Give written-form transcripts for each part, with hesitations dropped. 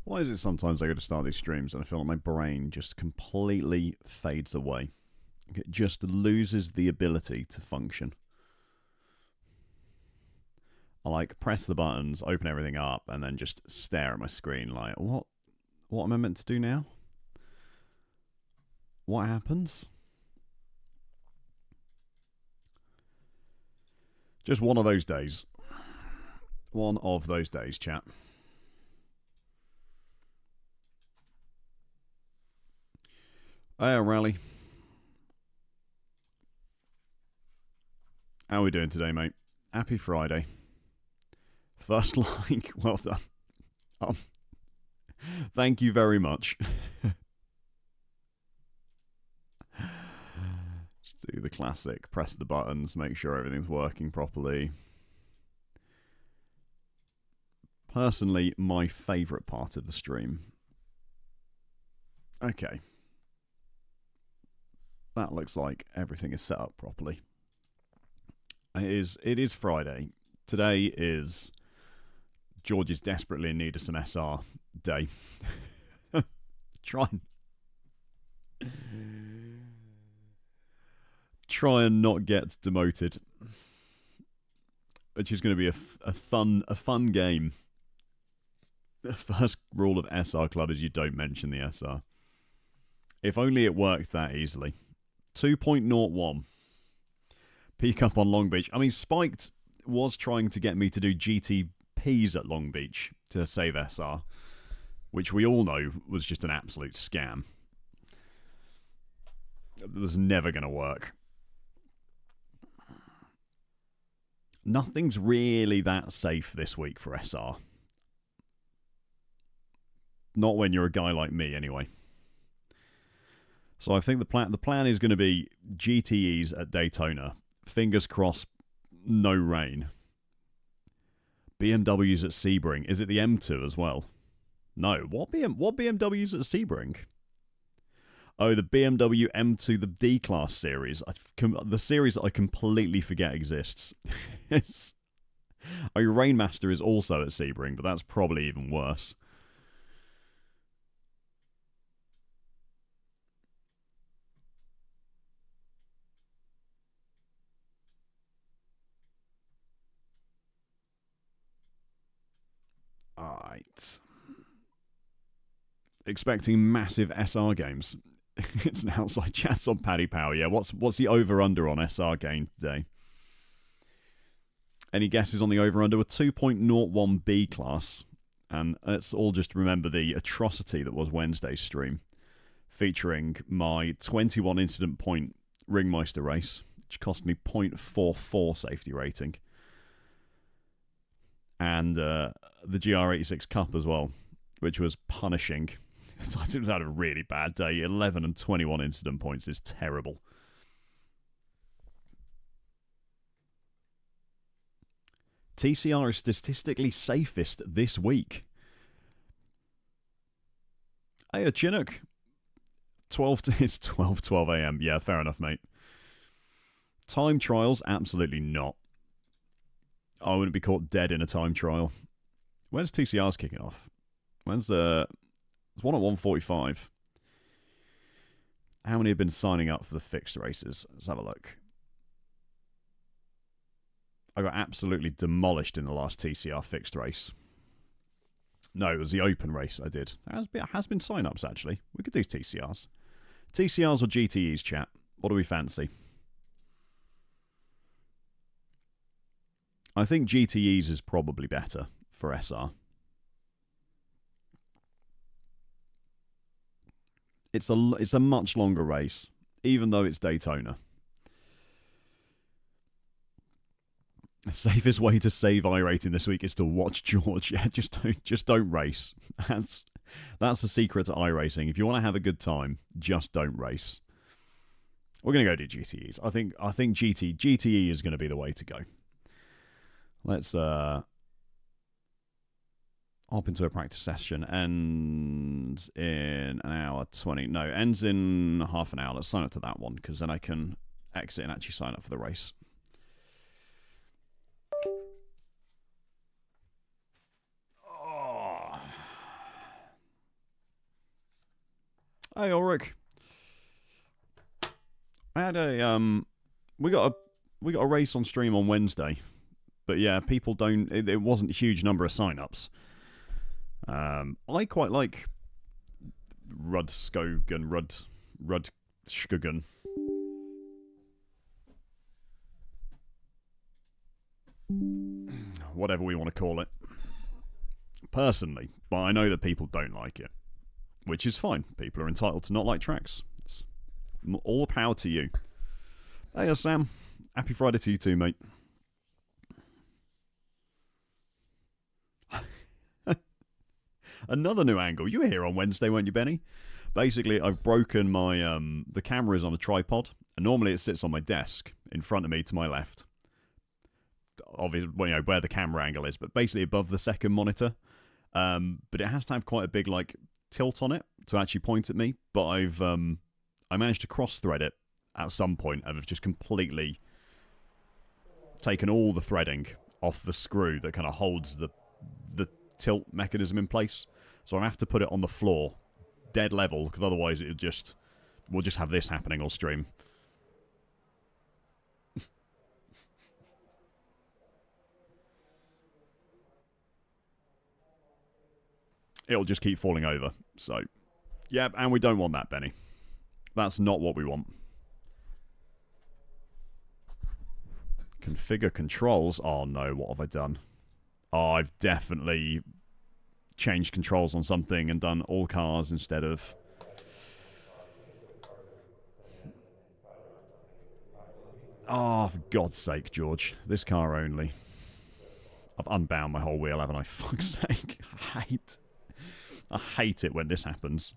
Why is it sometimes I go to start these streams and I feel like my brain just completely fades away? It just loses the ability to function. I like press the buttons, open everything up, and then just stare at my screen like, what am I meant to do now? What happens? Just one of those days. One of those days, chat. Hey, Rally. How are we doing today, mate? Happy Friday. First like, well done. Thank you very much. Just do the classic, press the buttons, make sure everything's working properly. Personally, my favourite part of the stream. Okay. That looks like everything is set up properly. It is Friday. Today is George is desperately in need of some SR day. Try and not get demoted, which is going to be a fun game. The first rule of SR Club is you don't mention the SR. If only it worked that easily. 2.01. Peak up on Long Beach. I mean, Spiked was trying to get me to do GTPs at Long Beach to save SR, which we all know was just an absolute scam. It was never going to work. Nothing's really that safe this week for SR. Not when you're a guy like me, anyway. So I think the plan is going to be GTEs at Daytona. Fingers crossed, no rain. BMWs at Sebring. Is it the M2 as well? No. What BMWs at Sebring? Oh, the BMW M2, the D-Class series. The series that I completely forget exists. Rainmaster is also at Sebring, but that's probably even worse. Alright. Expecting massive SR games. It's an outside chat on Paddy Power. Yeah, what's the over-under on SR game today? Any guesses on the over-under? With 2.01 B class. And let's all just remember the atrocity that was Wednesday's stream, featuring my 21 incident point Ringmeister race, which cost me 0.44 safety rating. And the GR86 Cup as well, which was punishing. It was had a really bad day. 11 and 21 incident points is terrible. TCR is statistically safest this week. Hey, a Chinook. It's 12 a.m. Yeah, fair enough, mate. Time trials? Absolutely not. I wouldn't be caught dead in a time trial. When's TCR's kicking off? When's the... It's one at 1:45. How many have been signing up for the fixed races? Let's have a look. I got absolutely demolished in the last TCR fixed race. No, it was the open race I did. There has been sign-ups, actually. We could do TCRs. TCRs or GTEs, chat? What do we fancy? I think GTEs is probably better for SR. It's a much longer race, even though it's Daytona. The safest way to save iRating this week is to watch George. Yeah, just don't race. That's the secret to iRacing. If you want to have a good time, just don't race. We're gonna go do GTEs. I think GTE is gonna be the way to go. Let's hop into a practice session. Ends in an hour 20. No, ends in half an hour. Let's sign up to that one, because then I can exit and actually sign up for the race. Oh. Hey, Ulrich. I had a we got a race on stream on Wednesday, but yeah, people don't. It wasn't a huge number of sign-ups. I quite like Rudskogen. Whatever we want to call it. Personally, but I know that people don't like it, which is fine. People are entitled to not like tracks. It's all the power to you. Hey, Sam. Happy Friday to you too, mate. Another new angle. You were here on Wednesday, weren't you, Benny? Basically, I've broken my... the camera is on a tripod, and normally it sits on my desk in front of me to my left. Obviously, well, you know, where the camera angle is, but basically above the second monitor. But it has to have quite a big, like, tilt on it to actually point at me. But I managed to cross-thread it at some point, and I've just completely taken all the threading off the screw that kind of holds the tilt mechanism in place. So I have to put it on the floor, dead level, because otherwise we'll just have this happening on stream. It'll just keep falling over. So, yeah, and we don't want that, Benny. That's not what we want. Configure controls. Oh no, what have I done? Oh, I've definitely changed controls on something and done all cars instead of... Oh, for God's sake, George. This car only. I've unbound my whole wheel, haven't I? Fuck's sake. I hate it when this happens.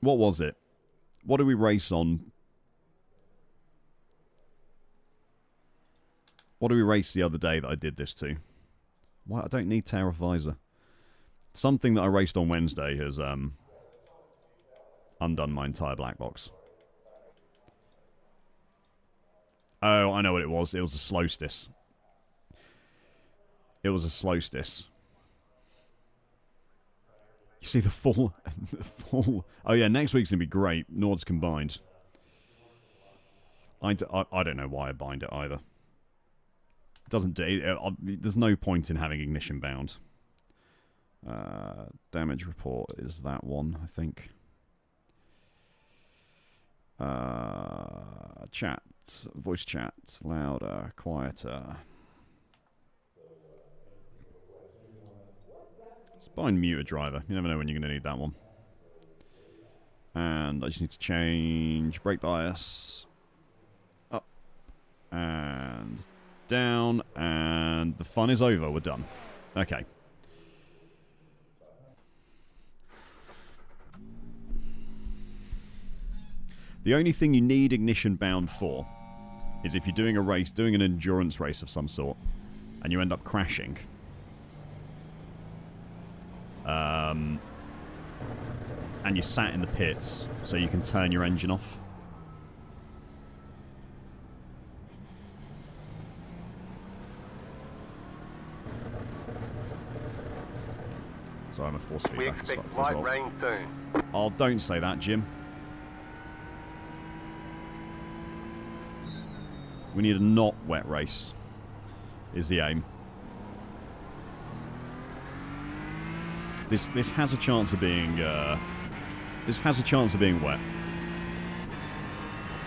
What was it? What did we race on? What did we race the other day that I did this to? Why? I don't need tail off visor. Something that I raced on Wednesday has undone my entire black box. Oh, I know what it was. It was a slow stis. It was a slow stis. You see the full... Oh yeah, next week's going to be great. Nords combined. I don't know why I bind it either. It doesn't do... There's no point in having ignition bound. Damage report is that one, I think. Chat. Voice chat. Louder. Quieter. Bind muter driver. You never know when you're going to need that one. And I just need to change brake bias. Up. And down. And the fun is over. We're done. Okay. The only thing you need ignition bound for is if you're doing a race, doing an endurance race of some sort, and you end up crashing. And you're sat in the pits, so you can turn your engine off. So I'm a force feedback. We expect light rain soon. Oh, don't say that, Jim. We need a not wet race, is the aim. This has a chance of being wet.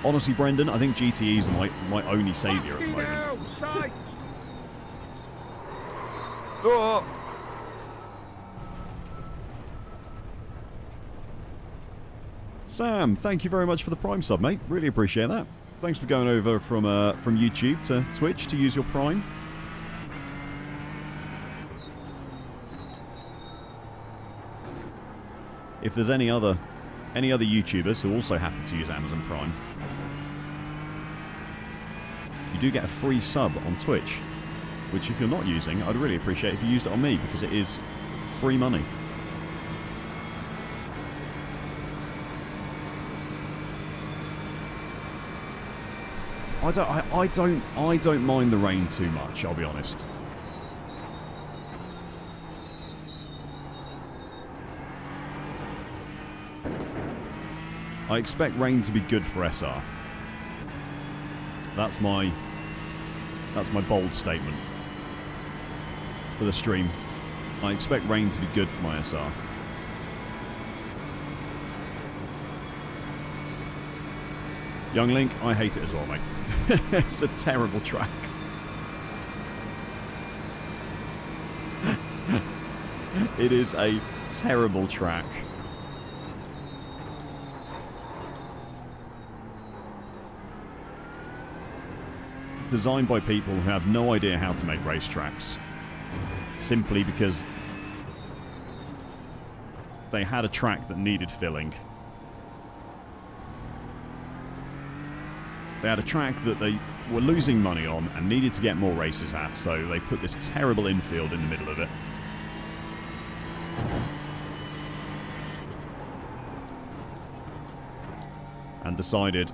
Honestly, Brendan, I think GTE's my only saviour at the moment. Oh. Sam, thank you very much for the Prime sub, mate. Really appreciate that. Thanks for going over from YouTube to Twitch to use your Prime. If there's any other YouTubers who also happen to use Amazon Prime, you do get a free sub on Twitch, which if you're not using, I'd really appreciate if you used it on me, because it is free money. I don't mind the rain too much, I'll be honest. I expect rain to be good for SR. That's my bold statement for the stream. I expect rain to be good for my SR. Young Link, I hate it as well, mate. It's a terrible track. It is a terrible track. Designed by people who have no idea how to make racetracks, simply because they had a track that needed filling. They had a track that they were losing money on and needed to get more races at, so they put this terrible infield in the middle of it. And decided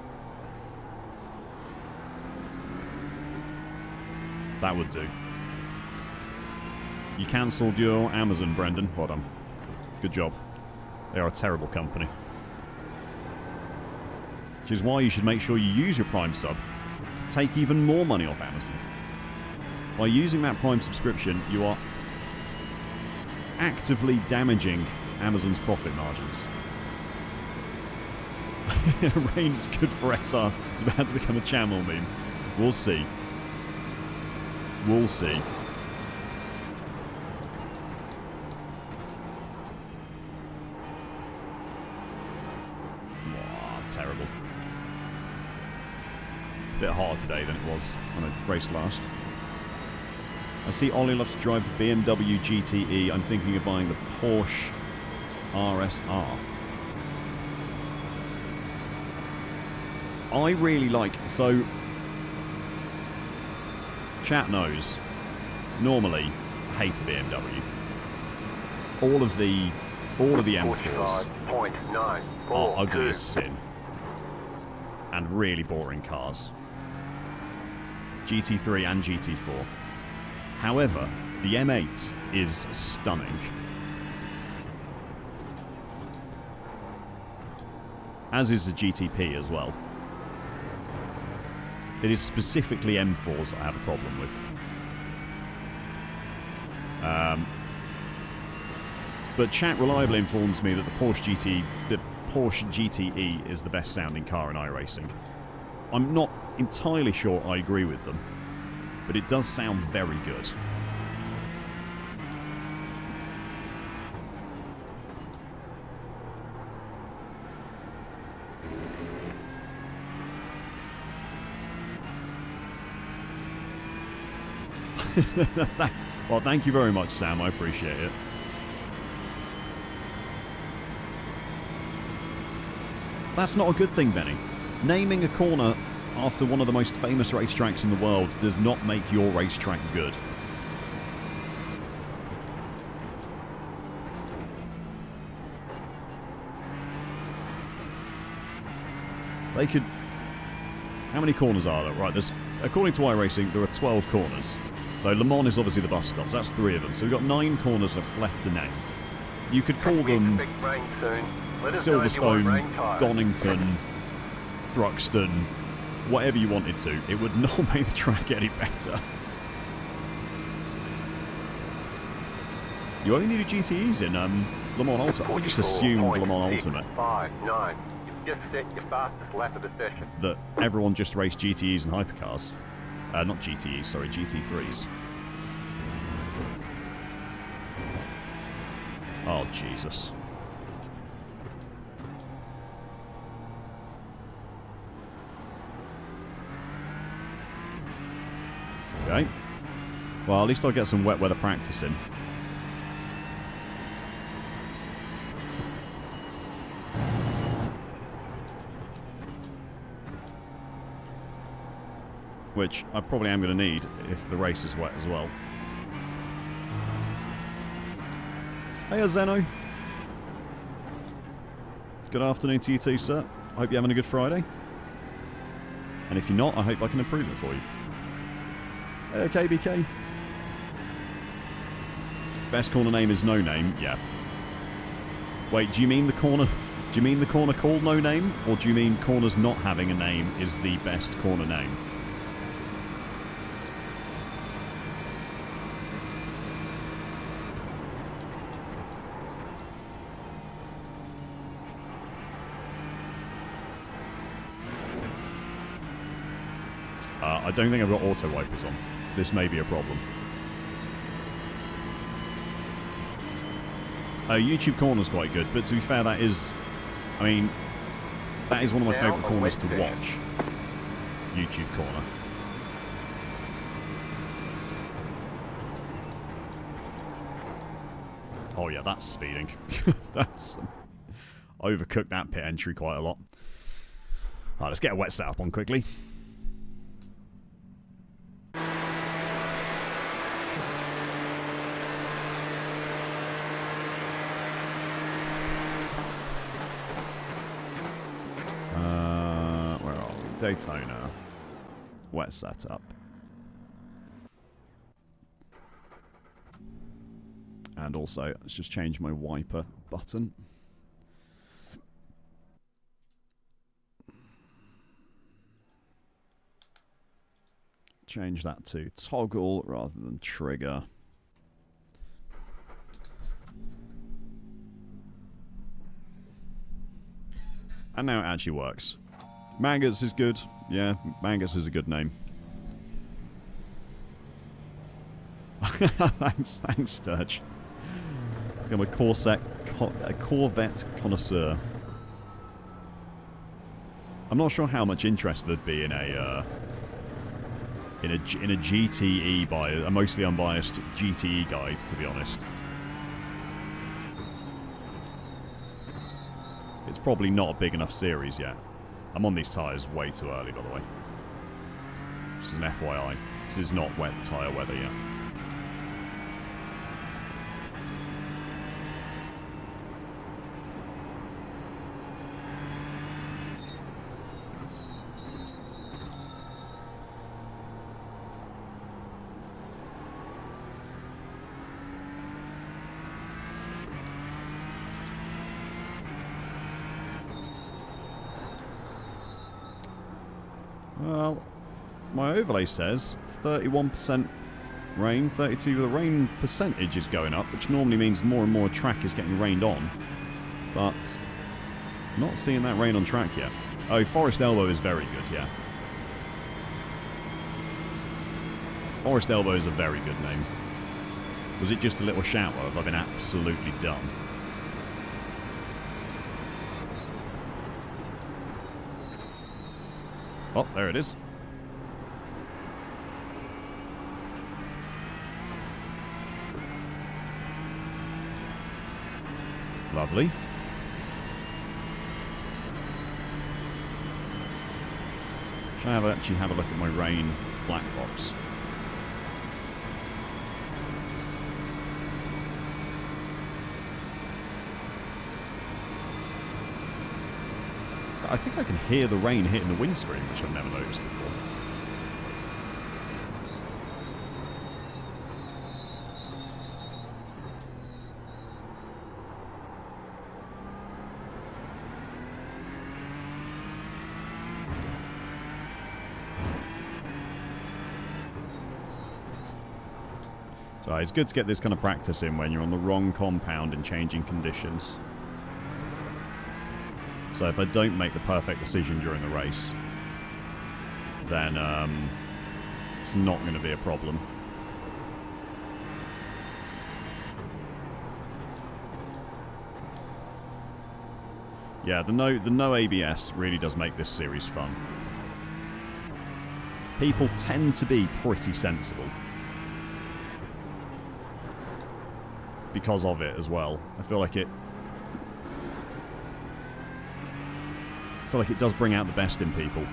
that would do. You cancelled your Amazon, Brendan. Well done. Good job. They are a terrible company. Which is why you should make sure you use your Prime sub to take even more money off Amazon. By using that Prime subscription, you are actively damaging Amazon's profit margins. Rain's good for SR. It's about to become a channel meme. We'll see. We'll see. Wow, terrible. Bit harder today than it was when I raced last. I see Ollie loves to drive the BMW GTE. I'm thinking of buying the Porsche RSR. I really like... So... Chat knows, normally, I hate a BMW. All of the M4s are ugly as sin. And really boring cars. GT3 and GT4. However, the M8 is stunning. As is the GTP as well. It is specifically M4s I have a problem with. But chat reliably informs me that the Porsche GTE is the best sounding car in iRacing. I'm not entirely sure I agree with them, but it does sound very good. Well, thank you very much, Sam. I appreciate it. That's not a good thing, Benny. Naming a corner after one of the most famous racetracks in the world does not make your racetrack good. They could... How many corners are there? Right, there's... According to iRacing, there are 12 corners. Though Le Mans is obviously the bus stops. That's 3 of them. So we've got 9 corners left to name. You could call them Silverstone, Donington, Thruxton, whatever you wanted to. It would not make the track any better. You only needed GTEs in Le Mans Ultimate. I just assumed Le Mans Ultimate. 5-9. You've just set your fastest lap of the session. That everyone just raced GTEs and hypercars. Not GTEs, sorry, GT3s. Oh, Jesus. Okay. Well, at least I'll get some wet weather practice in. Which I probably am going to need if the race is wet as well. Hey, Zeno. Good afternoon to you too, sir. Hope you're having a good Friday. And if you're not, I hope I can improve it for you. Hey, KBK. Best corner name is No Name. Yeah. Wait, do you mean the corner Do you mean the corner called No Name, or do you mean corners not having a name is the best corner name? I don't think I've got auto wipers on. This may be a problem. YouTube corner's quite good, but to be fair, that is... I mean, that is one of my favourite corners to watch. YouTube corner. Oh yeah, that's speeding. That's... I overcooked that pit entry quite a lot. Alright, let's get a wet setup on quickly. Where are we? Daytona. Wet setup. And also, let's just change my wiper button. Change that to toggle rather than trigger. And now it actually works. Mangus is good. Yeah, Mangus is a good name. Thanks, Sturge. I'm a Corvette connoisseur. I'm not sure how much interest there'd be in a GTE bias, a mostly unbiased GTE guide, to be honest. It's probably not a big enough series yet. I'm on these tyres way too early, by the way. Just an FYI. This is not wet tyre weather yet. Well, my overlay says 31% rain, 32%. The rain percentage is going up, which normally means more and more track is getting rained on. But not seeing that rain on track yet. Oh, Forest Elbow is very good, yeah. Forest Elbow is a very good name. Was it just a little shout, or have I been absolutely dumb? Oh, there it is. Lovely. Shall I actually have a look at my rain black box? I think I can hear the rain hitting the windscreen, which I've never noticed before. So it's good to get this kind of practice in when you're on the wrong compound and changing conditions. So if I don't make the perfect decision during the race, then it's not going to be a problem. Yeah, the no ABS really does make this series fun. People tend to be pretty sensible because of it as well. I feel like it does bring out the best in people.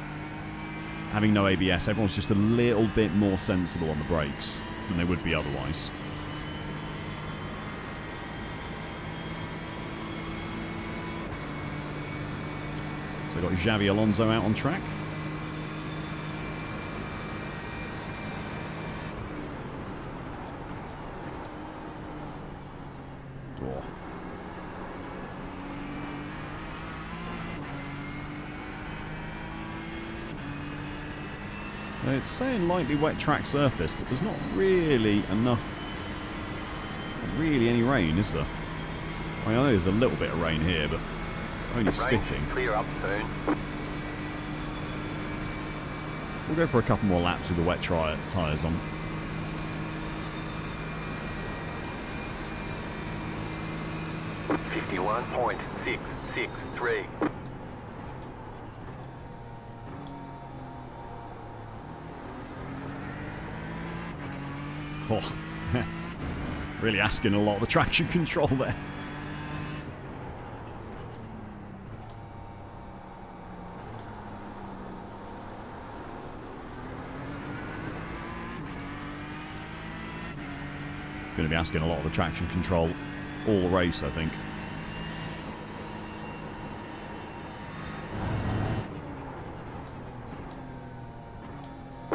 Having no ABS, everyone's just a little bit more sensible on the brakes than they would be otherwise. So got Xavi Alonso out on track. It's saying lightly wet track surface, but there's not really enough, not really any rain, is there? I know there's a little bit of rain here, but it's only spitting. Clear up soon. We'll go for a couple more laps with the wet tyres on. .663. Oh, that's really asking a lot of the traction control there. Going to be asking a lot of the traction control all race, I think.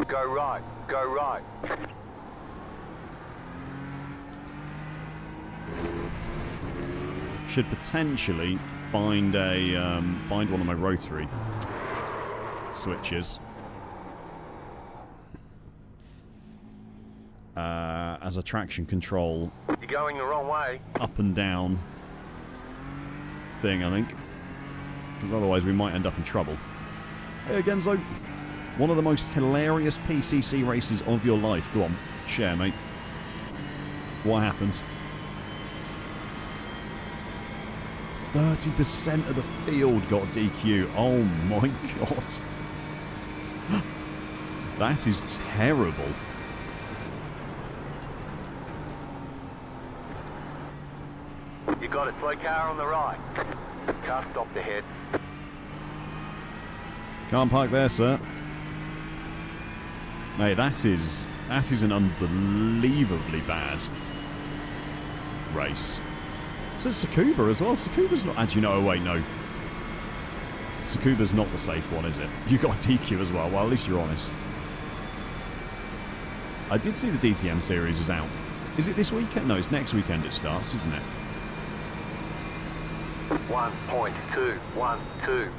Go right, go right. Should potentially bind a bind one of my rotary switches as a traction control. You're going the wrong way. Up and down thing, I think, because otherwise we might end up in trouble. Hey, Genzo, one of the most hilarious PCC races of your life. Go on, share, mate. What happened? 30% of the field got DQ. Oh my god. That is terrible. You got it. Slow car on the right. Car stopped ahead. Can't park there, sir. Mate, that is an unbelievably bad race. So Tsukuba as well. Tsukuba's not... Actually, no, wait, no. Tsukuba's not the safe one, is it? You got DQ as well. Well, at least you're honest. I did see the DTM series is out. Is it this weekend? No, it's next weekend it starts, isn't it? 1.212.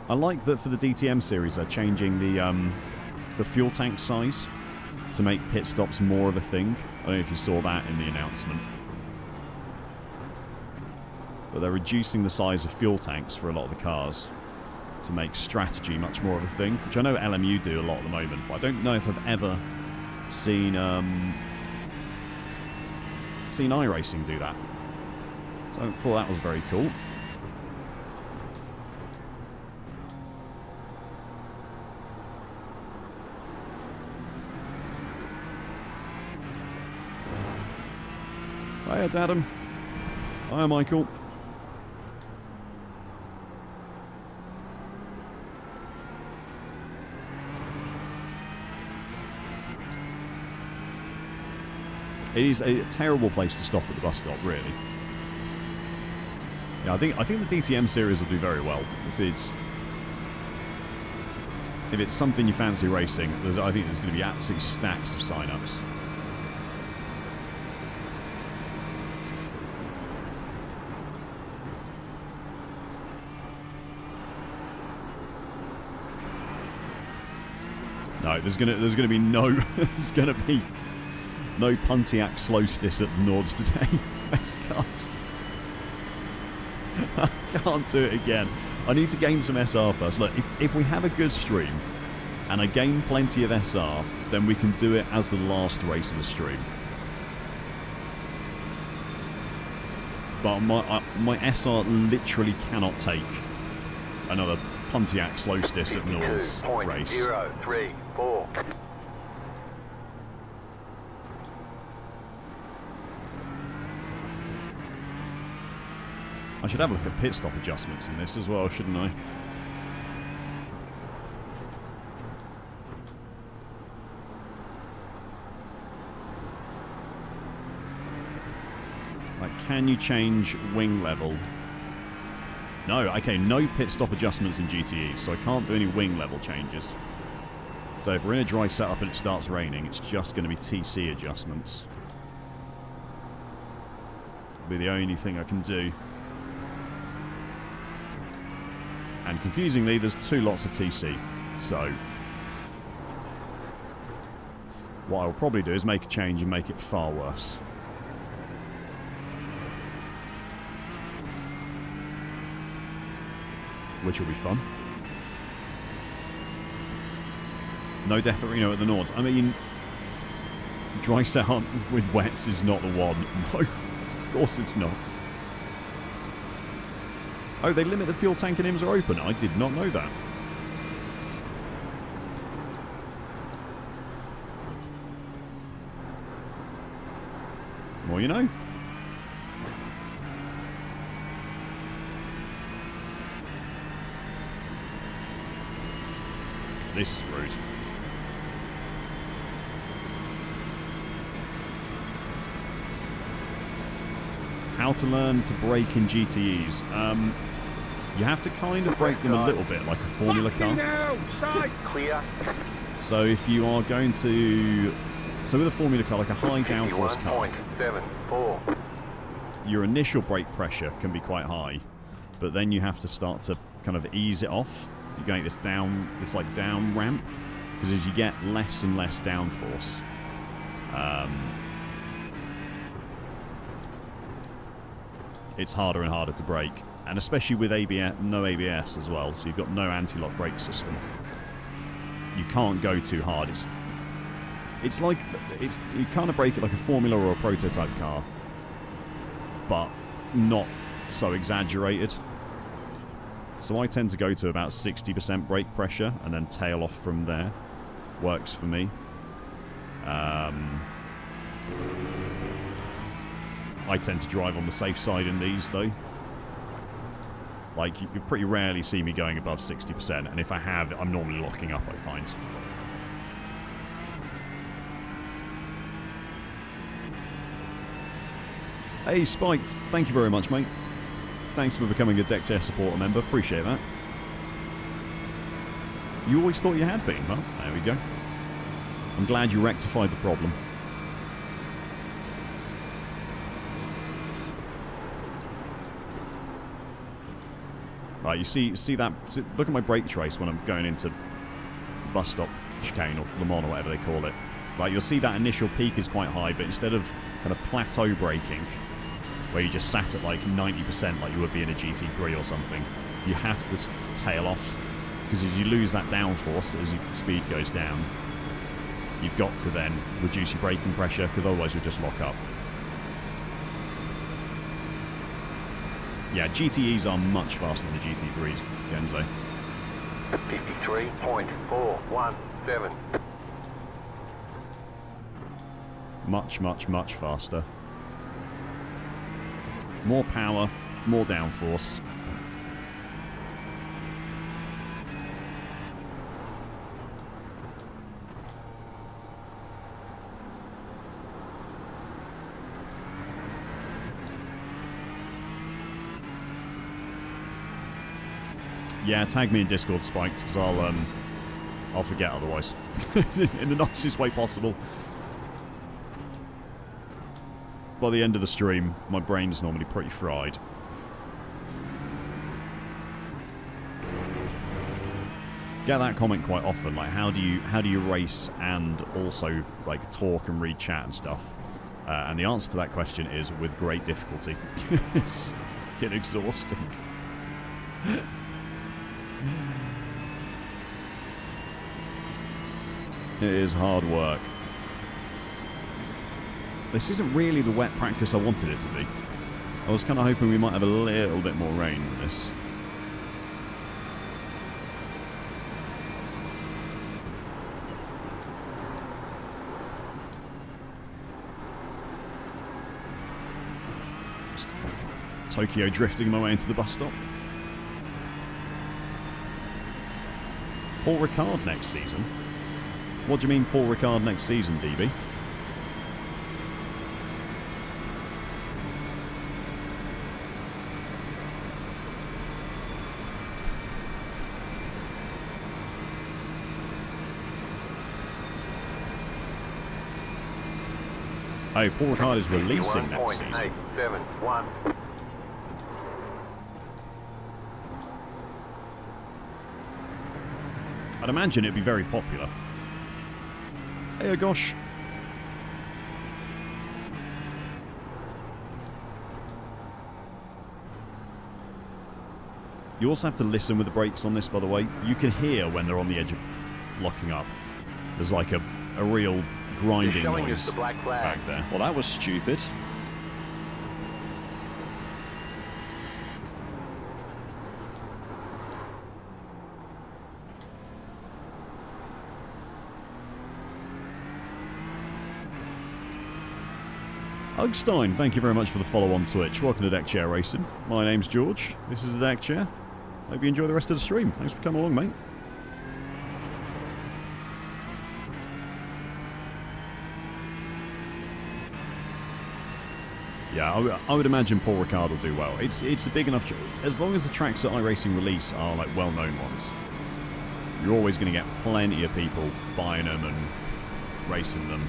I like that for the DTM series they're changing the fuel tank size to make pit stops more of a thing. I don't know if you saw that in the announcement. But they're reducing the size of fuel tanks for a lot of the cars to make strategy much more of a thing, which I know LMU do a lot at the moment, but I don't know if I've ever seen iRacing do that. So I thought that was very cool. Hiya, Dadam. Hiya, Michael. It is a terrible place to stop at the bus stop, really. Yeah, I think the DTM series will do very well if it's something you fancy racing. I think there's going to be absolute stacks of sign-ups. No, there's gonna be no there's gonna be no Pontiac slow stis at the Nords today. I can't do it again. I need to gain some SR first. Look, if we have a good stream and I gain plenty of SR, then we can do it as the last race of the stream. But my SR literally cannot take another Pontiac slow stis at Nords race. 034. I should have a look at pit stop adjustments in this as well, shouldn't I? Like, can you change wing level? No, okay, no pit stop adjustments in GTEs, so I can't do any wing level changes. So if we're in a dry setup and it starts raining, it's just going to be TC adjustments. It'll be the only thing I can do. And confusingly, there's 2 lots of TC. So what I will probably do is make a change and make it far worse. Which will be fun. No Deatherino at the Nords. I mean, dry setup with wets is not the one. No, of course it's not. Oh, they limit the fuel tank and IMS are open. I did not know that. More you know. This is rude. How to learn to brake in GTEs. You have to kind of brake them a little bit like a Formula car. Clear. So if you are going to... So with a Formula car, like a high downforce car, 51.74. your initial brake pressure can be quite high, but then you have to start to kind of ease it off. You're going this down, this like down ramp, because as you get less and less downforce, it's harder and harder to brake, and especially with ABS, no ABS as well, so you've got no anti-lock brake system. You can't go too hard. It's like you kind of brake it like a Formula or a prototype car, but not so exaggerated. So I tend to go to about 60% brake pressure and then tail off from there. Works for me. I tend to drive on the safe side in these, though. Like, you pretty rarely see me going above 60%, and if I have, I'm normally locking up, I find. Hey, Spiked, thank you very much, mate. Thanks for becoming a Deck Chair supporter member. Appreciate that. You always thought you had been. Well, there we go. I'm glad you rectified the problem. Right, you see that? Look at my brake trace when I'm going into bus stop chicane or Le Mans or whatever they call it. Like, you'll see that initial peak is quite high, but instead of kind of plateau braking, where you just sat at like 90% like you would be in a GT3 or something, you have to tail off, because as you lose that downforce as your speed goes down, you've got to then reduce your braking pressure, because otherwise you'll just lock up. Yeah, GTEs are much faster than the GT3s, Genzo. 53.417. Much, much, much faster. More power, more downforce. Yeah, tag me in Discord, Spiked, because I'll forget otherwise. In the nicest way possible. By the end of the stream, my brain's normally pretty fried. Get that comment quite often, like how do you race and also like talk and read chat and stuff? And the answer to that question is with great difficulty. It's getting exhausting. It is hard work. This isn't really the wet practice I wanted it to be. I was kind of hoping we might have a little bit more rain with this. Just Tokyo drifting my way into the bus stop. Paul Ricard next season? What do you mean Paul Ricard next season, DB? Oh, Paul Ricard is releasing next season. 51.871. I'd imagine it'd be very popular. Hey, oh gosh. You also have to listen with the brakes on this, by the way. You can hear when they're on the edge of locking up. There's like a real grinding noise back there. Well, that was stupid. Ugstein, thank you very much for the follow on Twitch. Welcome to Deck Chair Racing. My name's George. This is the Deck Chair. Hope you enjoy the rest of the stream. Thanks for coming along, mate. Yeah, I would imagine Paul Ricard will do well. It's a big enough... As long as the tracks that iRacing release are like well-known ones, you're always going to get plenty of people buying them and racing them.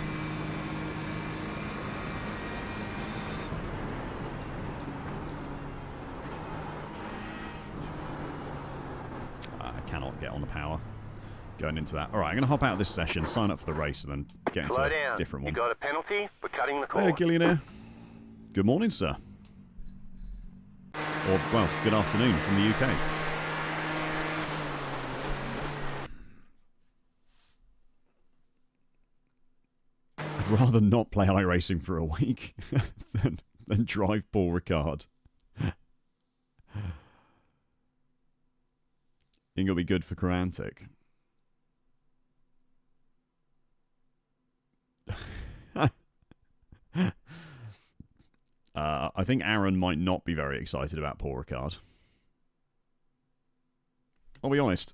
Cannot get on the power going into that. Alright, I'm going to hop out of this session, sign up for the race, and then get into a different one. You got a penalty for cutting the course. Hey, Gillionaire. Good morning, sir. Or, well, good afternoon from the UK. I'd rather not play iRacing for a week than drive Paul Ricard. Think it'll be good for Corantic. I think Aaron might not be very excited about Paul Ricard. I'll be honest.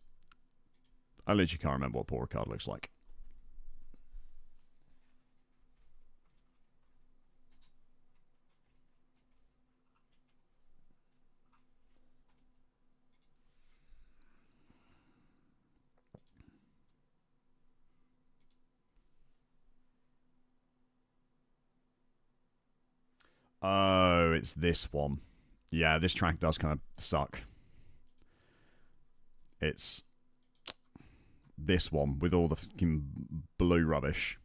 I literally can't remember what Paul Ricard looks like. Oh, it's this one. Yeah, this track does kind of suck. It's this one with all the fucking blue rubbish.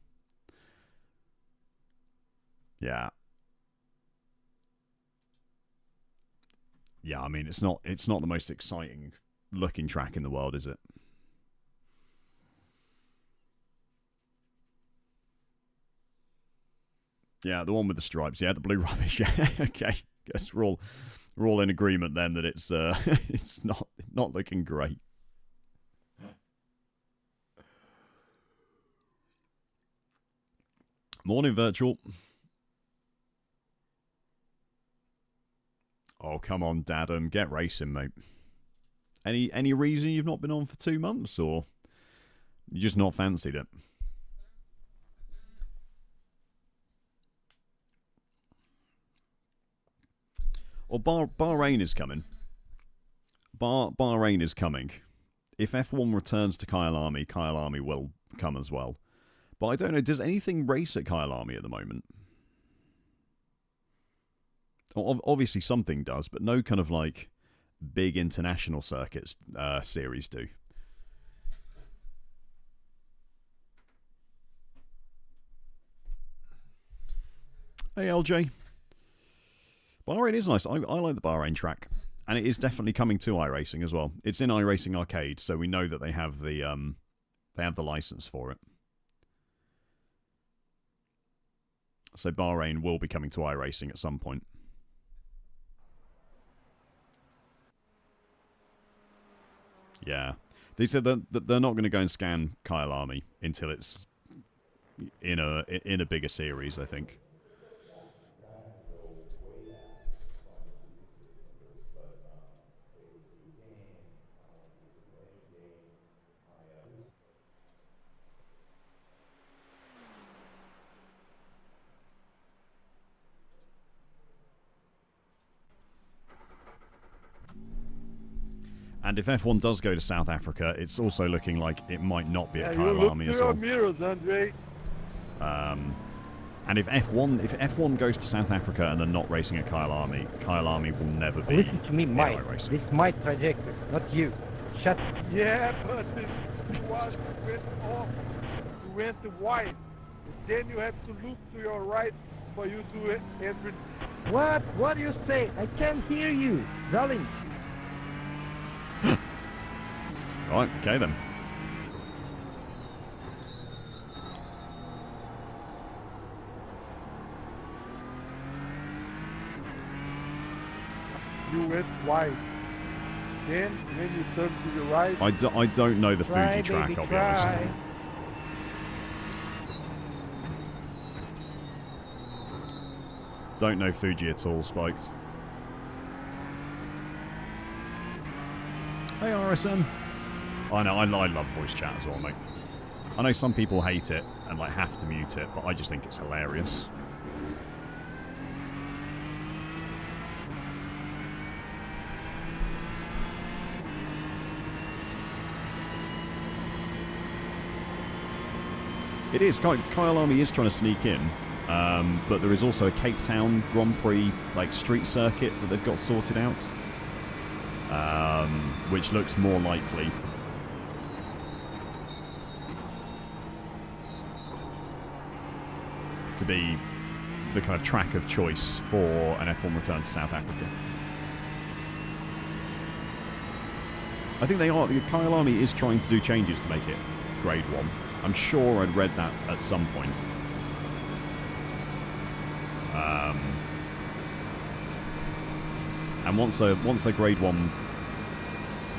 Yeah. Yeah, I mean, it's not the most exciting looking track in the world, is it? Yeah, the one with the stripes. Yeah, the blue rubbish. Yeah, okay. Guess we're all in agreement then that it's it's not looking great. Morning, Virtual. Oh, come on, Dadum. Get racing, mate. Any reason you've not been on for 2 months, or you just not fancied it? Well, Bahrain is coming. Bahrain is coming. If F1 returns to Kyalami will come as well. But I don't know, does anything race at Kyalami at the moment? Obviously something does, but no kind of like big international circuits series do. Hey, LJ. Bahrain is nice. I like the Bahrain track, and it is definitely coming to iRacing as well. It's in iRacing Arcade, so we know that they have the license for it. So Bahrain will be coming to iRacing at some point. Yeah, they said that they're not going to go and scan Kyalami until it's in a bigger series, I think. And if F1 does go to South Africa, it's also looking like it might not be at Kyalami as well. Mirrors, Andre. And if F1 goes to South Africa and they're not racing at Kyalami will never be. Listen to me, Mike. iRacing. This is my trajectory, not you. Shut. Yeah, but it was went off. You went to white. Then you have to look to your right for you to enter. What? What do you say? I can't hear you, darling. Right, okay then. You went white. Then when you turn to your right, I don't know the Fuji Cry, track, baby, I'll be honest. cry. Don't know Fuji at all, Spiked. Hey, RSM. I know, I love voice chat as well, mate. I know some people hate it and like have to mute it, but I just think it's hilarious. It is. Kyle Army is trying to sneak in, but there is also a Cape Town Grand Prix like street circuit that they've got sorted out, which looks more likely. To be the kind of track of choice for an F1 return to South Africa. I think they are. The Kyle Army is trying to do changes to make it Grade 1. I'm sure I'd read that at some point. And once a Grade 1,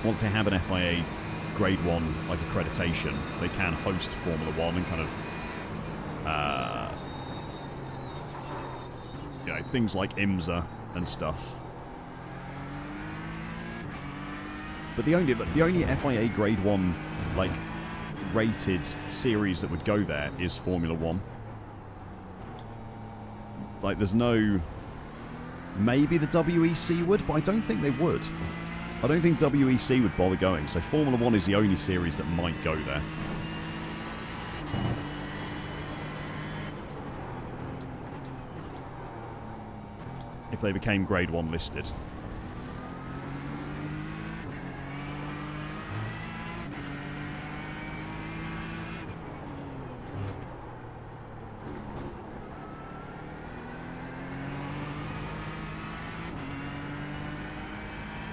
once they have an FIA Grade 1 like accreditation, they can host Formula 1 and kind of you know, things like IMSA and stuff. But the only FIA Grade 1 like rated series that would go there is Formula 1. Like, there's no... Maybe the WEC would, but I don't think they would. I don't think WEC would bother going, so Formula 1 is the only series that might go there. If they became Grade 1 listed.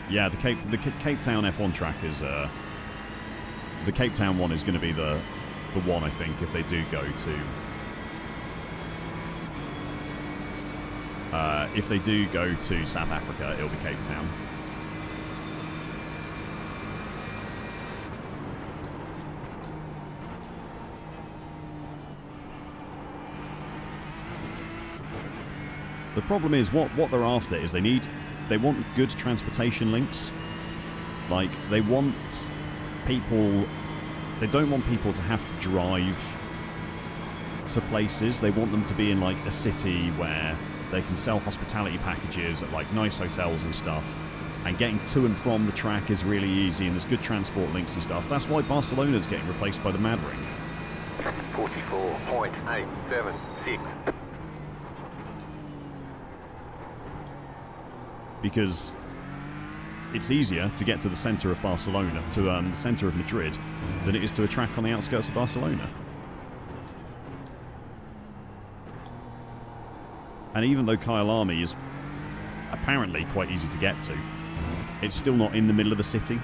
Yeah, the Cape Town F1 track is the Cape Town one is going to be the one, I think, if they do go to if they do go to South Africa, it'll be Cape Town. The problem is what they're after is they want good transportation links. Like, they don't want people to have to drive to places. They want them to be in like a city where they can sell hospitality packages at like nice hotels and stuff, and getting to and from the track is really easy, and there's good transport links and stuff. That's why Barcelona's getting replaced by the Mad Ring. 44.876. Because it's easier to get to the centre of Barcelona, to the centre of Madrid, than it is to a track on the outskirts of Barcelona. And even though Kyle Army is apparently quite easy to get to, it's still not in the middle of the city.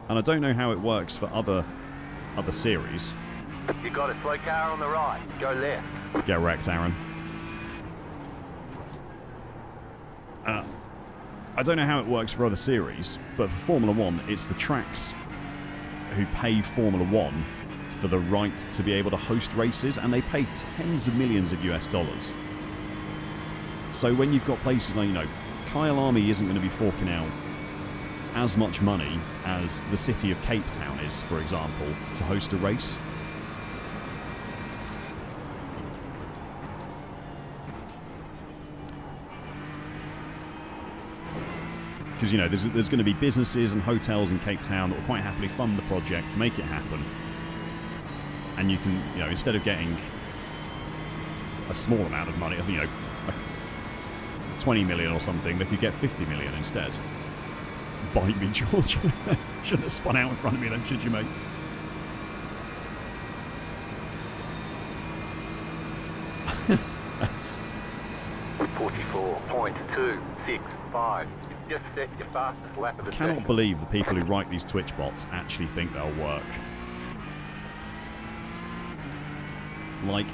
And I don't know how it works for other series. You got a slow car on the right. Go left. Get wrecked, Aaron. I don't know how it works for other series, but for Formula 1, it's the tracks who pay Formula 1 for the right to be able to host races, and they pay tens of millions of US dollars. So when you've got places like, you know, Kyle Army isn't going to be forking out as much money as the city of Cape Town is, for example, to host a race. Because, you know, there's going to be businesses and hotels in Cape Town that will quite happily fund the project to make it happen. And you can, instead of getting a small amount of money, I think, like 20 million or something, they could get 50 million instead. Bite me, George. Shouldn't have spun out in front of me then, should you, mate? That's 44.265. Just set your fastest lap of the I cannot session. believe the people who write these Twitch bots actually think they'll work. Like,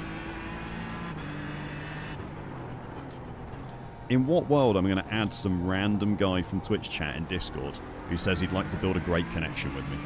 in what world am I going to add some random guy from Twitch chat in Discord who says he'd like to build a great connection with me?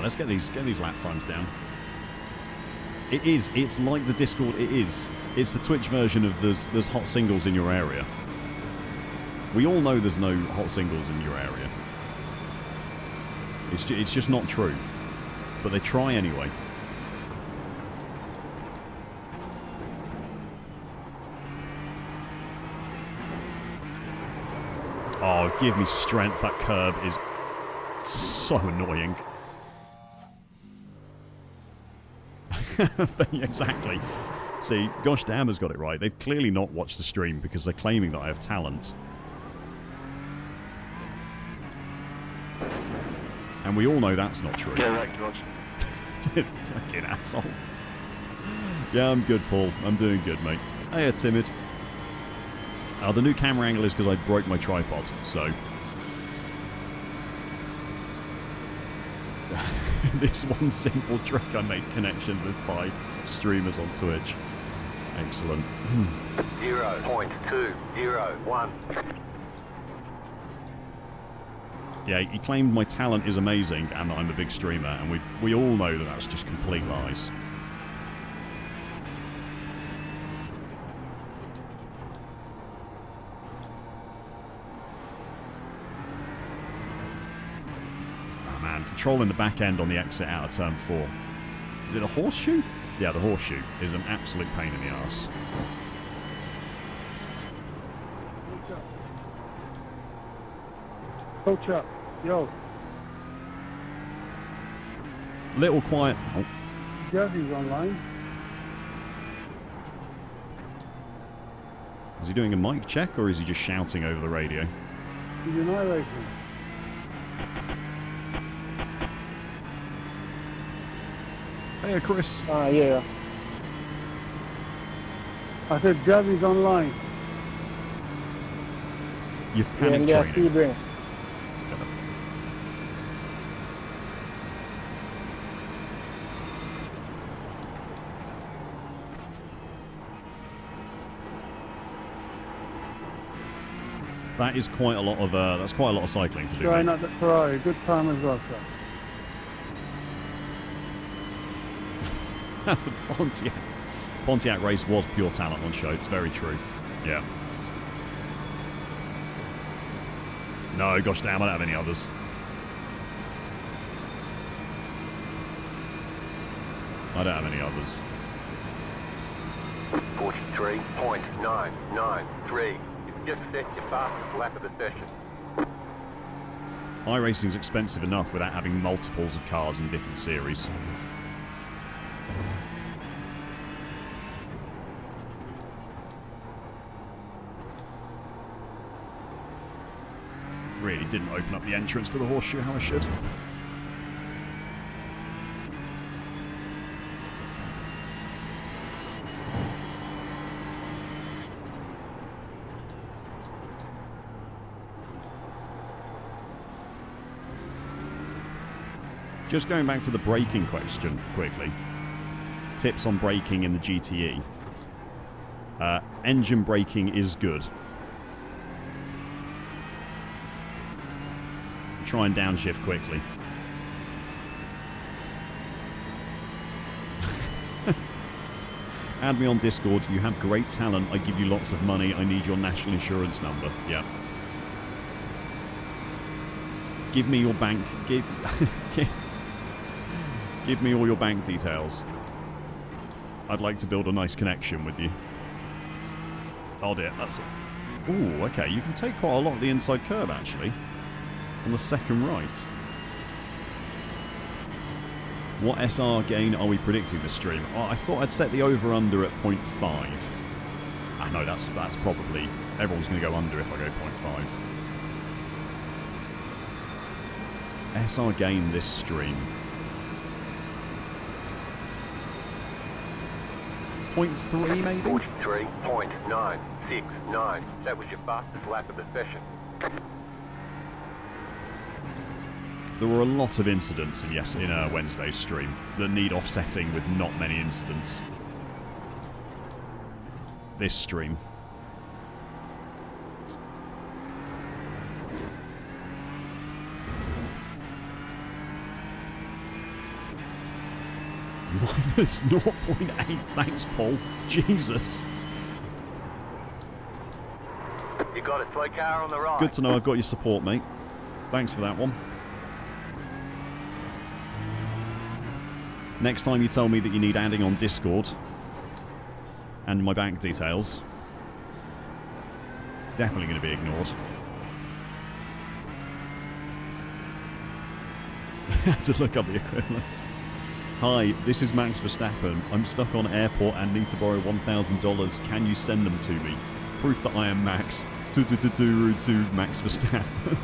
Let's get these lap times down. It's like the Discord, it's the Twitch version of there's hot singles in your area. We all know there's no hot singles in your area. It's just not true. But they try anyway. Oh, give me strength, that curb is so annoying. Exactly. See, gosh damn has got it right. They've clearly not watched the stream because they're claiming that I have talent. And we all know that's not true. Get right, George. Fucking asshole. Yeah, I'm good, Paul. I'm doing good, mate. Hey, timid. The new camera angle is because I broke my tripod, so... This one simple trick, I made connection with 5 streamers on Twitch. Excellent. 0.201. Yeah, he claimed my talent is amazing and that I'm a big streamer, and we all know that that's just complete lies. Controlling the back end on the exit out of turn 4. Is it a horseshoe? Yeah, the horseshoe is an absolute pain in the arse. Coach up. Yo, Little quiet. Oh, Jeffy's online. is he doing a mic check or is he just shouting over the radio? He's in iRacing. Hey, Chris. Yeah. I said Jeffy's online. You're panic training. Bring. That is quite a lot of that's quite a lot of cycling to do. Try mate. not the Ferrari. Good time as well, sir. Pontiac race was pure talent on show. It's very true. Yeah. No, gosh damn, I don't have any others. I don't have any others. 43.993. Just set your fastest lap of the session. iRacing's expensive enough without having multiples of cars in different series. Really didn't open up the entrance to the horseshoe how I should. Just going back to the braking question quickly. Tips on braking in the GTE. Engine braking is good. Try and downshift quickly. Add me on Discord. You have great talent. I give you lots of money. I need your national insurance number. Yeah. Give me your bank. Give me all your bank details. I'd like to build a nice connection with you. Oh dear, that's it. Ooh, okay. You can take quite a lot of the inside curb, actually. On the second right. What SR gain are we predicting this stream? Oh, I thought I'd set the over-under at 0.5. I know that's probably... Everyone's going to go under if I go 0.5. SR gain this stream. 0.3 maybe? 43.969. That was your fastest lap of the session. There were a lot of incidents in Wednesday's stream that need offsetting with not many incidents. This stream. Minus 0.8, thanks Paul. Jesus. You got a toy car on the right. Good to know I've got your support, mate. Thanks for that one. Next time you tell me that you need adding on Discord and my bank details, definitely going to be ignored. I had to look up the equivalent. Hi, this is Max Verstappen. I'm stuck on airport and need to borrow $1,000. Can you send them to me? Proof that I am Max. To Max Verstappen.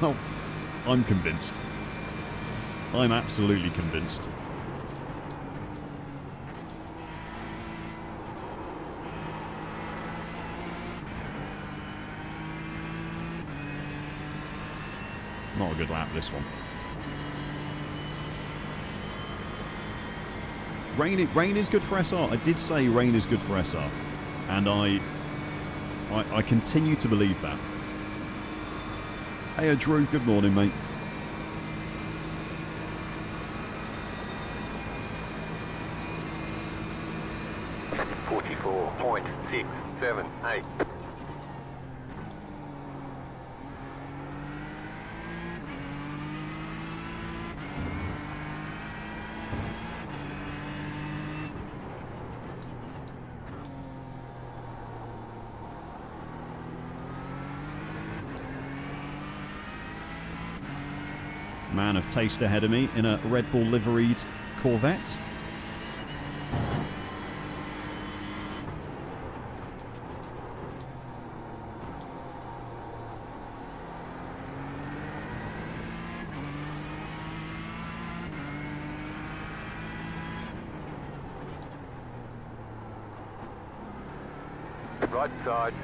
Oh, I'm convinced. I'm absolutely convinced. Not a good lap, this one. Rain is good for SR. I did say rain is good for SR. And I continue to believe that. Hey, Drew, good morning, mate. .678. Man of taste ahead of me in a Red Bull liveried Corvette. Right side.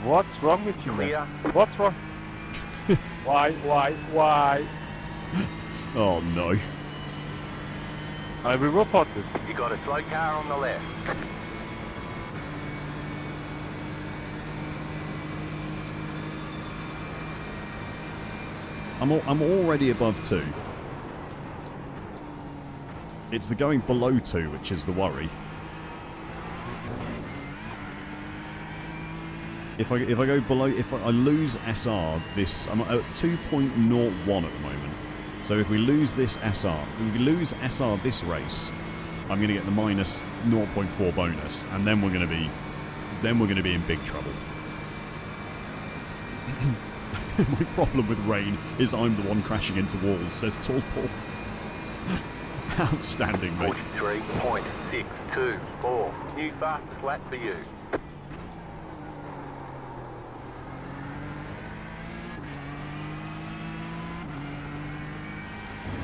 What's wrong with you, Clear. man? What's wrong? Why? Oh no. I will report this. You got a slow car on the left. I'm already above 2. It's the going below 2 which is the worry. If I go below, if I lose SR this, I'm at 2.01 at the moment. So if we lose this SR, if we lose SR this race, I'm going to get the minus 0.4 bonus, and then we're going to be in big trouble. My problem with rain is I'm the one crashing into walls, says Tall Paul. Outstanding, mate. 43.624. New fastest lap for you.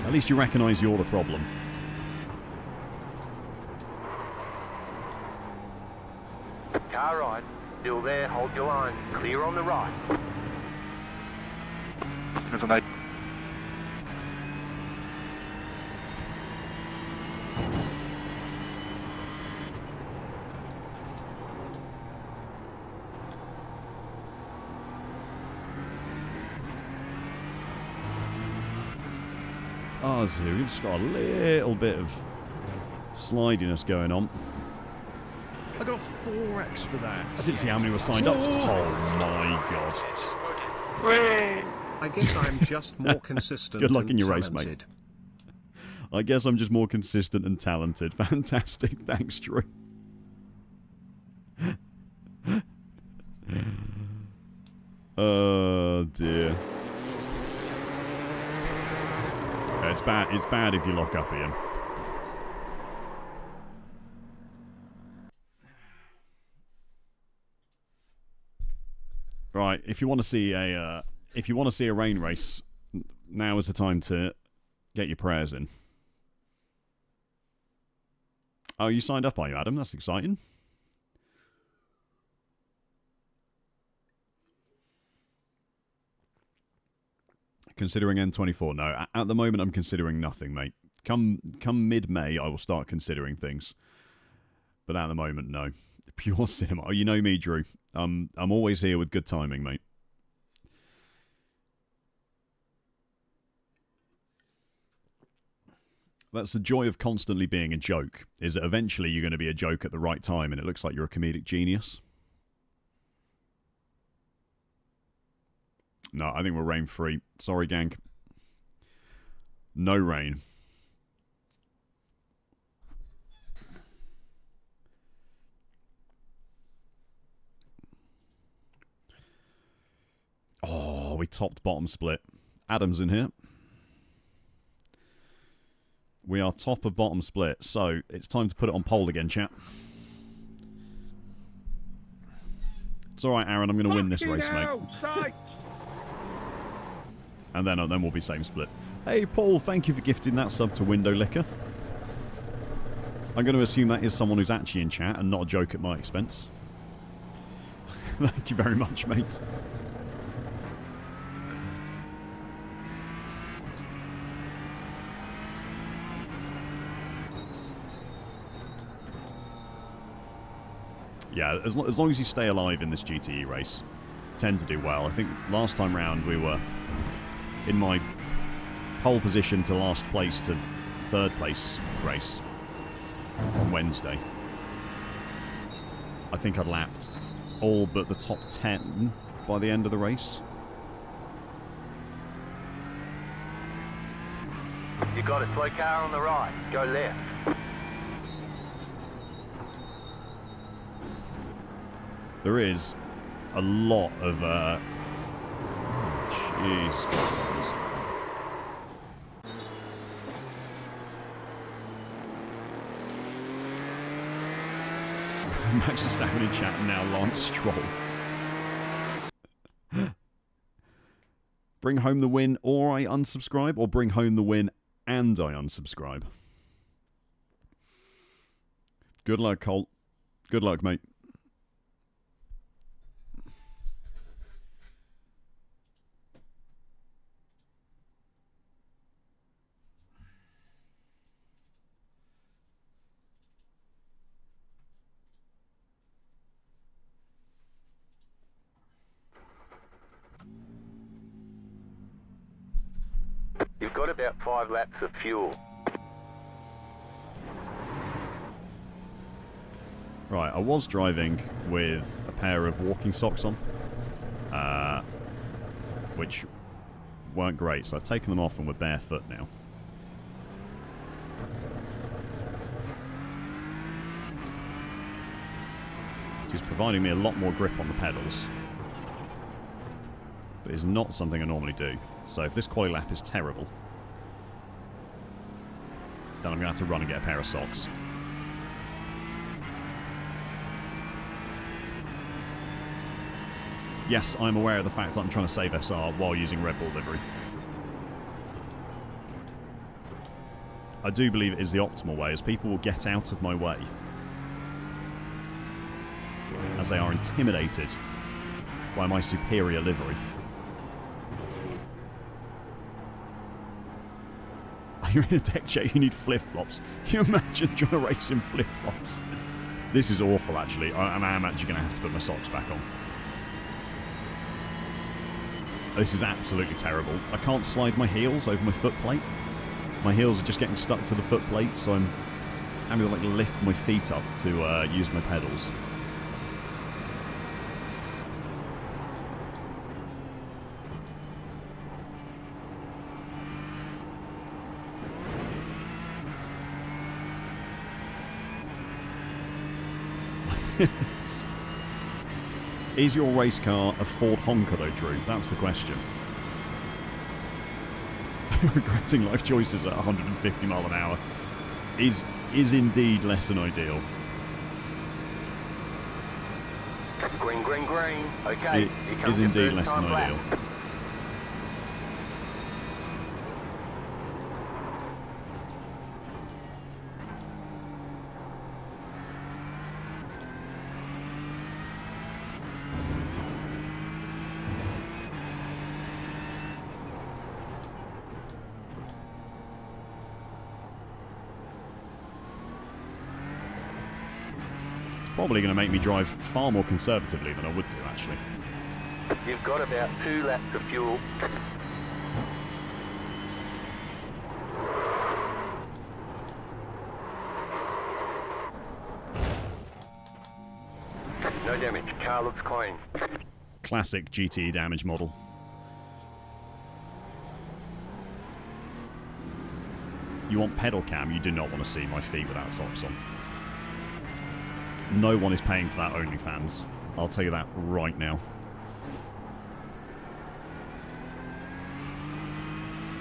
At least you recognise you're the problem. Car right. Still there. Hold your line. Clear on the right. Oh, so we've just got a little bit of Slidiness going on. I got a 4x for that. I didn't see how many were signed up. Oh my god. Wait. I guess I'm just more consistent. Good luck in and your race, talented. mate. I guess I'm just more consistent and talented. Fantastic. Thanks, Drew. Oh dear. It's bad. It's bad if you lock up, Ian. Right. If you want to see a rain race, now is the time to get your prayers in. Oh, you signed up, are you, Adam? That's exciting. Considering N24? No, at the moment I'm considering nothing, mate. Come mid-May, I will start considering things. But at the moment, no. Pure cinema. Oh, you know me, Drew. I'm always here with good timing, mate. That's the joy of constantly being a joke, is that eventually you're going to be a joke at the right time and it looks like you're a comedic genius. No, I think we're rain-free. Sorry, gang. No rain. Oh, we topped bottom split. Adam's in here. We are top of bottom split, so it's time to put it on poll again, chat. It's alright, Aaron, I'm going to win this race, mate. And then we'll be same split. Hey, Paul, thank you for gifting that sub to Window Liquor. I'm going to assume that is someone who's actually in chat and not a joke at my expense. Thank you very much, mate. Yeah, as long as you stay alive in this GTE race, tend to do well. I think last time round we were in my pole position to last place to third place race on Wednesday. I think I'd lapped all but the top 10 by the end of the race. You got it, slow car on the right, go left. There is a lot of jeez, Max is standing in chat now, Lance Stroll. Bring home the win or I unsubscribe, or bring home the win and I unsubscribe. Good luck, Colt. Good luck, mate. You've got about 5 laps of fuel. Right, I was driving with a pair of walking socks on, which weren't great, so I've taken them off and we're barefoot now. Which is providing me a lot more grip on the pedals. But it's not something I normally do. So if this quali lap is terrible, then I'm going to have to run and get a pair of socks. Yes, I'm aware of the fact that I'm trying to save SR while using Red Bull livery. I do believe it is the optimal way, as people will get out of my way as they are intimidated by my superior livery. You're in a deck chair, you need flip-flops. Can you imagine trying to race in flip-flops? This is awful, actually. I am actually going to have to put my socks back on. This is absolutely terrible. I can't slide my heels over my foot plate. My heels are just getting stuck to the foot plate, so I'm having to like lift my feet up to use my pedals. Is your race car a Ford Honka though, Drew? That's the question. Regretting life choices at 150 mile an hour is indeed less than ideal. Green, green, green. Okay. It here comes is your indeed first less than time lap. ideal. Probably going to make me drive far more conservatively than I would do, actually. You've got about 2 laps of fuel. No damage. Car looks clean. Classic GTE damage model. You want pedal cam, you do not want to see my feet without socks on. No one is paying for that OnlyFans. I'll tell you that right now.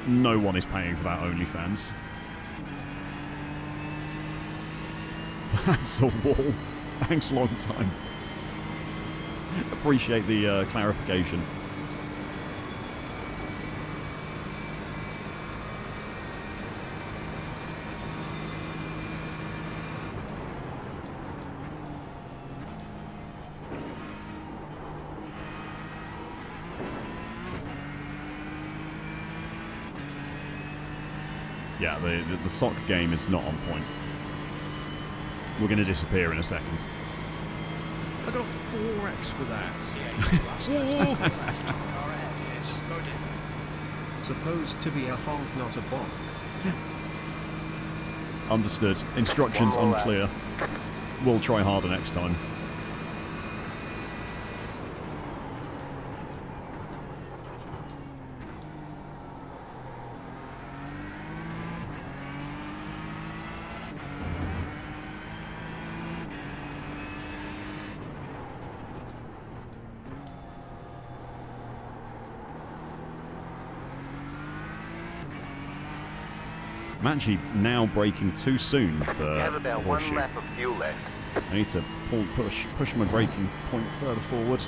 No one is paying for that OnlyFans. That's a wall. Thanks, long time. Appreciate the clarification. Yeah, the sock game is not on point. We're going to disappear in a second. I got a 4x for that. Supposed to be a honk, not a bonk. Understood. Instructions unclear. We'll try harder next time. I'm actually now braking too soon for You have about 1 horseshoe. lap of fuel left. I need to push my braking point further forward.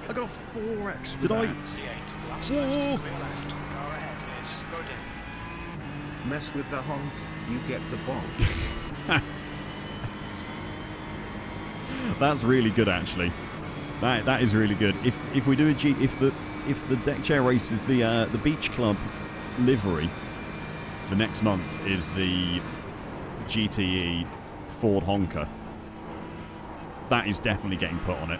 I got a 4x for Did I? that. Mess with the honk, you get the bonk. That's really good, actually. That is really good. If we do if the deck chair race, the beach club livery for next month is the GTE Ford Honka, that is definitely getting put on it.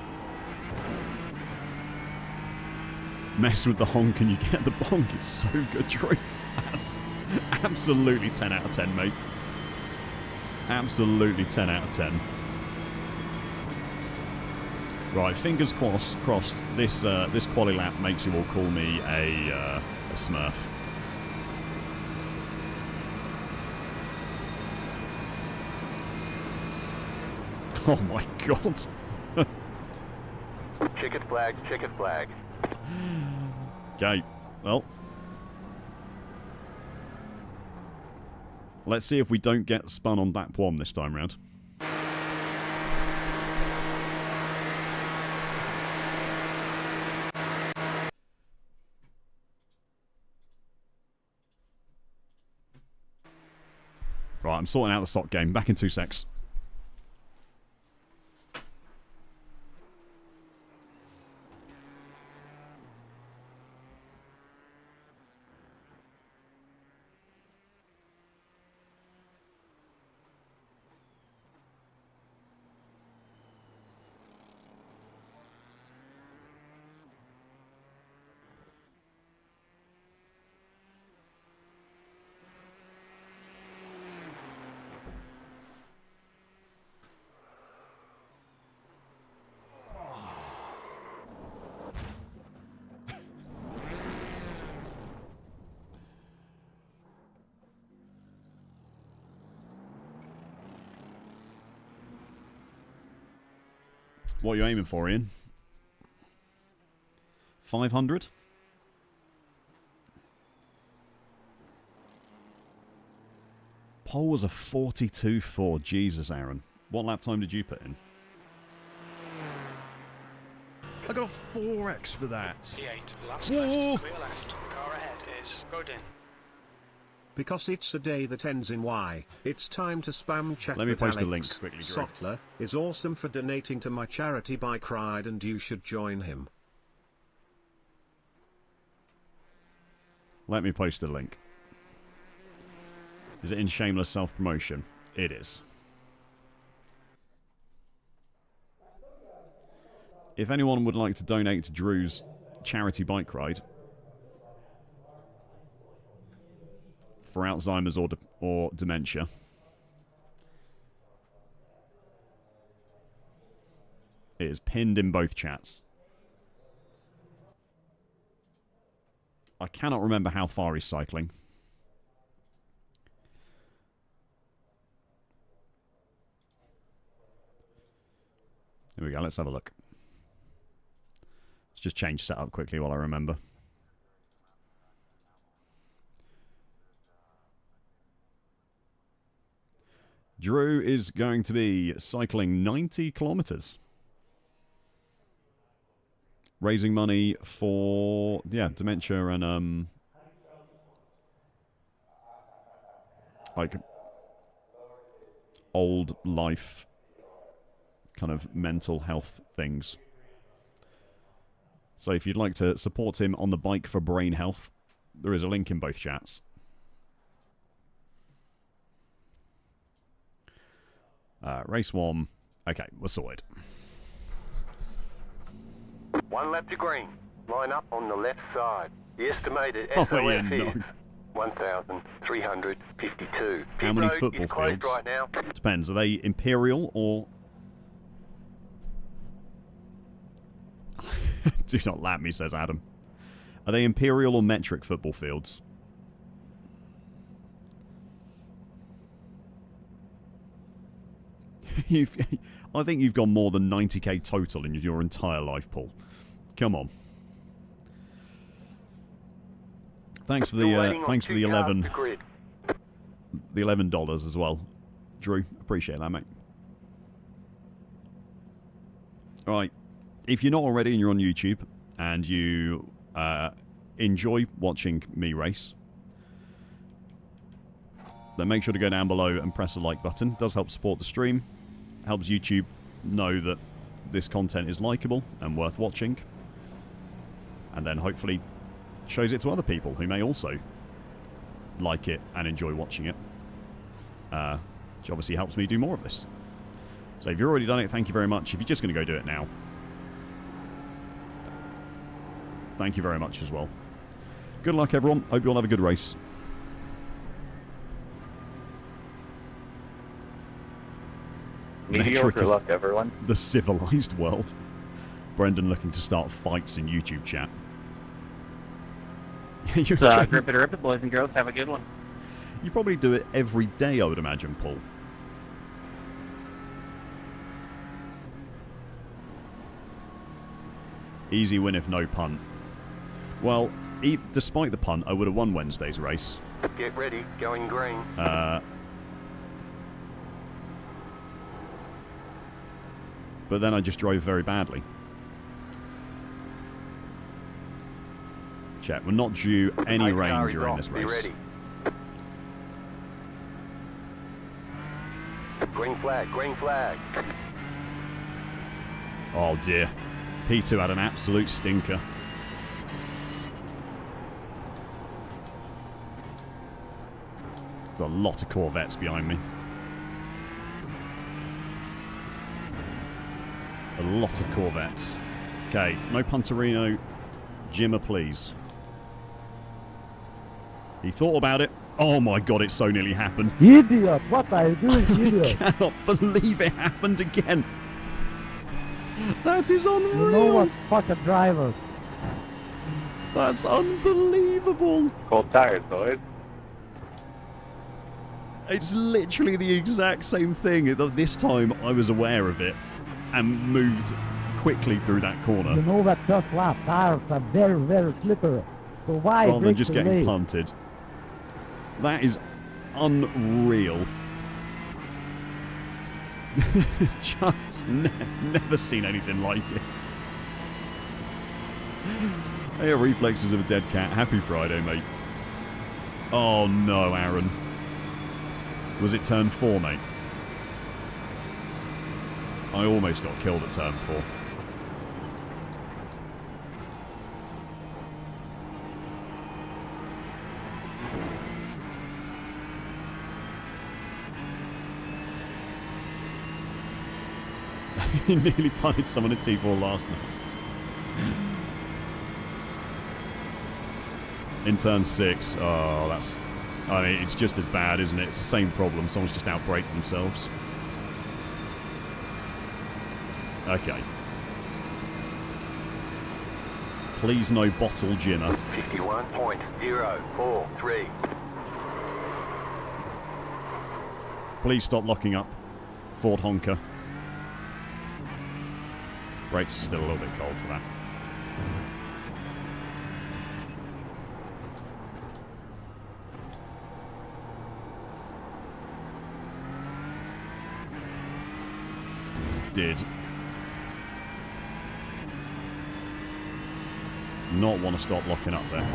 Mess with the honk and you get the bonk. It's so good, Drew. That's absolutely 10 out of 10, mate. Absolutely 10 out of 10. Right, fingers crossed. This quali lap makes you all call me a smurf. Oh my god. Checkered flag, checkered flag. Okay, well. Let's see if we don't get spun on lap 1 this time round. Right, I'm sorting out the sock game. Back in 2 secs. What are you aiming for, Ian? 500? Pole was a 42.4. Jesus, Aaron. What lap time did you put in? I got a 4x for that. P8, last Whoa! left, clear left. Car ahead is good in. Because it's a day that ends in Y, it's time to spam chat. Let me with post a Alex. link quickly, Drew. Sotler is awesome for donating to my charity Bike Ride, and you should join him. Let me post a link. Is it in shameless self-promotion? It is. If anyone would like to donate to Drew's charity bike ride for Alzheimer's or dementia, it is pinned in both chats. I cannot remember how far he's cycling. Here we go, let's have a look. Let's just change setup quickly while I remember. Drew is going to be cycling 90 kilometers. Raising money for, dementia and, like, old life kind of mental health things. So if you'd like to support him on the bike for brain health, there is a link in both chats. Race 1. Okay, we're sorted. 1 lap to green. Line up on the left side. The estimated Oh, SOS yeah, no. is 1,352. How many Pit road football is closed fields? right now. Depends. Are they imperial or... Do not lap me, says Adam. Are they imperial or metric football fields? I think you've gone more than 90k total in your entire life, Paul. Come on. Thanks for the $11 as well, Drew. Appreciate that, mate. All right. If you're not already and you're on YouTube and you enjoy watching me race, then make sure to go down below and press the like button. It does help support the stream. Helps YouTube know that this content is likable and worth watching. And then hopefully shows it to other people who may also like it and enjoy watching it. Which obviously helps me do more of this. So if you've already done it, thank you very much. If you're just going to go do it now, thank you very much as well. Good luck, everyone. Hope you all have a good race. Mediocre luck, everyone. The civilized world. Brendan looking to start fights in YouTube chat. Grip it or rip it, boys and girls. Have a good one. You probably do it every day, I would imagine, Paul. Easy win if no punt. Well, despite the punt, I would have won Wednesday's race. Get ready, going green. But then I just drove very badly. Chat, we're not due any rain during this race. Be ready. Green flag, green flag. Oh dear. P2 had an absolute stinker. There's a lot of Corvettes behind me. A lot of Corvettes. Okay, no Punterino. Jimmer, please. He thought about it. Oh my god, it so nearly happened. Idiot! What are you doing, idiot? I cannot believe it happened again. That is unreal. You know what? Fuck a driver. That's unbelievable. Cold tires, boys. It's literally the exact same thing. This time I was aware of it. and moved quickly through that corner. You know that first lap tires are very, very slippery. So why Rather than brake just so getting late? punted. That is unreal. Just never seen anything like it. Hey, reflexes of a dead cat. Happy Friday, mate. Oh no, Aaron. Was it turn 4, mate? I almost got killed at turn 4. He nearly punted someone at T4 last night. In turn 6, oh, that's... I mean, it's just as bad, isn't it? It's the same problem. Someone's just outbraked themselves. Okay. Please no bottle ginner. 51.043. Please stop locking up. Ford honker. Brakes are still a little bit cold for that. Did not want to stop locking up there.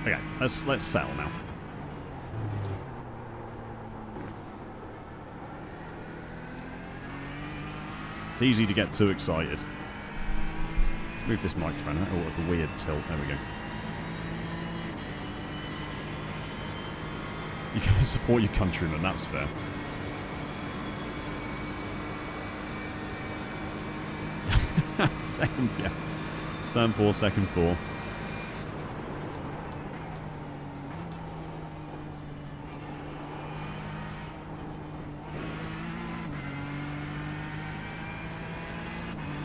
Okay, let's settle now. It's easy to get too excited. Move this microphone. Oh, like a weird tilt. There we go. You can support your countrymen, that's fair. Second, yeah. Turn 4, second 4.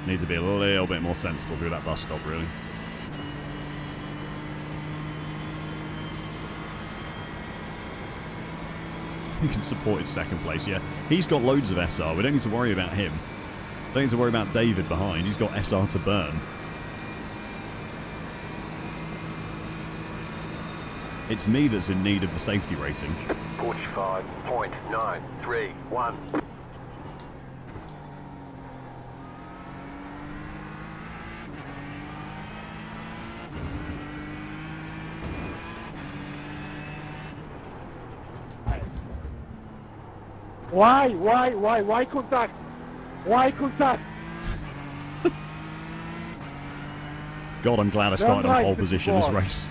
Need to be a little bit more sensible through that bus stop, really. He can support his second place, yeah. He's got loads of SR. We don't need to worry about him. Don't need to worry about David behind. He's got SR to burn. It's me that's in need of the safety rating. 45.931. Why contact? Why contact? God, I'm glad I started on pole position this race.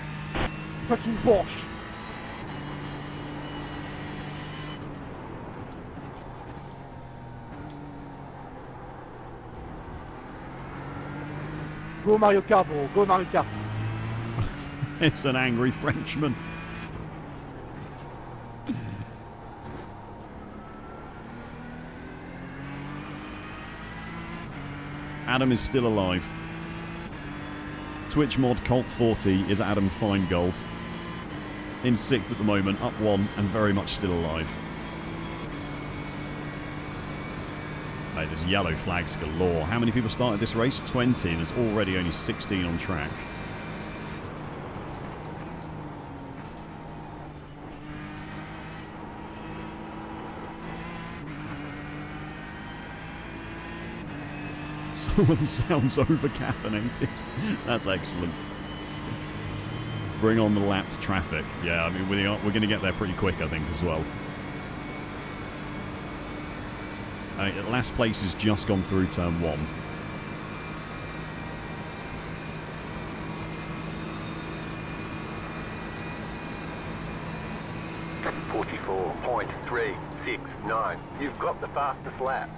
Fucking Bosch. Go Mario Kart, bro. Go Mario Kart. It's an angry Frenchman. Adam is still alive. Twitch mod Colt 40 is Adam Feingold. In 6th at the moment, up 1 and very much still alive. Mate, there's yellow flags galore. How many people started this race? 20. There's already only 16 on track. Someone sounds over-caffeinated. That's excellent. Bring on the lapped traffic. Yeah, I mean, we're going to get there pretty quick, I think, as well. Last place has just gone through turn 1. .369. You've got the fastest lap.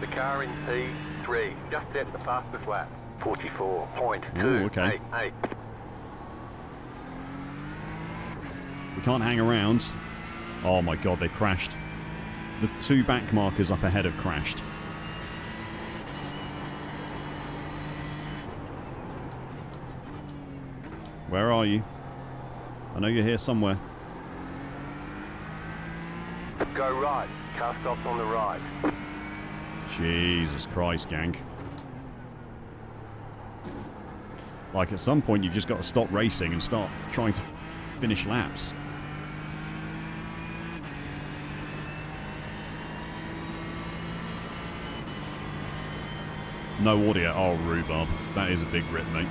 The car in P3 just set the fastest lap. 44.288. Okay. We can't hang around. Oh my god, they crashed. The 2 back markers up ahead have crashed. Where are you? I know you're here somewhere. Go right. Car stops on the right. Jesus Christ, gang. Like, at some point, you've just got to stop racing and start trying to finish laps. No audio. Oh, rhubarb. That is a big rip, mate.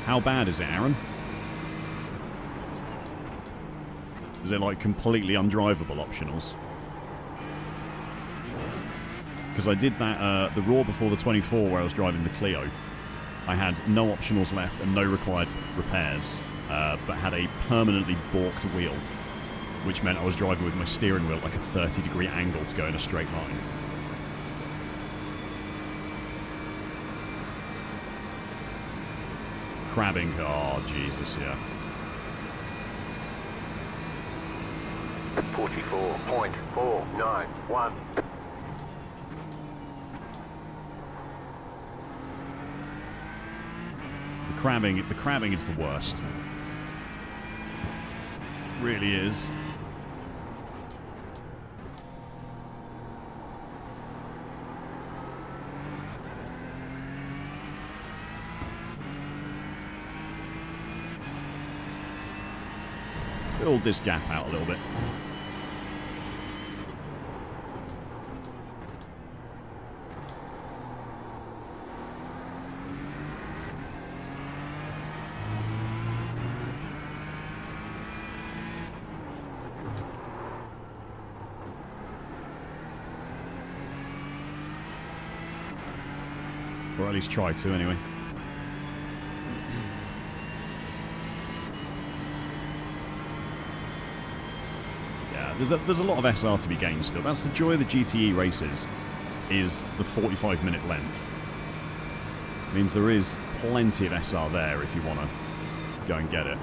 How bad is it, Aaron? Is it like completely undrivable optionals? Because I did that, the Raw before the 24 where I was driving the Clio. I had no optionals left and no required repairs, but had a permanently balked wheel, which meant I was driving with my steering wheel at like a 30-degree angle to go in a straight line. Crabbing, oh Jesus, yeah. 44.491. The crabbing is the worst. Really is. Build this gap out a little bit. Or at least try to, anyway. Yeah, there's a lot of SR to be gained still. That's the joy of the GTE races, is the 45-minute length. Means there is plenty of SR there if you want to go and get it.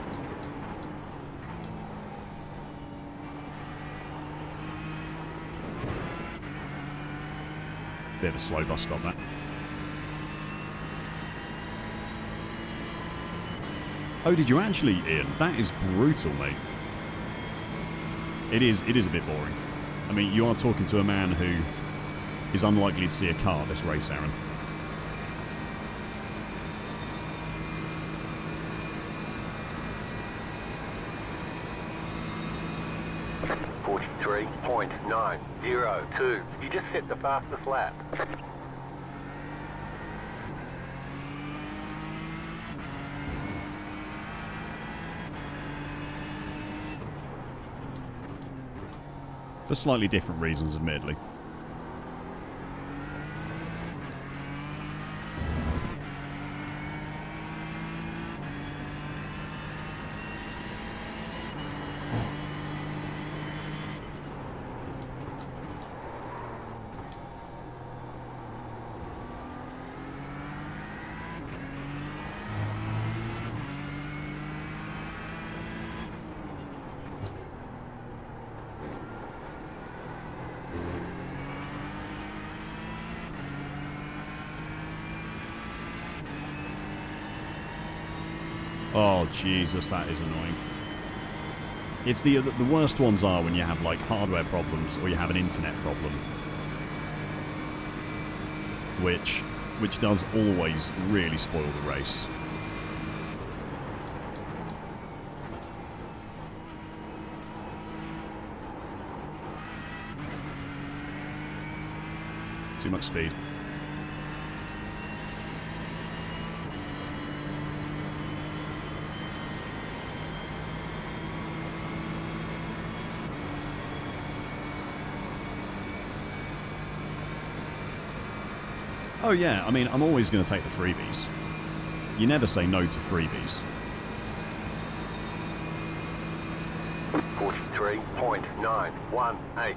Bit of a slow bus stop, that. Oh, did you actually, Ian? That is brutal, mate. It is a bit boring. I mean, you are talking to a man who is unlikely to see a car this race, Aaron. .902. You just hit the fastest lap. For slightly different reasons, admittedly. Oh, Jesus, that is annoying. It's the worst ones are when you have, like, hardware problems or you have an internet problem. Which does always really spoil the race. Too much speed. Oh yeah, I mean, I'm always going to take the freebies. You never say no to freebies. 43.918.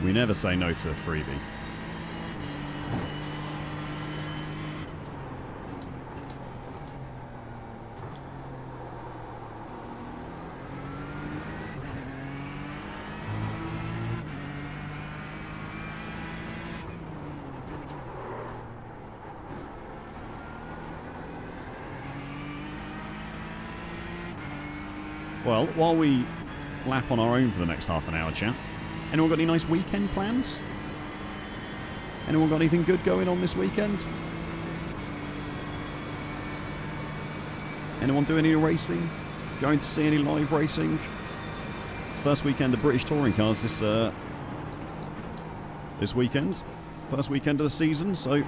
We never say no to a freebie. Well, while we lap on our own for the next half an hour, chat, anyone got any nice weekend plans? Anyone got anything good going on this weekend? Anyone doing any racing? Going to see any live racing? It's the first weekend of British touring cars this weekend. First weekend of the season, so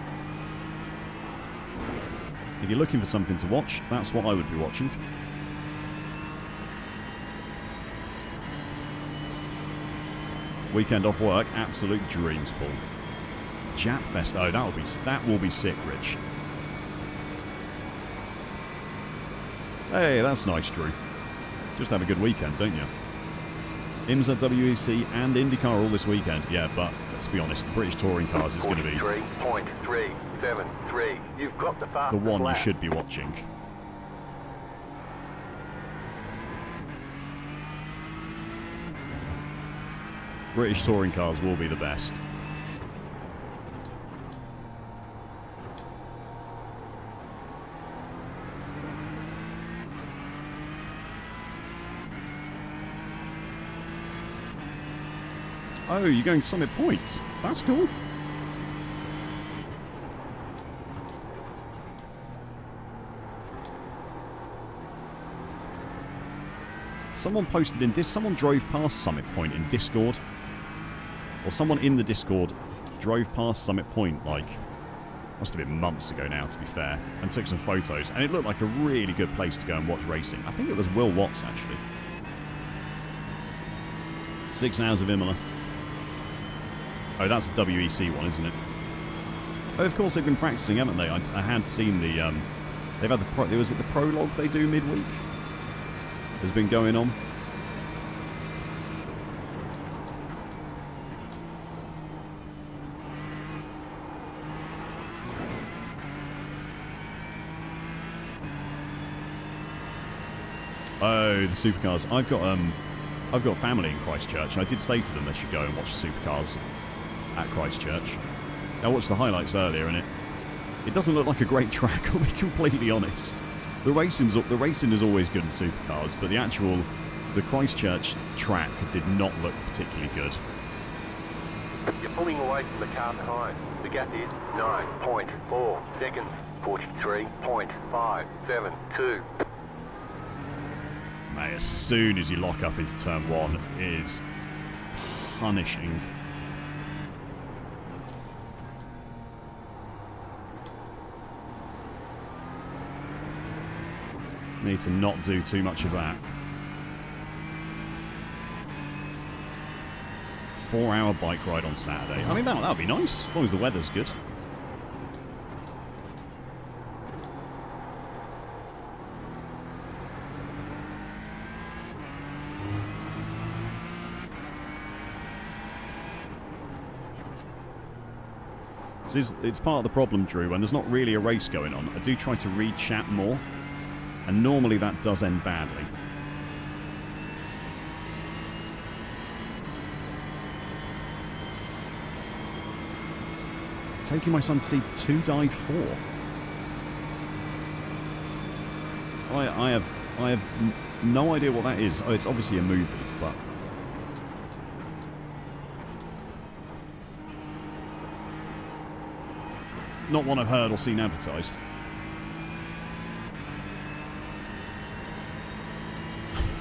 if you're looking for something to watch, that's what I would be watching. Weekend off work, absolute dreams, Paul. Japfest, oh, that will be sick, Rich. Hey, that's nice, Drew. Just have a good weekend, don't you? IMSA, WEC, and IndyCar all this weekend. Yeah, but let's be honest, the British touring cars is going to be 43.373. You've got the the one you should be watching. British touring cars will be the best. Oh, you're going Summit Point. That's cool. Someone posted in someone drove past Summit Point in Discord. Or someone in the Discord drove past Summit Point, like, must have been months ago now, to be fair, and took some photos. And it looked like a really good place to go and watch racing. I think it was Will Watts, actually. 6 hours of Imola. Oh, that's the WEC one, isn't it? Oh, of course, they've been practicing, haven't they? I had seen the... they've had the... was it the prologue they do midweek? Has been going on. Oh, the supercars. I've got family in Christchurch, and I did say to them they should go and watch supercars at Christchurch. I watched the highlights earlier, and it doesn't look like a great track. I'll be completely honest. The racing is always good in supercars, but the Christchurch track did not look particularly good. You're pulling away from the car behind. The gap is 9.4 seconds. 43.572. Mate, as soon as you lock up into turn 1, it is punishing. Need to not do too much of that. 4-hour bike ride on Saturday. I mean, that'll be nice, as long as the weather's good. It's part of the problem, Drew, when there's not really a race going on. I do try to read chat more, and normally that does end badly. Taking my son to see 2 Dive 4. I have no idea what that is. Oh, it's obviously a movie, but... not one I've heard or seen advertised.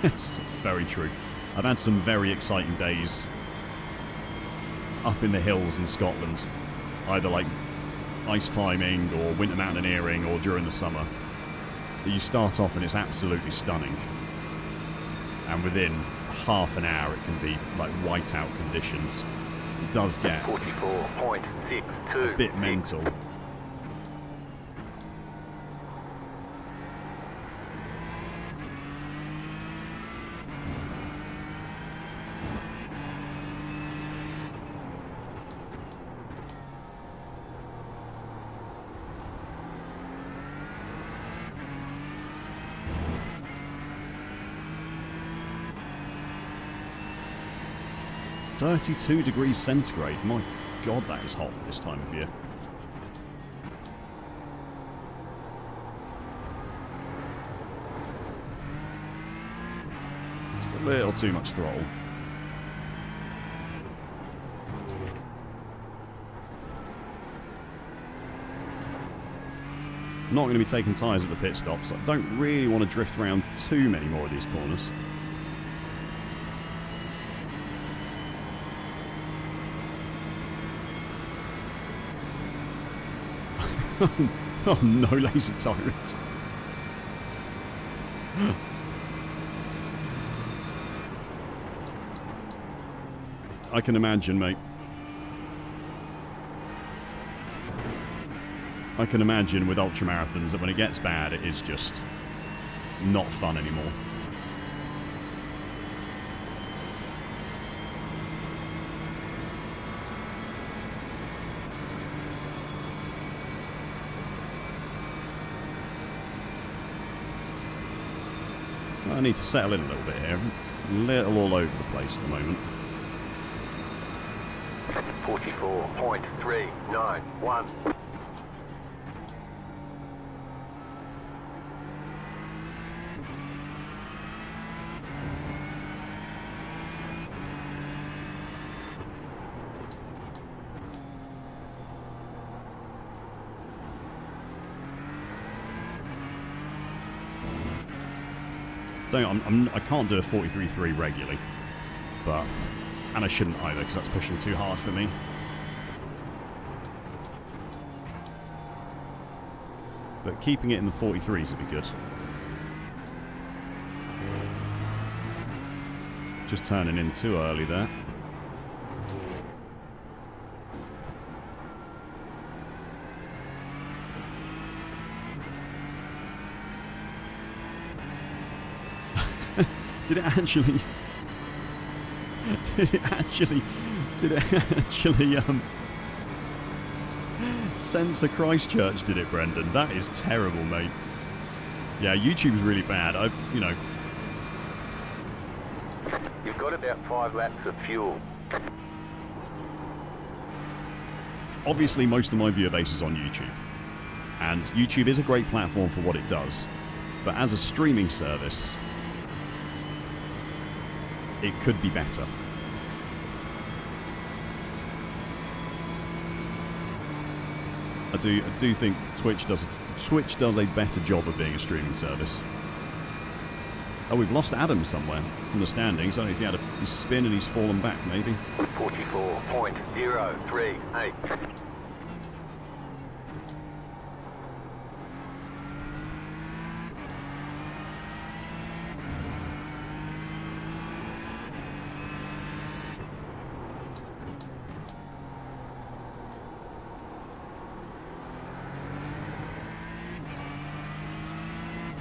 It's very true. I've had some very exciting days up in the hills in Scotland, either like ice climbing or winter mountaineering or during the summer. You start off and it's absolutely stunning, and within half an hour it can be like whiteout conditions. It does get 44.62 a bit mental. 32 degrees centigrade. My God, that is hot for this time of year. Just a little too much throttle. I'm not going to be taking tyres at the pit stops. I don't really want to drift around too many more of these corners. Oh no, lazy tyrant. I can imagine, mate. I can imagine with ultramarathons that when it gets bad, it is just not fun anymore. I need to settle in a little bit here. A little all over the place at the moment. 44.391. I can't do a 43.3 regularly, and I shouldn't either because that's pushing too hard for me. But keeping it in the 43s would be good. Just turning in too early there. Did it actually censor Christchurch, did it, Brendan? That is terrible, mate. Yeah, YouTube's really bad. You've got about 5 laps of fuel. Obviously, most of my viewer base is on YouTube. And YouTube is a great platform for what it does. But as a streaming service, it could be better. I do think Twitch does a better job of being a streaming service. Oh, we've lost Adam somewhere from the standings. I don't know if he had a spin and he's fallen back, maybe. 44.038.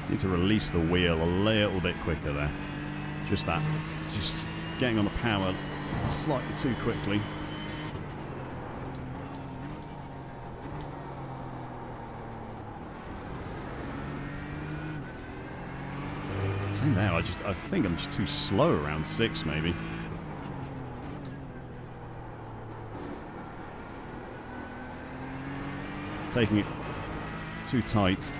Need to release the wheel a little bit quicker there. Just getting on the power slightly too quickly. Same there, I think I'm just too slow around 6 maybe. Taking it too tight.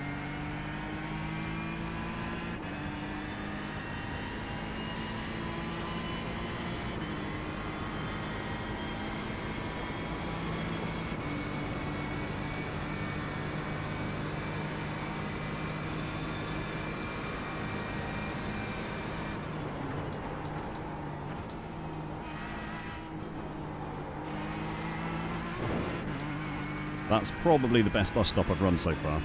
That's probably the best bus stop I've run so far.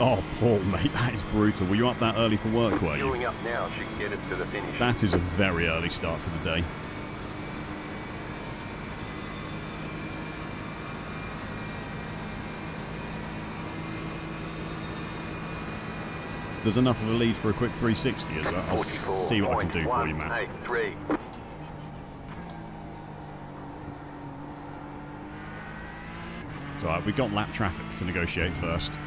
Oh, Paul, mate, that is brutal. Were you up that early for work, were you? Queuing up now should get it to the finish. That is a very early start to the day. There's enough of a lead for a quick 360, is that? I'll see what I can do for you, Matt. 44.183. It's alright, we've got lap traffic to negotiate first.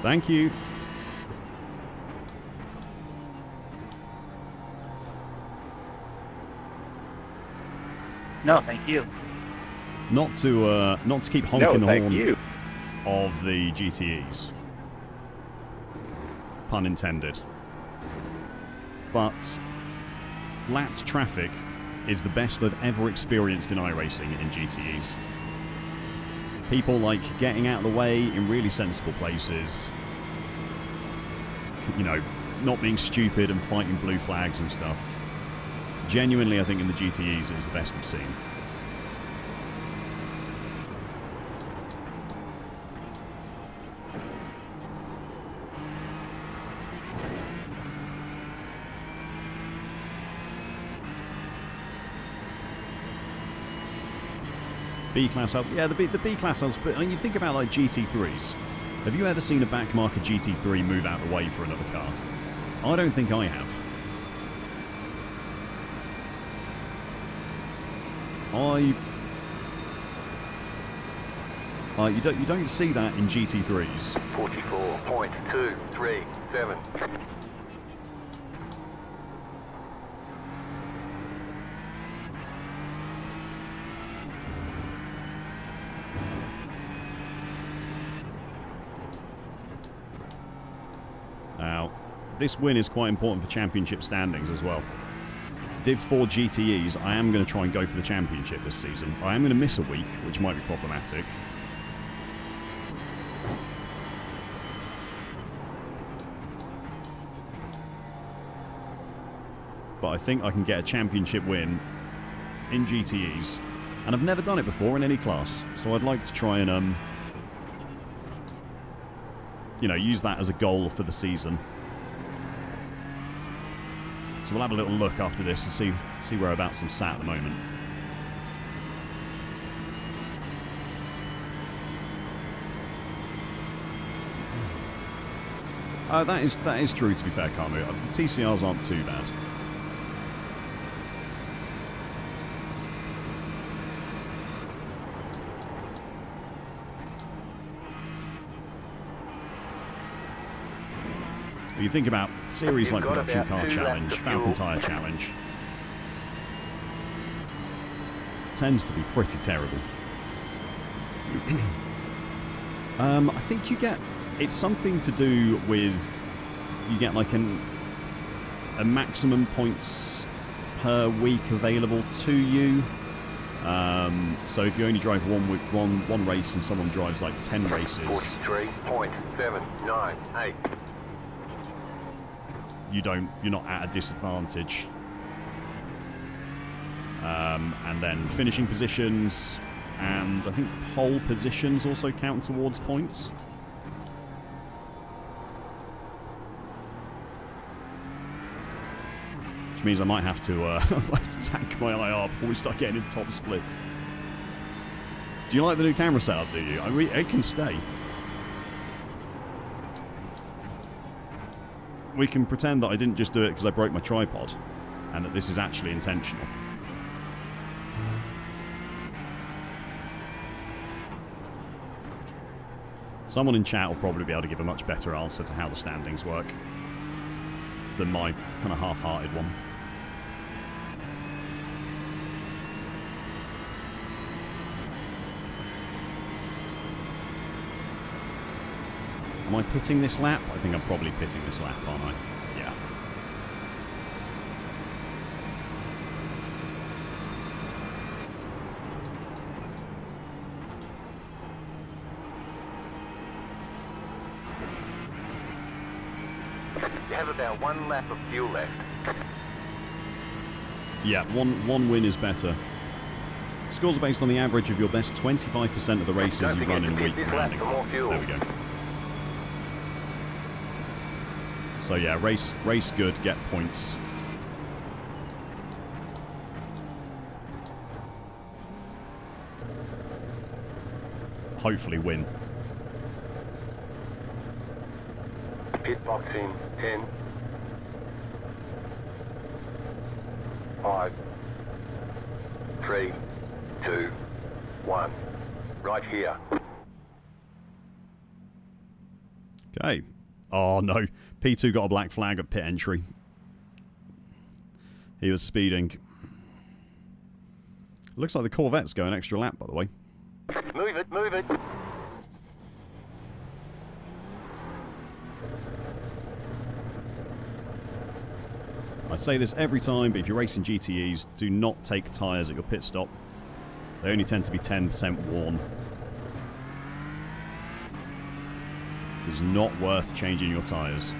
Thank you. No, thank you. Not to keep honking No, the thank horn you. of the GTEs. Pun intended. But lapped traffic is the best I've ever experienced in iRacing in GTEs. People like getting out of the way in really sensible places. You know, not being stupid and fighting blue flags and stuff. Genuinely, I think in the GTEs it is the best I've seen. B-Class up, yeah, the B-Class ups, but I mean, you think about like GT3s. Have you ever seen a backmarker GT3 move out of the way for another car? I don't think I have. You don't see that in GT3s. 44.237. Now, this win is quite important for championship standings as well. Div 4 GTEs, I am going to try and go for the championship this season. I am going to miss a week, which might be problematic. But I think I can get a championship win in GTEs. And I've never done it before in any class, so I'd like to try and, you know, use that as a goal for the season. So we'll have a little look after this and see whereabouts I'm sat at the moment. That is true, to be fair, Carmo. The TCRs aren't too bad. You think about series like Production Car Challenge, Falcon Tyre Challenge, tends to be pretty terrible. I think you get, it's something to do with, you get like a maximum points per week available to you. So if you only drive one race and someone drives like 10 races, 43.798. you're not at a disadvantage. And then finishing positions and I think pole positions also count towards points. Which means I might have to tank my IR before we start getting into top split. Do you like the new camera setup, do you? It can stay. We can pretend that I didn't just do it because I broke my tripod and that this is actually intentional. Someone in chat will probably be able to give a much better answer to how the standings work than my kind of half-hearted one. Am I pitting this lap? I think I'm probably pitting this lap, aren't I? Yeah. You have about one lap of fuel left. Yeah, one win is better. Scores are based on the average of your best 25% of the races you run in week rounding. There we go. So yeah, race good, get points. Hopefully win. Pit box in 10, 5, 3, 2, 1. Right here. Okay. Oh, no. P2 got a black flag at pit entry. He was speeding. Looks like the Corvette's going extra lap, by the way. Move it, move it. I say this every time, but if you're racing GTEs, do not take tyres at your pit stop. They only tend to be 10% worn. It is not worth changing your tyres.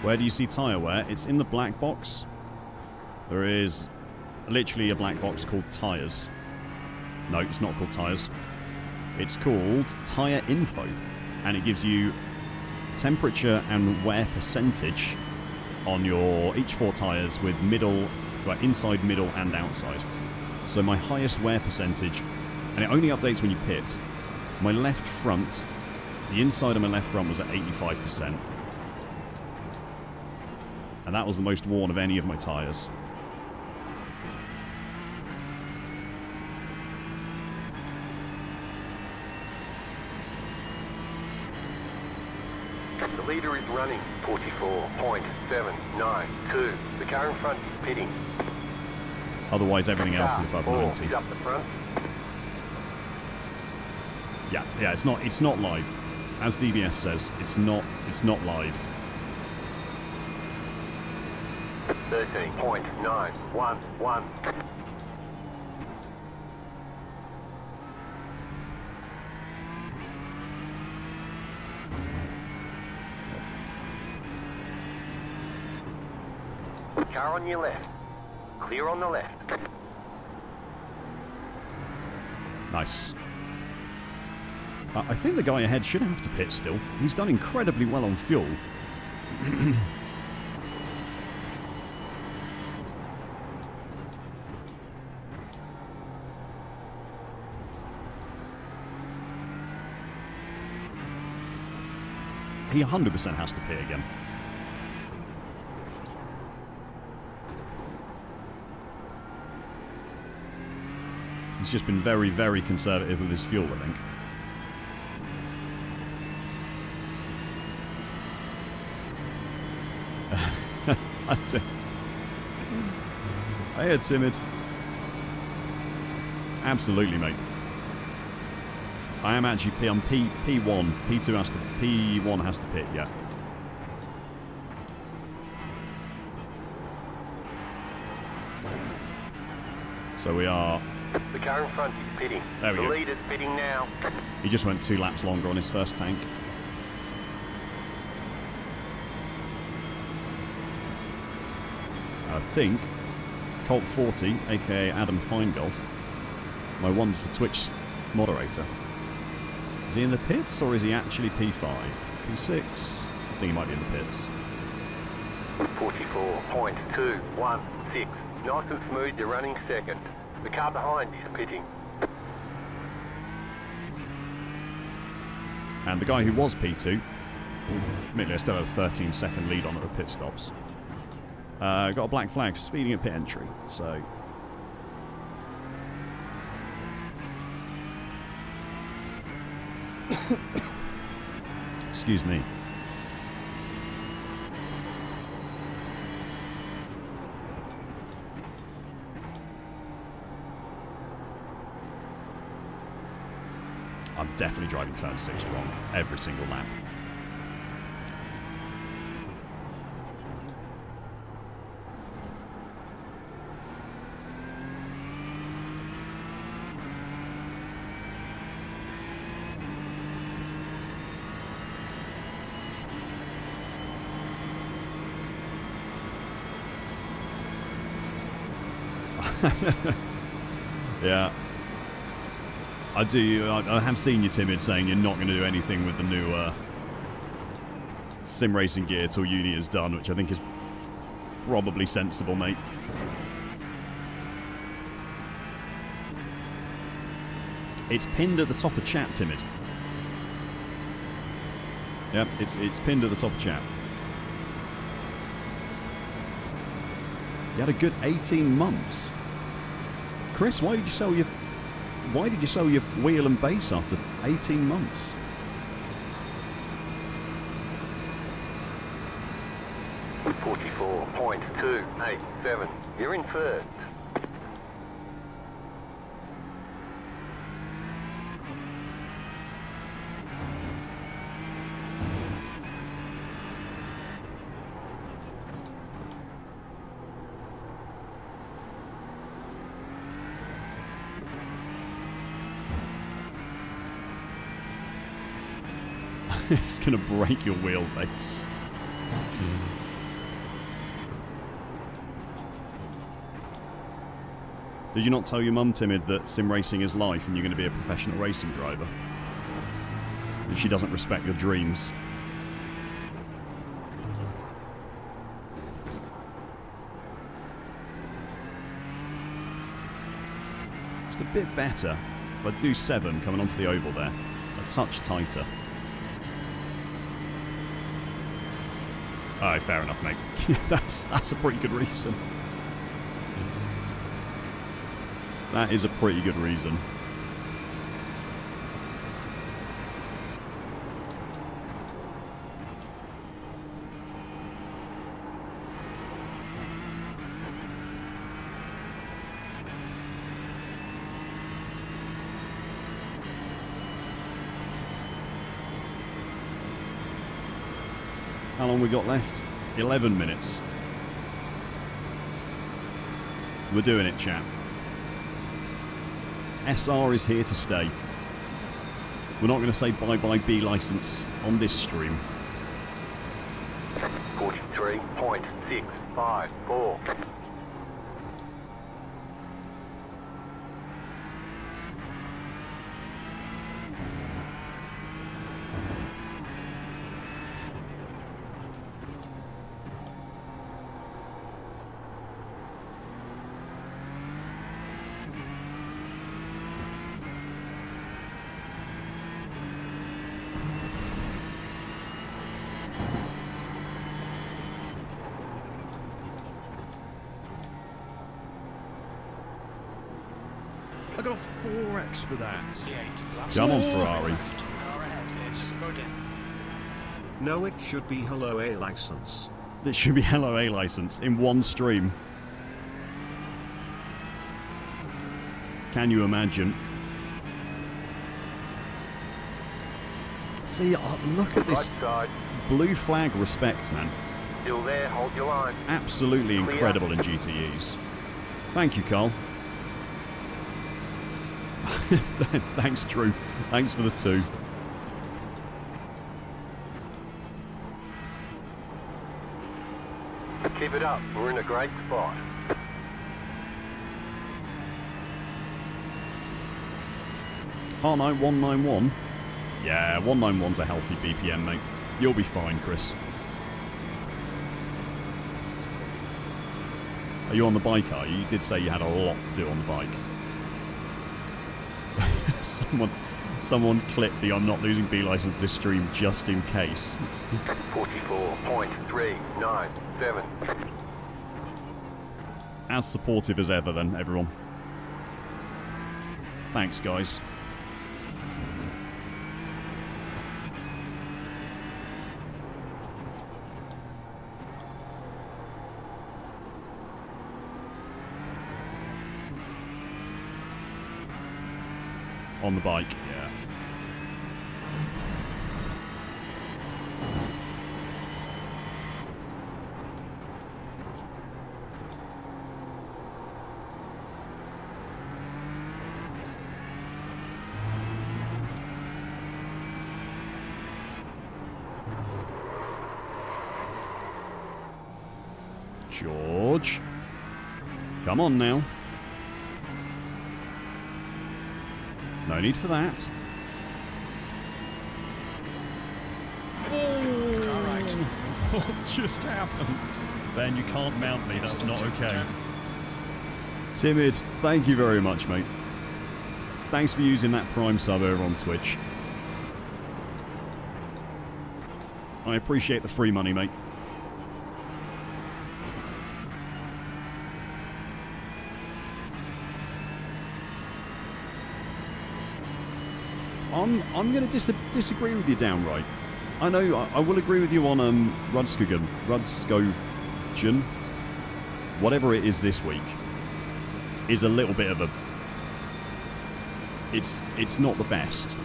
Where do you see tyre wear? It's in the black box. There is literally a black box called tyres. No, it's not called tyres. It's called tyre info. And it gives you temperature and wear percentage on your each 4 tyres with middle, like inside, middle and outside. So my highest wear percentage, and it only updates when you pit. My left front, the inside of my left front was at 85%. And that was the most worn of any of my tyres. The leader is running 44.792. The car in front is pitting. Otherwise, everything else is above 90. Is up the front. Yeah, it's not live. As DBS says, it's not live. 13.911. Car on your left. Clear on the left. Nice. I think the guy ahead should have to pit still. He's done incredibly well on fuel. He 100% has to pit again. He's just been very, very conservative with his fuel, I think. I hear timid. Absolutely, mate. I am actually P1. P2 has to. P1 has to pit. Yeah. So we are. The car in front is pitting. There we go. The leader's pitting now. He just went 2 laps longer on his first tank. I think Colt 40, aka Adam Feingold, my wonderful Twitch moderator. Is he in the pits or is he actually P5? P6? I think he might be in the pits. 44.216. Nice and smooth, you're running second. The car behind is pitting. And the guy who was P2, admittedly I still have a 13-second lead on at the pit stops, got a black flag for speeding at pit entry, so... Excuse me. I'm definitely driving turn 6 wrong every single lap. Yeah. I have seen you, Timid, saying you're not going to do anything with the new sim racing gear till uni is done, which I think is probably sensible, mate. It's pinned at the top of chat, Timid. Yep, it's pinned at the top of chat. You had a good 18 months. Chris, why did you sell your wheel and base after 18 months? .287. You're in first. It's going to break your wheelbase. Did you not tell your mum, Timid, that sim racing is life and you're going to be a professional racing driver? And she doesn't respect your dreams. Just a bit better. If I do 7 coming onto the oval there, a touch tighter. Oh, fair enough, mate. That's a pretty good reason. That is a pretty good reason. How long we got left? 11 minutes. We're doing it, chat. SR is here to stay. We're not going to say bye-bye B license on this stream. 43.654. I got a 4x for that. Come on, Ferrari. Car ahead is Godin. No, it should be hello A license. It should be hello A license in one stream. Can you imagine? See, look at this Right side. blue flag respect, man. Still there, hold your line. Absolutely Clear. incredible in GTEs. Thank you, Carl. Thanks, Drew. Thanks for the 2. Keep it up, we're in a great spot. Oh no, 191. Yeah, 191's a healthy BPM, mate. You'll be fine, Chris. Are you on the bike, are you? You did say you had a lot to do on the bike. Someone clipped the I'm not losing B license this stream just in case. 44.397. As supportive as ever then, everyone. Thanks, guys. On the bike, yeah. George. Come on now. No need for that. Car right. What just happened? Ben, you can't mount me. That's not okay. Timid, thank you very much, mate. Thanks for using that Prime sub over on Twitch. I appreciate the free money, mate. I'm going to disagree with you downright. I know I will agree with you on Rudskogen, whatever it is this week, is a little bit of a. It's not the best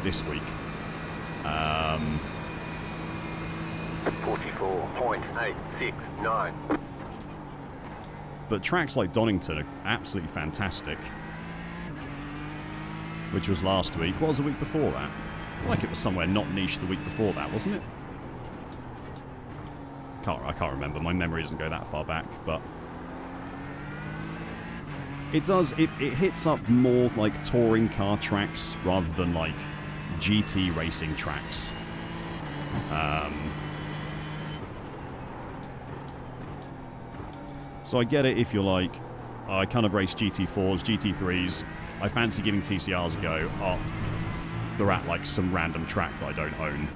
this week. 44.869. But tracks like Donington are absolutely fantastic. Which was last week. What was the week before that? I feel like it was somewhere not niche the week before that, wasn't it? I can't remember. My memory doesn't go that far back, but it does. It hits up more like touring car tracks rather than like GT racing tracks. So I get it if you're like, I kind of race GT4s, GT3s. I fancy giving TCRs a go. Oh, they're at like some random track that I don't own.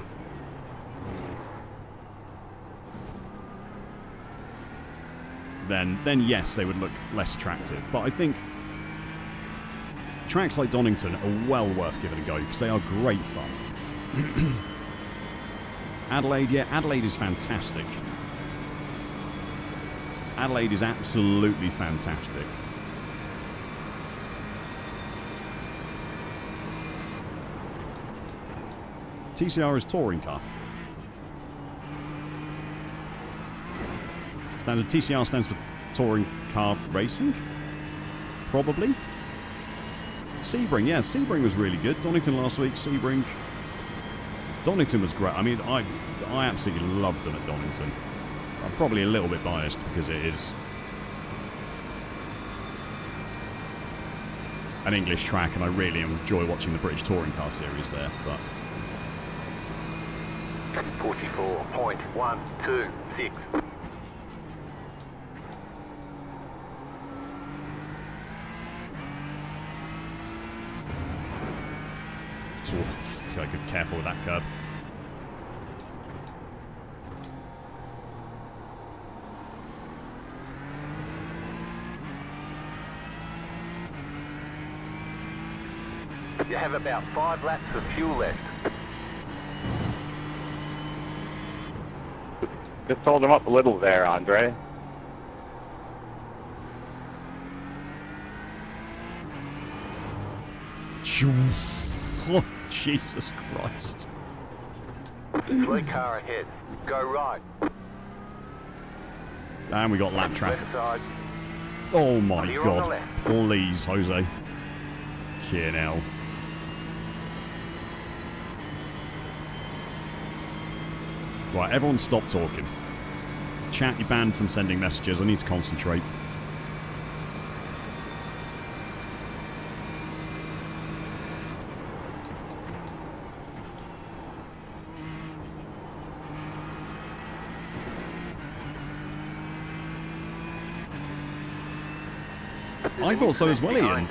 Then yes, they would look less attractive. But I think tracks like Donington are well worth giving a go because they are great fun. Adelaide, yeah, Adelaide is fantastic. Adelaide is absolutely fantastic. TCR is touring car. Standard TCR stands for touring car racing? Probably. Sebring, yeah, Sebring was really good. Donington last week, Sebring. Donington was great. I mean, I absolutely loved them at Donington. I'm probably a little bit biased because it is an English track and I really enjoy watching the British Touring Car Series there, but 44.126. sort of gotta be careful with that curb. You have about 5 laps of fuel left. Just hold him up a little there, Andre. Oh, Jesus Christ. 3 car ahead. Go right. And we got lap traffic. Left side. Oh my You're on the God. left. Please, Jose. Here now. Right, everyone stop talking. Chat, you're banned from sending messages. I need to concentrate. I thought so as well, Ian.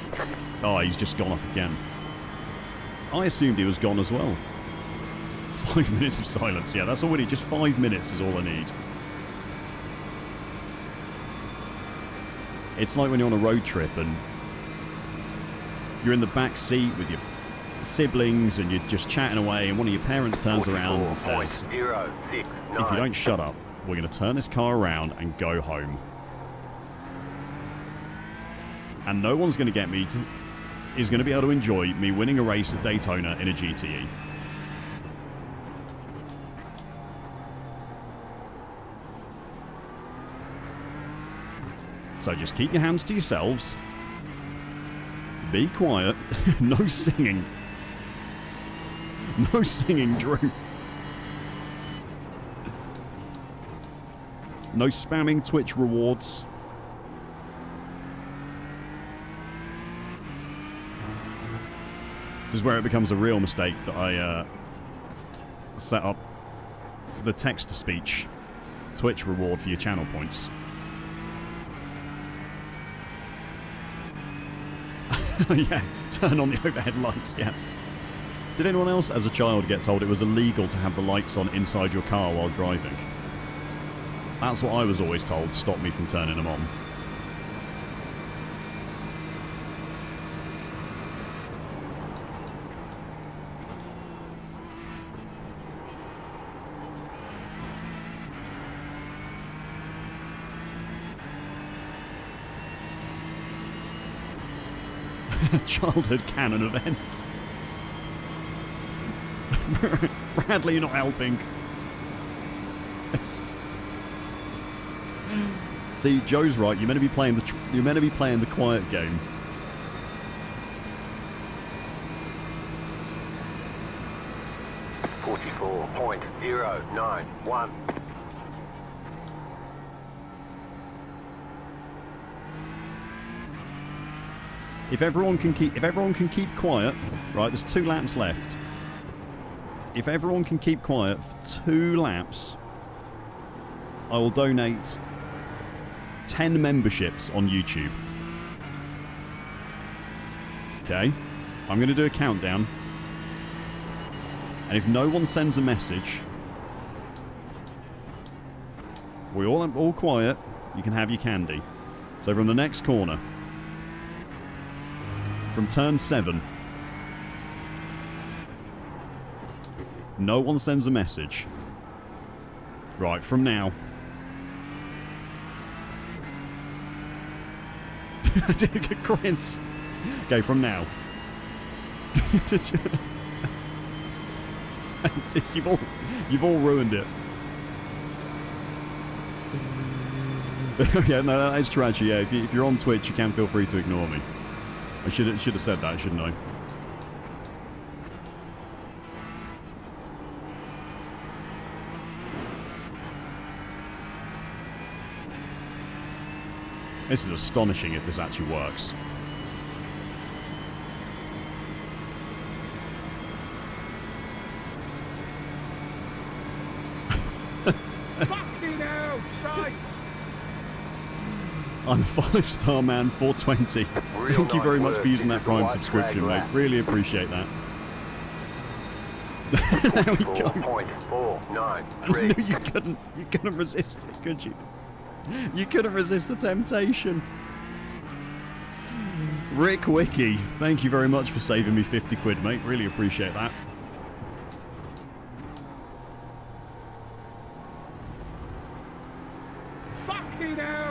Oh, he's just gone off again. I assumed he was gone as well. 5 minutes of silence. Yeah, that's all we need. Just 5 minutes is all I need. It's like when you're on a road trip and you're in the back seat with your siblings and you're just chatting away and one of your parents turns around and says, if you don't shut up, we're going to turn this car around and go home. And no one's going to get me to... is going to be able to enjoy me winning a race at Daytona in a GTE. So just keep your hands to yourselves. Be quiet. No singing. No singing, Drew. No spamming Twitch rewards. This is where it becomes a real mistake that I set up the text-to-speech Twitch reward for your channel points. Yeah, turn on the overhead lights, yeah. Did anyone else as a child get told it was illegal to have the lights on inside your car while driving? That's what I was always told, stop me from turning them on. Childhood canon events. Bradley, you're not helping. See, Joe's right. You're meant to be playing the quiet game. .091. If everyone can keep quiet, right? There's 2 laps left. If everyone can keep quiet for 2 laps, I will donate 10 memberships on YouTube. Okay, I'm going to do a countdown, and if no one sends a message, we're all quiet. You can have your candy. So from the next corner. From turn 7. No one sends a message. Right, from now. Chris. Okay, from now. You've all ruined it. Yeah, no, that is true actually. Yeah, if you're on Twitch, you can feel free to ignore me. I should have said that, shouldn't I? This is astonishing if this actually works. I'm a 5-star man, 420. Thank you very much for using that Prime subscription, mate. Really appreciate that. There we go. I knew you couldn't resist it, could you? You couldn't resist the temptation. Rick Wiki, thank you very much for saving me 50 quid, mate. Really appreciate that.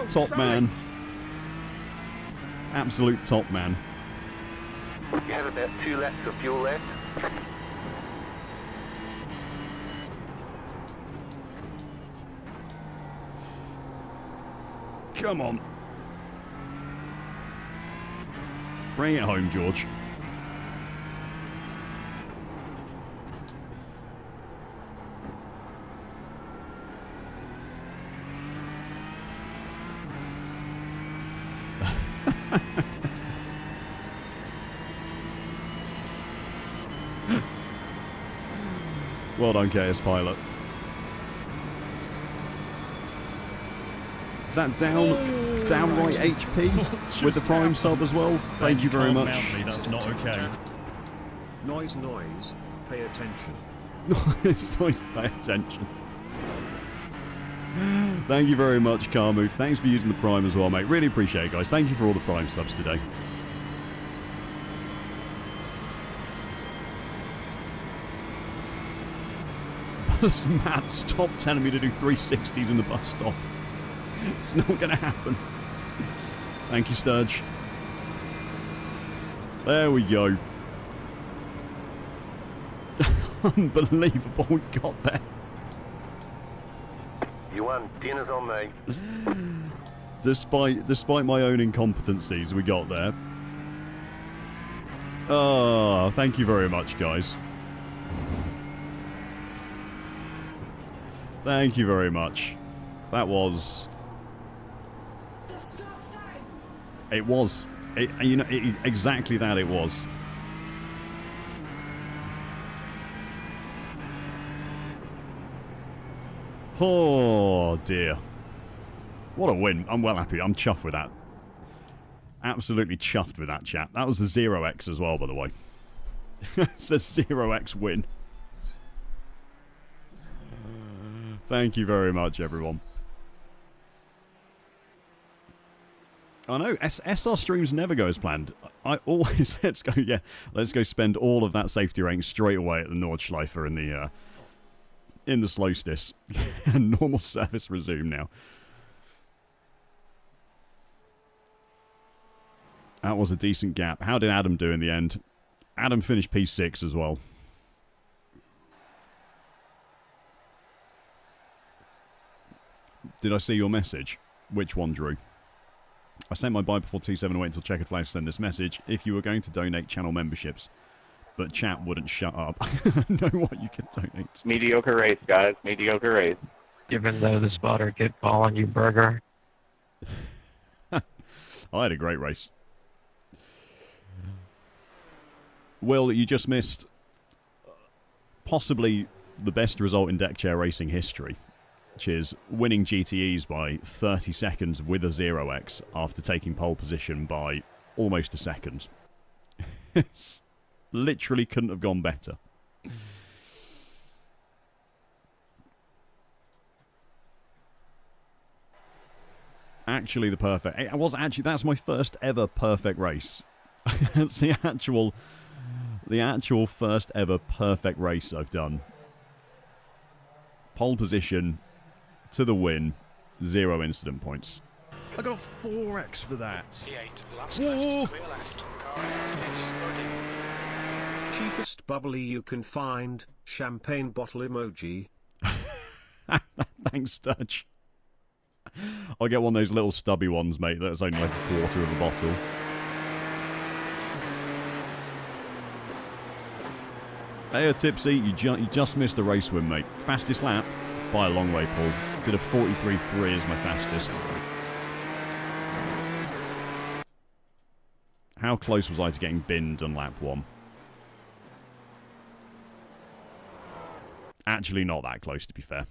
Top man. Absolute top man. You have about 2 laps of fuel left. Come on. Bring it home, George. Well done, KS Pilot. Is that downright HP with the Prime sub as well? Thank you very much. That's not okay. Noise, pay attention. Noise, pay attention. Thank you very much, Carmu. Thanks for using the Prime as well, mate. Really appreciate it, guys. Thank you for all the Prime subs today. Matt, stop telling me to do 360s in the bus stop. It's not going to happen. Thank you, Sturge. There we go. Unbelievable, we got there. You won. Dinner's on me. Despite my own incompetencies, we got there. Oh, thank you very much, guys. Thank you very much. That was... It was. Exactly that it was. Oh, dear. What a win. I'm well happy. I'm chuffed with that. Absolutely chuffed with that, chat. That was the 0x as well, by the way. It's a 0x win. Thank you very much, everyone. I know, SR streams never go as planned. I always, let's go spend all of that safety rank straight away at the Nordschleifer in the slow stis. And normal service resume now. That was a decent gap. How did Adam do in the end? Adam finished P6 as well. Did I see your message? Which one, Drew? I sent my buy before T7 and wait until Checkered Flag to send this message. If you were going to donate channel memberships, but chat wouldn't shut up. I know what you can donate. Mediocre race, guys. Mediocre race. Even though the spotter kept calling you burger. I had a great race. Will, you just missed possibly the best result in deck chair racing history, which is winning GTEs by 30 seconds with a 0x after taking pole position by almost a second. Literally couldn't have gone better. Actually the perfect... It was actually... That's my first ever perfect race. It's the actual first ever perfect race I've done. Pole position to the win, 0 incident points. I got a 4x for that. T8, last Whoa. left, clear left. Car ahead is loading. Cheapest bubbly you can find, champagne bottle emoji. Thanks, Sturge. I'll get one of those little stubby ones, mate, that's only like a quarter of a bottle. Hey, Tipsy, you just missed a race win, mate. Fastest lap? By a long way, Paul. Did a 43.3 as my fastest. How close was I to getting binned on lap 1? Actually, not that close, to be fair.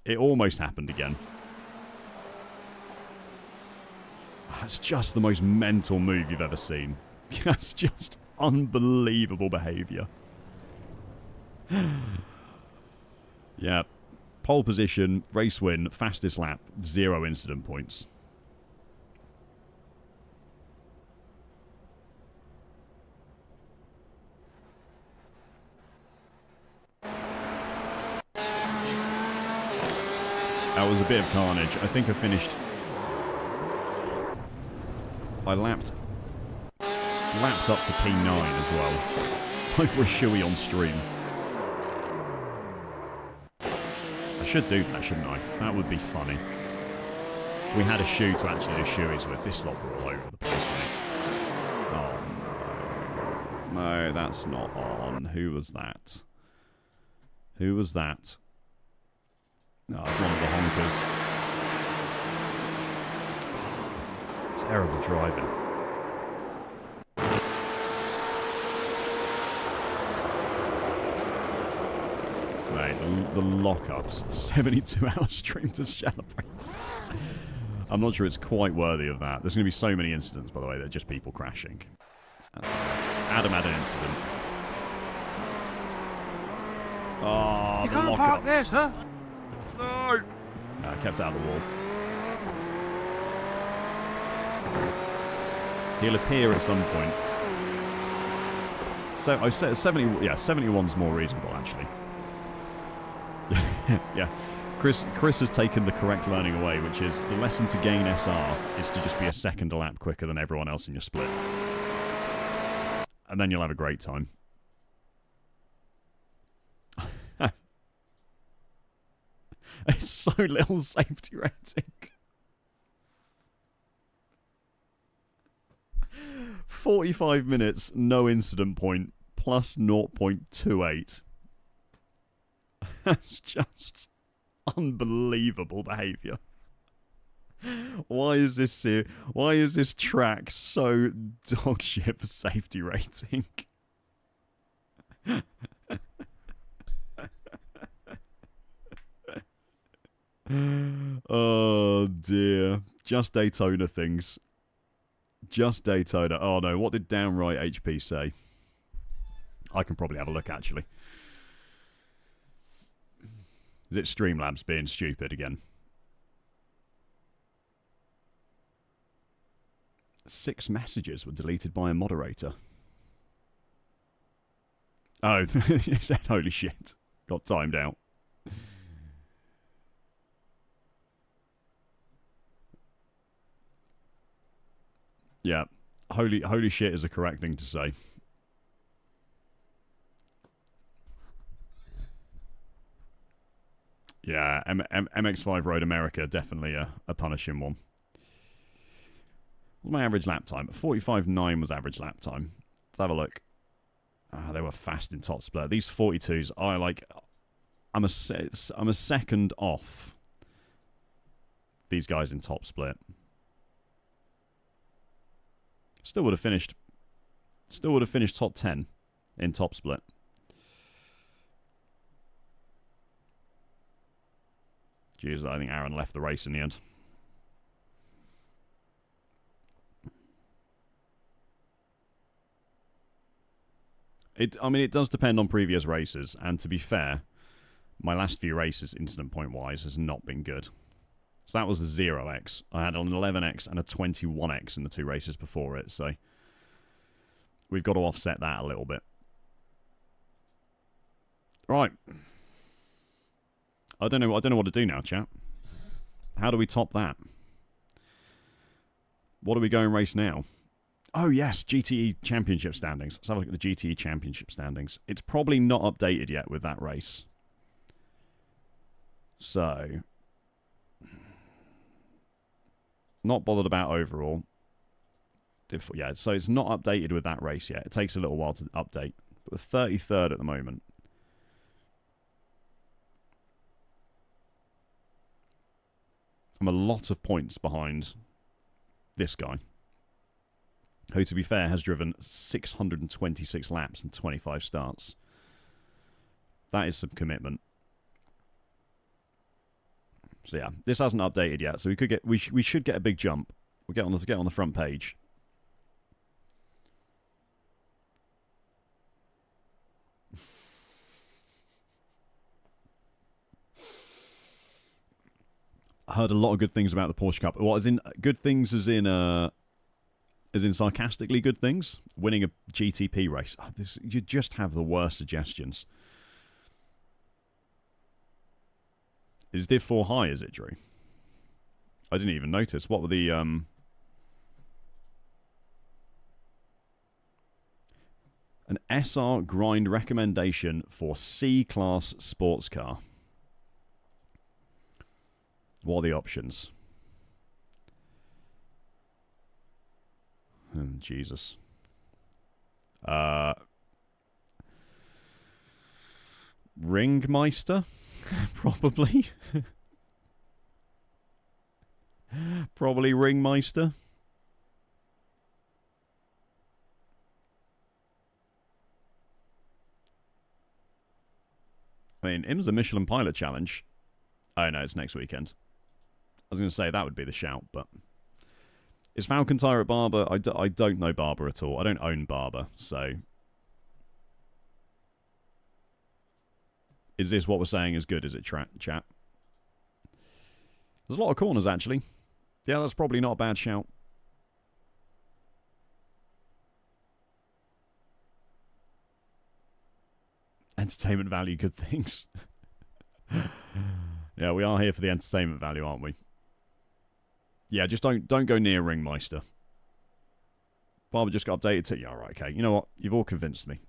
It almost happened again. That's just the most mental move you've ever seen. That's just unbelievable behaviour. Yeah. Pole position, race win, fastest lap, 0 incident points. That was a bit of carnage. I think I finished... I lapped up to P9 as well. Time for a shoey on stream. I should do that, shouldn't I? That would be funny. If we had a shoe to actually do shoeys with. This lot were all over the place, mate. Oh, no. No, that's not on. Who was that? Who was that? Oh, it's one of the honkers. Terrible driving. Mate, the lockups. 72-hour stream to celebrate. I'm not sure it's quite worthy of that. There's going to be so many incidents, by the way, that are just people crashing. Adam had an incident. Oh, You the can't lockups. park there, sir. No! I kept out of the wall. He'll appear at some point. So I said 70. Yeah, 71's more reasonable actually. Yeah, Chris has taken the correct learning away, which is the lesson to gain SR is to just be a second a lap quicker than everyone else in your split, and then you'll have a great time. It's so little safety rating. 45 minutes, no incident point, plus 0.28. That's just unbelievable behaviour. Why is this track so dog shit for safety rating? dear. Just Daytona things. Just Daytona. Oh no, what did downright HP say? I can probably have a look actually. Is it Streamlabs being stupid again? 6 messages were deleted by a moderator. Oh, he said, holy shit. Got timed out. Yeah. Holy shit is the correct thing to say. Yeah, MX5 Road America, definitely a punishing one. What was my average lap time? 45.9 was average lap time. Let's have a look. They were fast in top split. These 42s are like... I'm a second off these guys in top split. Still would have finished top 10 in top split. Jeez, I think Aaron left the race in the end. I mean, it does depend on previous races, and to be fair, my last few races, incident point-wise, has not been good. So that was the 0x. I had an 11x and a 21x in the 2 races before it, so we've got to offset that a little bit. Right. I don't know what to do now, chat. How do we top that? What are we going race now? Oh, yes, GTE Championship standings. Let's have a look at the GTE Championship standings. It's probably not updated yet with that race. So, not bothered about overall. Yeah, so it's not updated with that race yet. It takes a little while to update. But we're 33rd at the moment. I'm a lot of points behind this guy, who, to be fair, has driven 626 laps and 25 starts. That is some commitment. So yeah, this hasn't updated yet, so we should get a big jump. We'll get on the front page. I heard a lot of good things about the Porsche Cup. What, as in good things as in sarcastically good things? Winning a GTP race. Oh, you just have the worst suggestions. Is Div 4 high, is it, Drew? I didn't even notice. What were the... An SR grind recommendation for C-Class sports car. What are the options? Oh, Jesus. Ringmeister? Probably. Probably Ringmeister. I mean, IMSA Michelin Pilot Challenge. Oh no, it's next weekend. I was going to say that would be the shout, but... Is Falcon Tire at Barber? I don't know Barber at all. I don't own Barber, so... Is this what we're saying is good, is it, chat? There's a lot of corners, actually. Yeah, that's probably not a bad shout. Entertainment value, good things. Yeah, we are here for the entertainment value, aren't we? Yeah, just don't go near Ringmeister. Barber just got updated to... Yeah, all right, okay. You know what? You've all convinced me.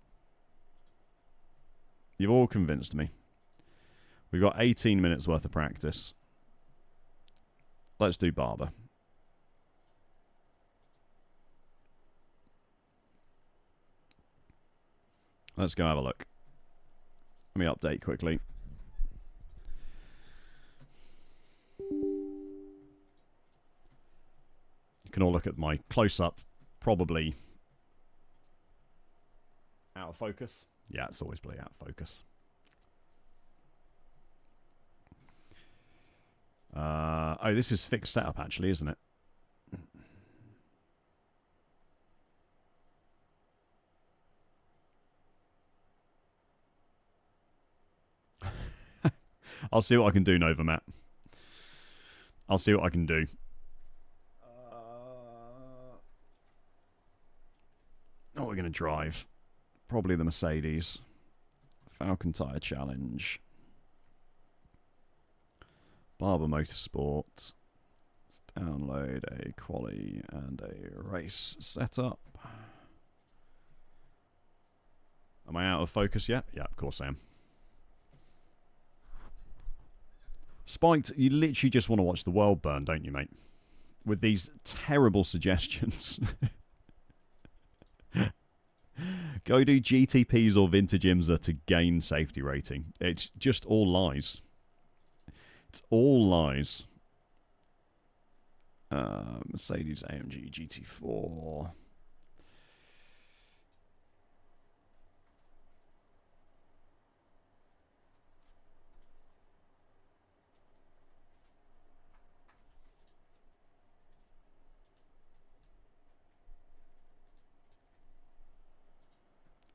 You've all convinced me. We've got 18 minutes worth of practice. Let's do Barber. Let's go have a look. Let me update quickly. You can all look at my close-up. Probably out of focus. Yeah, it's always probably out of focus. Oh, this is fixed setup, actually, isn't it? I'll see what I can do, Nova Matt. I'll see what I can do. What we're going to drive? Probably the Mercedes. Falcon Tyre Challenge. Barber Motorsports. Let's download a quali and a race setup. Am I out of focus yet? Yeah, of course I am. Spiked, you literally just want to watch the world burn, don't you, mate? With these terrible suggestions. Go do GTPs or Vintage IMSA to gain safety rating. It's just all lies. It's all lies. Mercedes AMG GT4.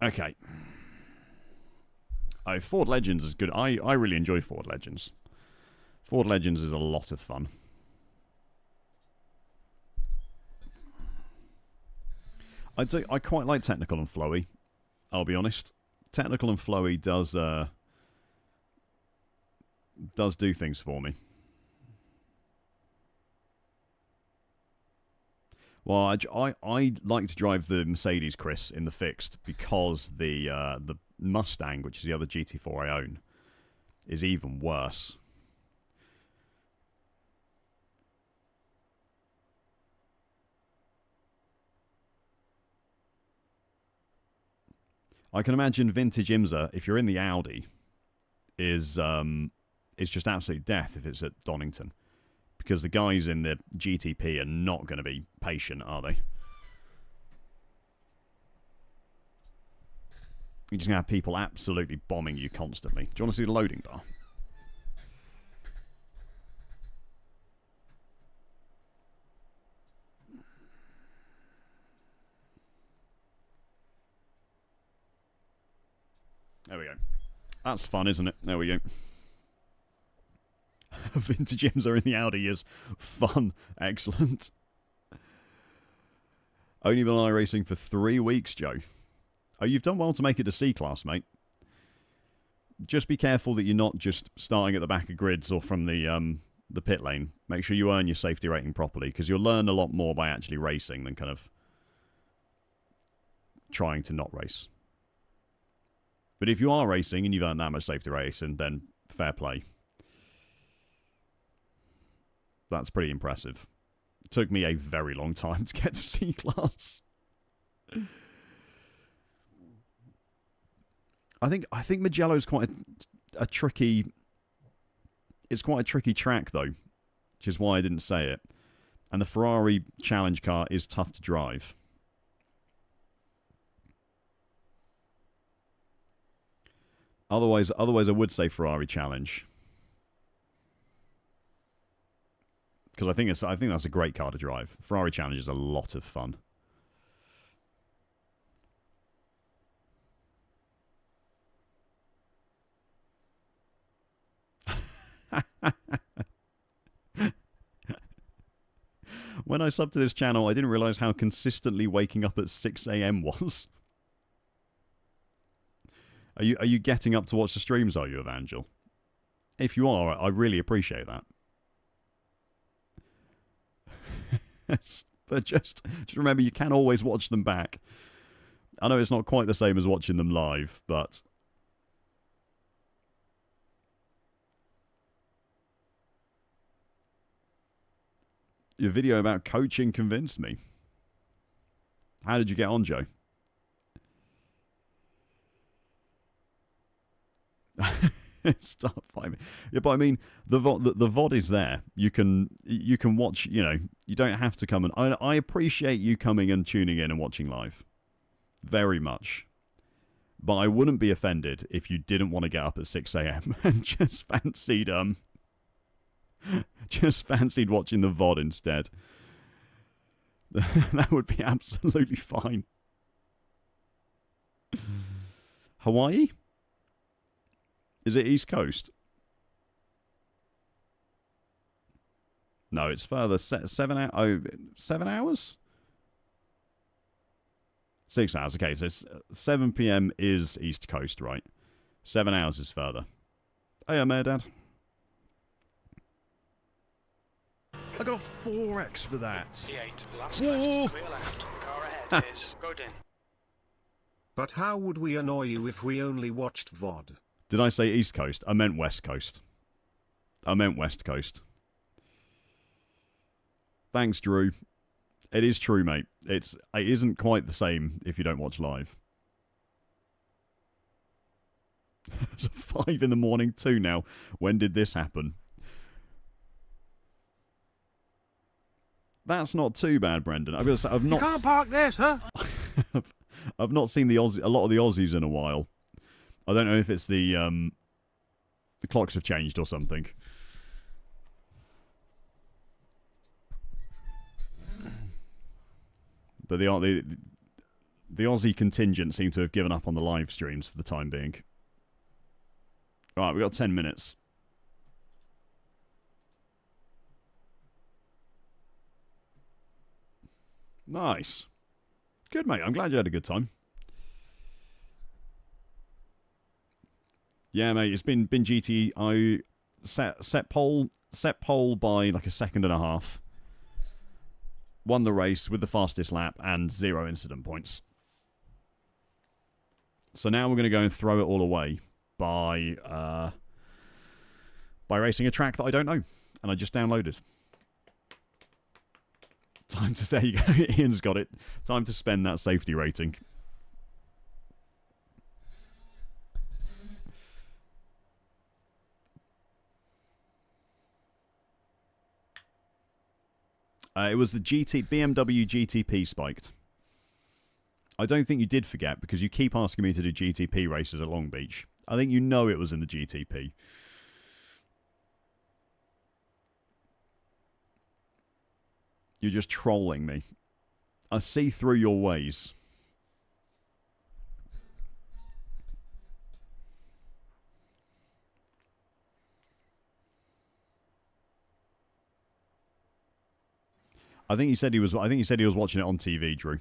Okay. Oh, Ford Legends is good. I really enjoy Ford Legends. Ford Legends is a lot of fun. I quite like Technical and Flowy. I'll be honest. Technical and Flowy does do things for me. Well, I like to drive the Mercedes, Chris, in the fixed because the Mustang, which is the other GT4 I own, is even worse. I can imagine Vintage IMSA, if you're in the Audi, is just absolute death if it's at Donington. Because the guys in the GTP are not going to be patient, are they? You're just going to have people absolutely bombing you constantly. Do you want to see the loading bar? There we go. That's fun, isn't it? There we go. Vintage IMSA in the Audi is fun. Excellent. Only been iRacing for 3 weeks, Joe. Oh, you've done well to make it to C-Class, mate. Just be careful that you're not just starting at the back of grids or from the pit lane. Make sure you earn your safety rating properly, because you'll learn a lot more by actually racing than kind of trying to not race. But if you are racing and you've earned that much safety rating, then fair play. That's pretty impressive. It took me a very long time to get to C-Class. I think Mugello's quite a tricky... It's quite a tricky track, though, which is why I didn't say it. And the Ferrari challenge car is tough to drive. Otherwise I would say Ferrari challenge. Because I think that's a great car to drive. Ferrari challenge is a lot of fun. When I subbed to this channel, I didn't realise how consistently waking up at 6 AM was. Are you getting up to watch the streams, are you, Evangel? If you are, I really appreciate that. But just remember, you can always watch them back. I know it's not quite the same as watching them live, but... Your video about coaching convinced me. How did you get on, Joe? Start fighting. Yeah, but I mean, the VOD is there. You can watch. You know, you don't have to come and. I appreciate you coming and tuning in and watching live, very much. But I wouldn't be offended if you didn't want to get up at 6 AM and just fancied Just fancied watching the VOD instead. That would be absolutely fine. Hawaii? Is it East Coast? No, it's further. 7 hours? 6 hours. Okay, so 7 p.m. is East Coast, right? 7 hours is further. Oh yeah, Mayor Dad. I got a 4x for that. T8, last Whoa. left, clear left. Car ahead is good in. But how would we annoy you if we only watched VOD? Did I say East Coast? I meant West Coast. I meant West Coast. Thanks, Drew. It is true, mate. It isn't quite the same if you don't watch live. It's 5 in the morning too now. When did this happen? That's not too bad, Brendan. I've got to say, I've not. You can't park there, sir. I've not seen a lot of the Aussies in a while. I don't know if it's the clocks have changed or something. But the Aussie contingent seem to have given up on the live streams for the time being. Right, we've got 10 minutes. Nice. Good, mate. I'm glad you had a good time. Yeah, mate. It's been GT. I set pole by like a second and a half. Won the race with the fastest lap and 0 incident points. So now we're going to go and throw it all away by racing a track that I don't know and I just downloaded. Time to, there you go, Ian's got it. Time to spend that safety rating. It was the BMW GTP spiked. I don't think you did forget because you keep asking me to do GTP races at Long Beach. I think you know it was in the GTP. You're just trolling me. I see through your ways. I think he said he was watching it on TV, Drew.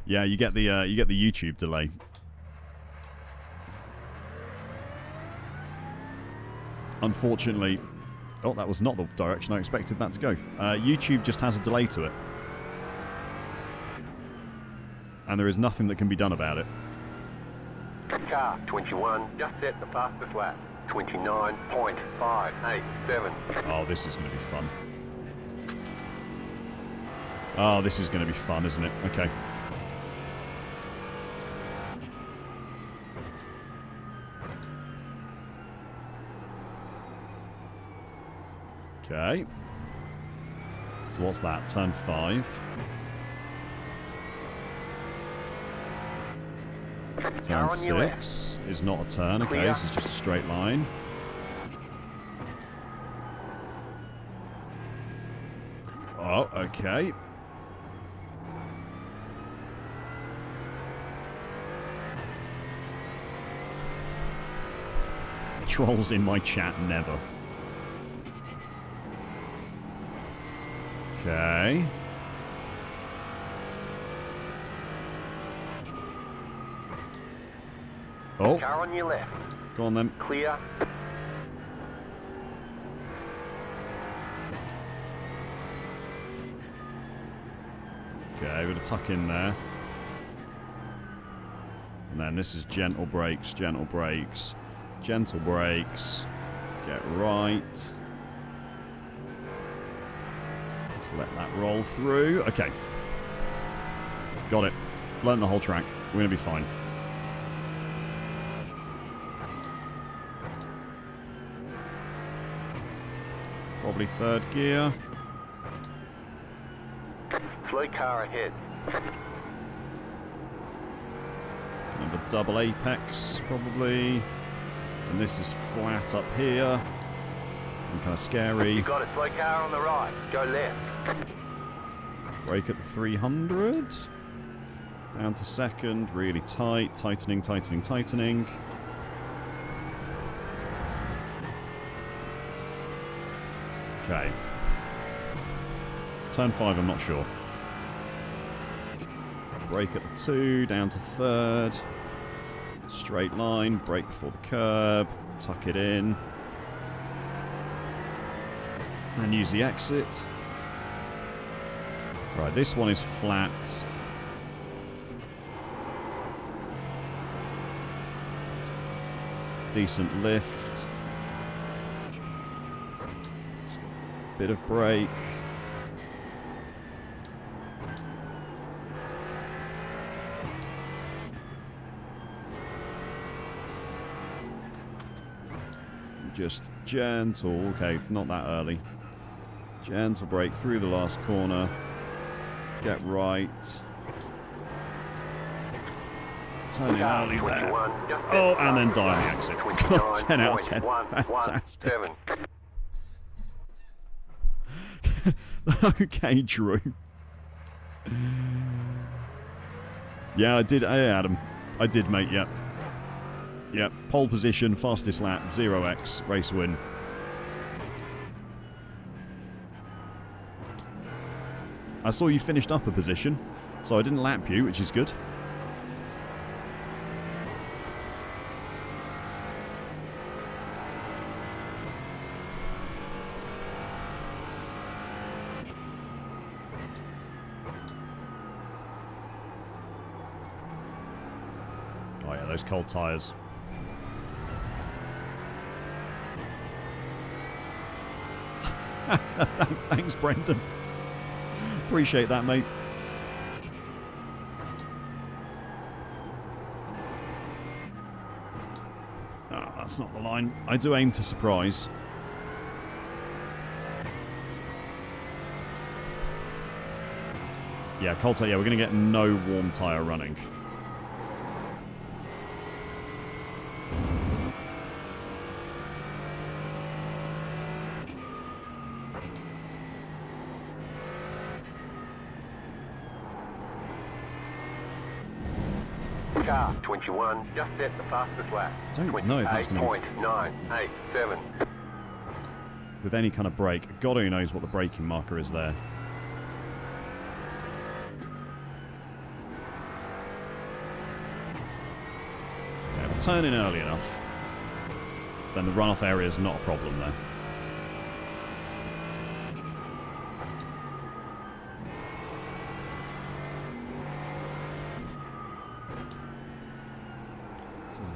Yeah, you get the YouTube delay. Unfortunately, oh, that was not the direction I expected that to go. YouTube just has a delay to it, and there is nothing that can be done about it. Car 21 just set the fastest lap. 29.587. Oh, this is going to be fun. Oh, this is going to be fun, isn't it? Okay. Okay. So what's that? Turn 5. Turn 6 is not a turn. Okay, this is just a straight line. Oh, okay. Trolls in my chat, never. Okay. Oh. Car on your left. Go on then. Clear. Okay, we're going to tuck in there. And then this is gentle brakes, gentle brakes, gentle brakes. Get right. Just let that roll through. Okay. Got it. Learn the whole track. We're going to be fine. Probably third gear. Slow car ahead. Kind of a double apex, probably. And this is flat up here. And kind of scary. You got a slow car on the right. Go left. Brake at the 300. Down to second. Really tight. Tightening, tightening, tightening. Okay. Turn 5, I'm not sure. Brake at the 2. Down to third. Straight line. Brake before the curb. Tuck it in. And use the exit. Right, this one is flat. Decent lift. Just a bit of brake. Just gentle. Okay, not that early. Gentle brake through the last corner. Get right. Turn in early there. Oh, and then die on the exit. God, 10 out of 10. Fantastic. Okay, Drew. Yeah, I did. Hey, Adam. I did, mate, yep. Yep, pole position, fastest lap, 0x, race win. I saw you finished up a position, so I didn't lap you, which is good. Oh yeah, those cold tyres. Thanks, Brendan. Appreciate that, mate. Oh, that's not the line. I do aim to surprise. Yeah, cold tyre. Yeah, we're going to get no warm tyre running. Car 21, just set the fastest lap. I don't know if that's going to... 28.987. With any kind of brake, God only knows what the braking marker is there. Okay, if I turn in early enough, then the runoff area is not a problem there.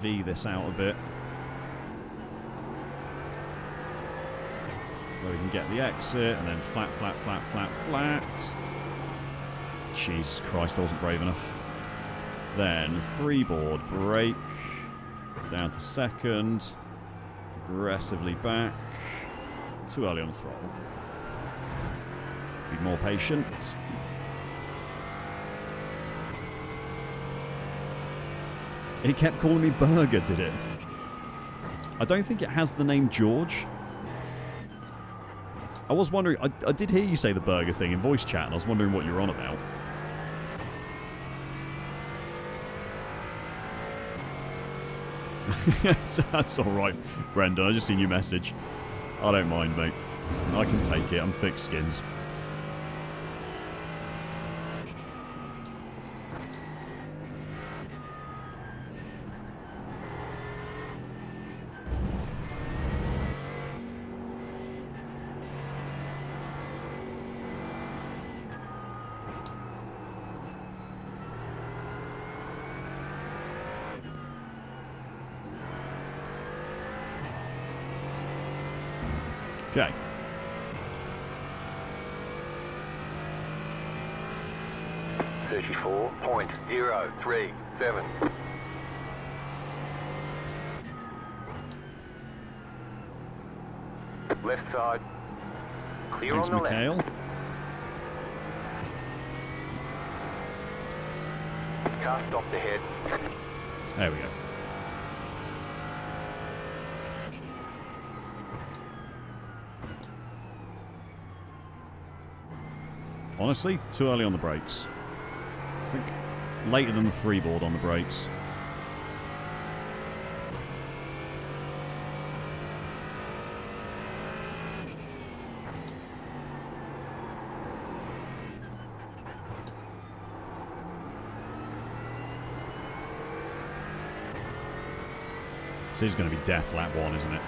V this out a bit so we can get the exit and then flat, flat, flat, flat, flat. Jesus Christ, I wasn't brave enough. Then 3-board brake down to second, aggressively back, too early on the throttle. Be more patient. It kept calling me Burger, did it? I don't think it has the name George. I was wondering... I did hear you say the burger thing in voice chat, and I was wondering what you were on about. That's alright, Brendan. I just seen your message. I don't mind, mate. I can take it. I'm thick-skinned. Okay. .037. Left side. Clear Thanks, on the Mikhail. left. Car stopped ahead. There we go. Honestly, too early on the brakes. I think later than the freeboard on the brakes. This is going to be death lap 1, isn't it?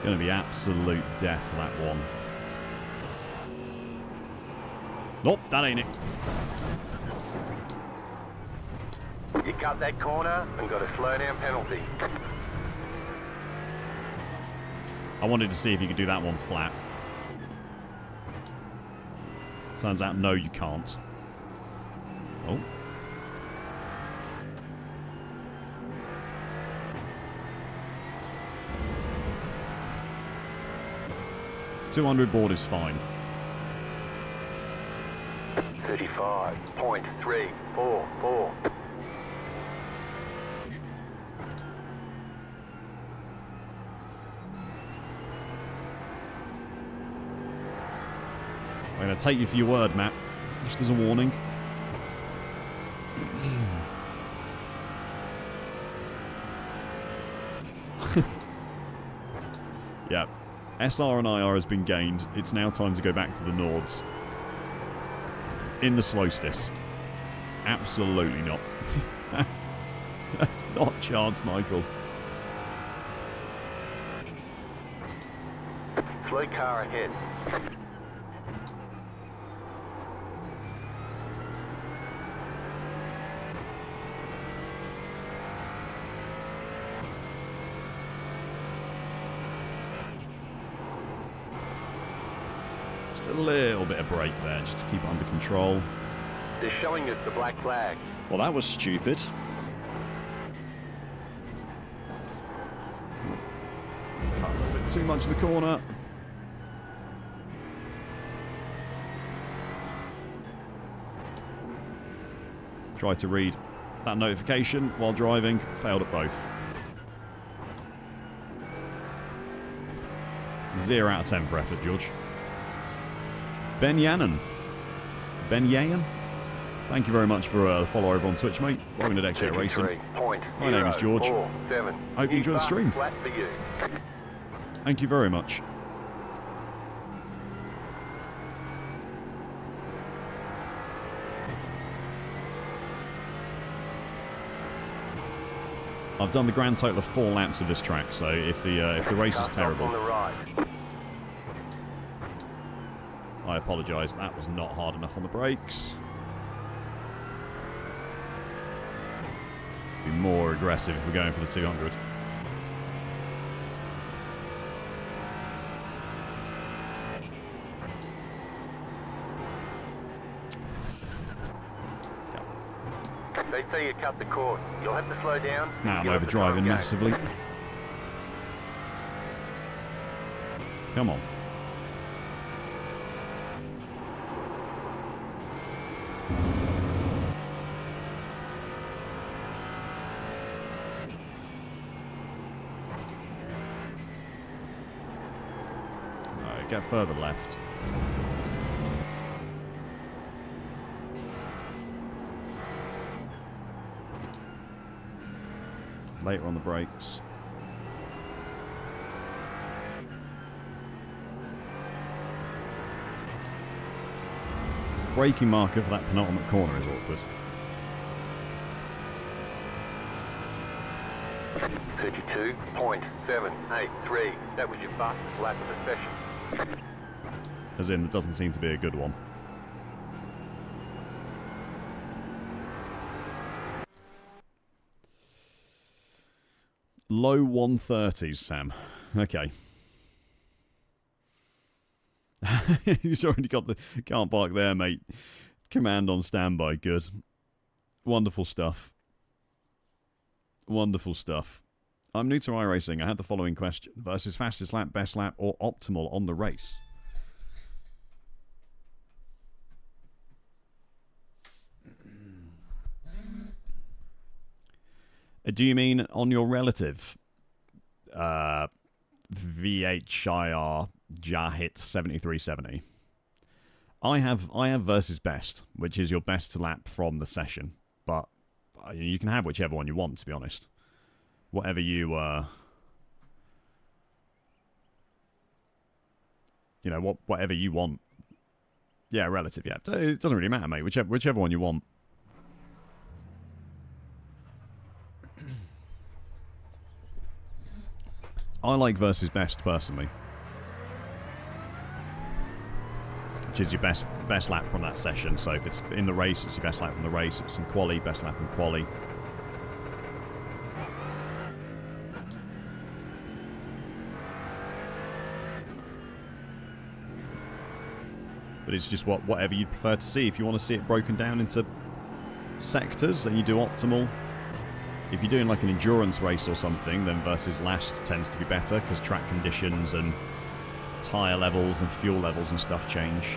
Going to be absolute death lap 1. Nope, that ain't it. You cut that corner and got a slow down penalty. I wanted to see if you could do that one flat. Turns out, no, you can't. Oh. .200 board is fine. 35.344. I'm going to take you for your word, Matt. Just as a warning. Yeah. SR and IR has been gained. It's now time to go back to the Nords. In the slow stis. Absolutely not. That's not a chance, Michael. Slow car ahead. Just a little bit of brake there, just to keep it under control. They're showing us the black flag. Well, that was stupid. Cut a little bit too much of the corner. Tried to read that notification while driving, failed at both. 0 out of 10 for effort, George. Ben Yannon. Ben Yannon? Thank you very much for the follow over on Twitch, mate. Welcome to Deck Chair Racing. My name is George. Hope you enjoy the stream. Thank you very much. I've done the grand total of 4 laps of this track, so if the race is terrible, I apologise. That was not hard enough on the brakes. Be more aggressive if we're going for the 200. They say you cut the cord. You'll have to slow down. Now I'm overdriving massively. Come on. Alright, get further left. Later on the brakes. Braking marker for that penultimate corner is awkward. 32.783. That was your fastest lap of the session. As in, there doesn't seem to be a good one. Low 130s, Sam. Okay. He's already got the can't park there, mate. Command on standby. Good. Wonderful stuff. Wonderful stuff. I'm new to iRacing. I had the following question. Versus fastest lap, best lap, or optimal on the race? Do you mean on your relative? VHIR Jahit 7370. I have versus best, which is your best lap from the session. But you can have whichever one you want, to be honest. Whatever you whatever you want. Yeah, relative. Yeah, it doesn't really matter, mate. Whichever one you want. I like versus best personally, which is your best lap from that session. So if it's in the race, it's your best lap from the race. If it's in quali, best lap in quali. But it's just whatever you'd prefer to see. If you want to see it broken down into sectors, then you do optimal. If you're doing like an endurance race or something, then versus last tends to be better because track conditions and tyre levels and fuel levels and stuff change.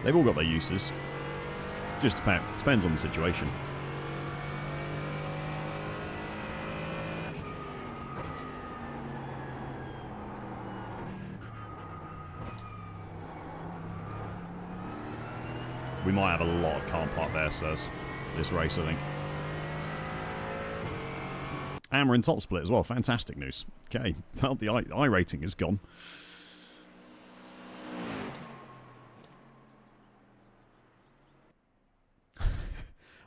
They've all got their uses. Just depends on the situation. We might have a lot of car park there, sirs, this race, I think. And we're in top split as well. Fantastic news. Okay, the I rating is gone.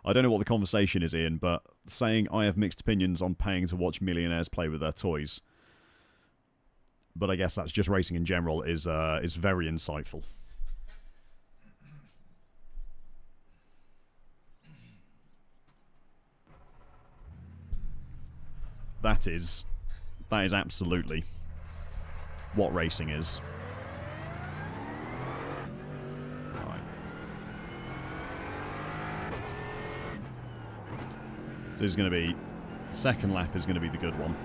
I don't know what the conversation is, Ian, but saying I have mixed opinions on paying to watch millionaires play with their toys, but I guess that's just racing in general, is very insightful. That is absolutely what racing is. Right. So this is going to be, second lap is going to be the good one.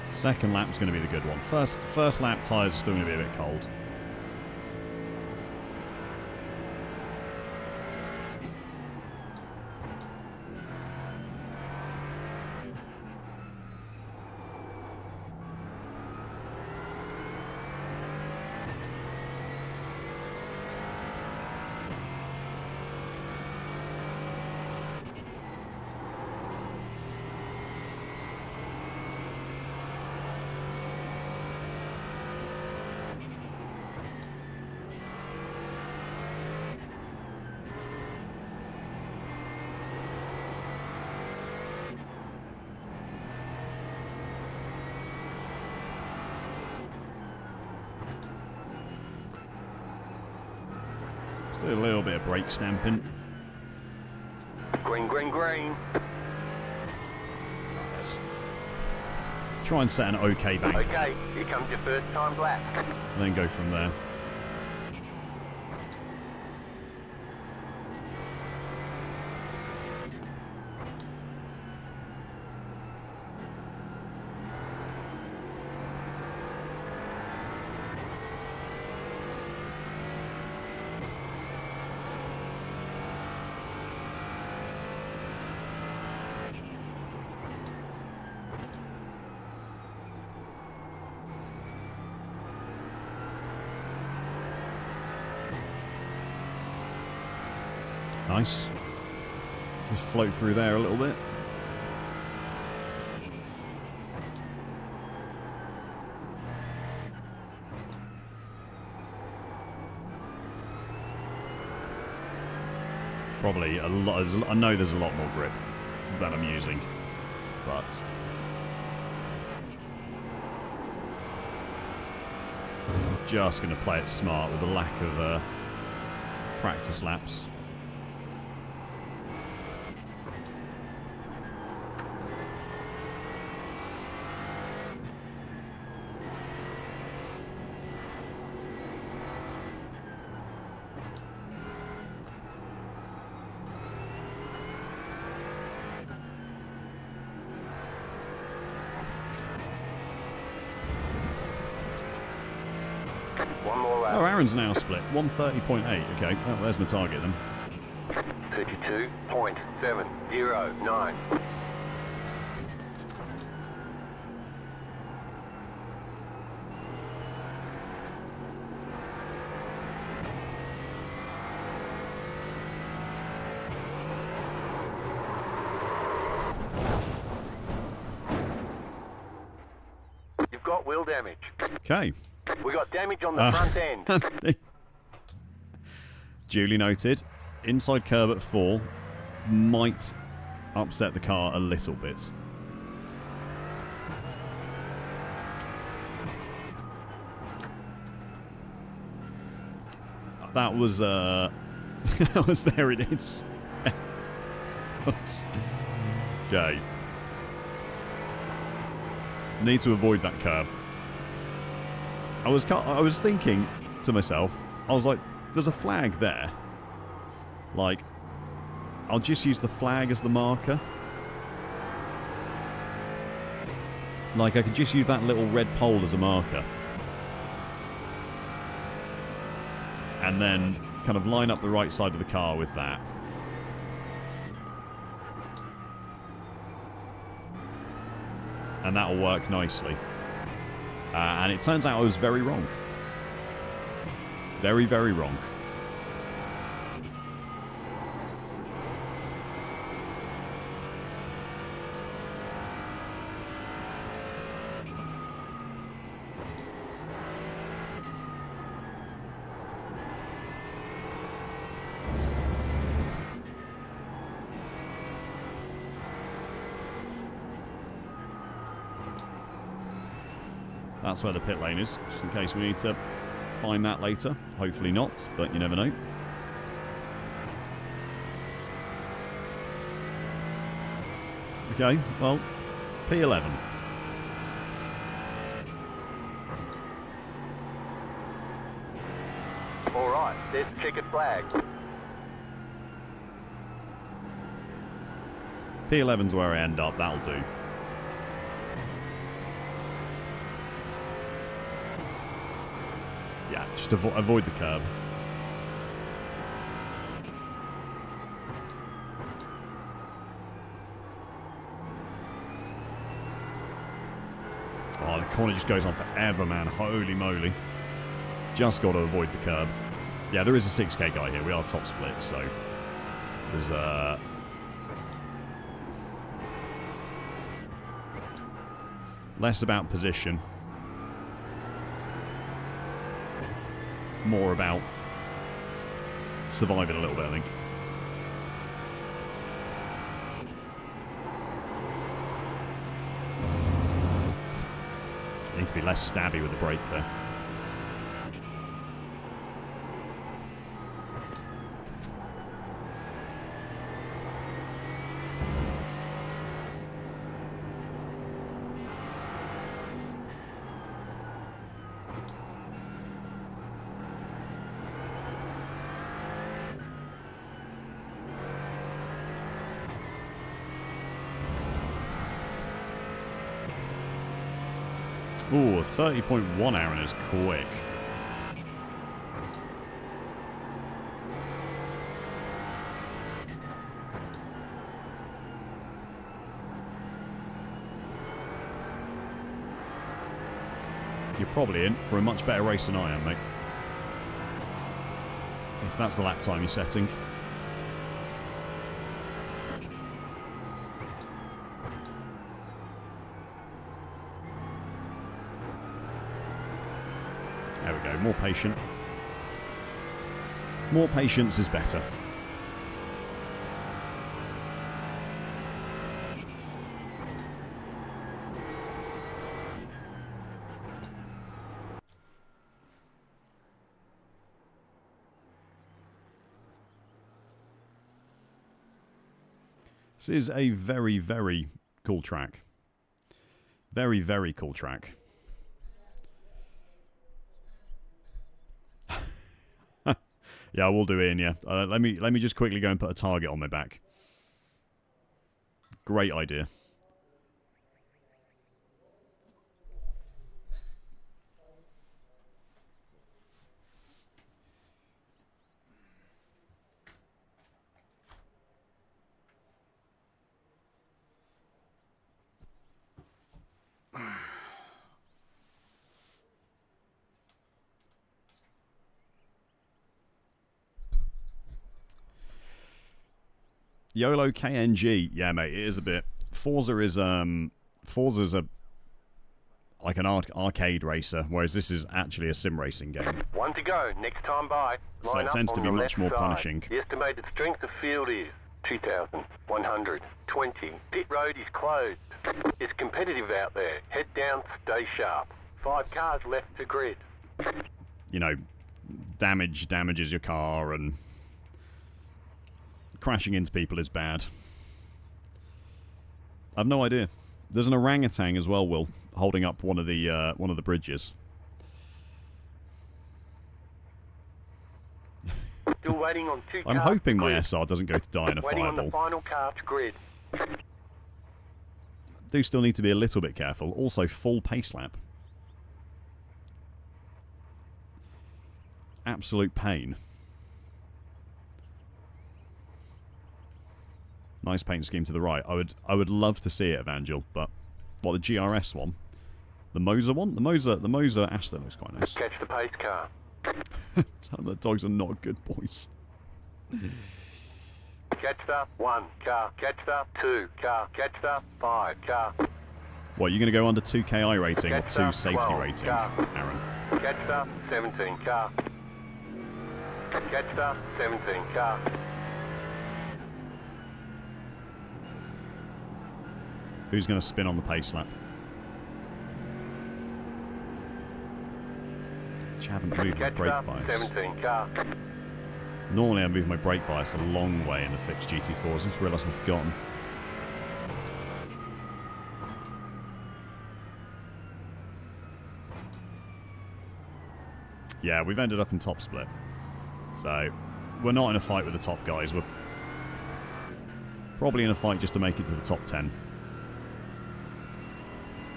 Second lap's going to be the good one. First lap tyres are still going to be a bit cold. Do a little bit of brake stamping. Green, green, green. Let's try and set an okay bank. Okay, here comes your first time lap. And then go from there. Nice. Just float through there a little bit. Probably a lot. I know there's a lot more grip that I'm using. but just going to play it smart with a lack of practice laps. One more lap. Oh, Aaron's now split. 130.8. Okay, well, there's my target then. 32.709. You've got wheel damage. Okay. We got damage on the front end. Duly noted. Inside curb at 4 might upset the car a little bit. That was that was there it is. Okay. Need to avoid that curb. I was thinking to myself, I was like, there's a flag there. Like, I'll just use the flag as the marker. Like, I could just use that little red pole as a marker. And then kind of line up the right side of the car with that. And that'll work nicely. And it turns out I was very wrong. Very, very wrong. That's where the pit lane is, just in case we need to find that later. Hopefully not, but you never know. Okay, well, P11. All right, there's the checkered flag. P11's where I end up, that'll do. Yeah, just avoid the curb. Oh, the corner just goes on forever, man. Holy moly. Just got to avoid the curb. Yeah, there is a 6K guy here. We are top split, so there's less about position, more about surviving a little bit, I think. Need to be less stabby with the brake there. Ooh, 30.1 Aaron is quick. You're probably in for a much better race than I am, mate. If that's the lap time you're setting. There we go, more patient. More patience is better. This is a very, very cool track. Very, very cool track. Yeah, I will do Ian, yeah. Let me just quickly go and put a target on my back. Great idea. YOLO KNG, yeah, mate, it is a bit. Forza's like an arcade racer, whereas this is actually a sim racing game. One to go, next time by. So it tends to be much more punishing. The estimated strength of field is 2,120. Pit road is closed. It's competitive out there. Head down, stay sharp. 5 cars left to grid. You know, damages your car, and crashing into people is bad. I've no idea. There's an orangutan as well, Will, holding up one of the bridges. Still waiting on 2 cars. I'm hoping my SR doesn't go to die in a waiting fireball. on the final car to grid. Do still need to be a little bit careful. Also, full pace lap. Absolute pain. Nice paint scheme to the right. I would love to see it, Evangel, but what, the GRS one? The Moser one? The Moser Aston looks quite nice. Catch the pace car. Tell them the dogs are not good boys. Catch the 1 car. Catch the 2 car. Catch the 5 car. What, you're going to go under 2 KI rating or Catch 2 the safety 12 rating, car. Aaron? Catch the 17 car. Catch the 17 car. Who's going to spin on the pace lap? Which I haven't moved my Catch brake the bias. 17 car. Normally I move my brake bias a long way in the fixed GT4s. I just realised I've forgotten. Yeah, we've ended up in top split. So, we're not in a fight with the top guys. We're probably in a fight just to make it to the top 10.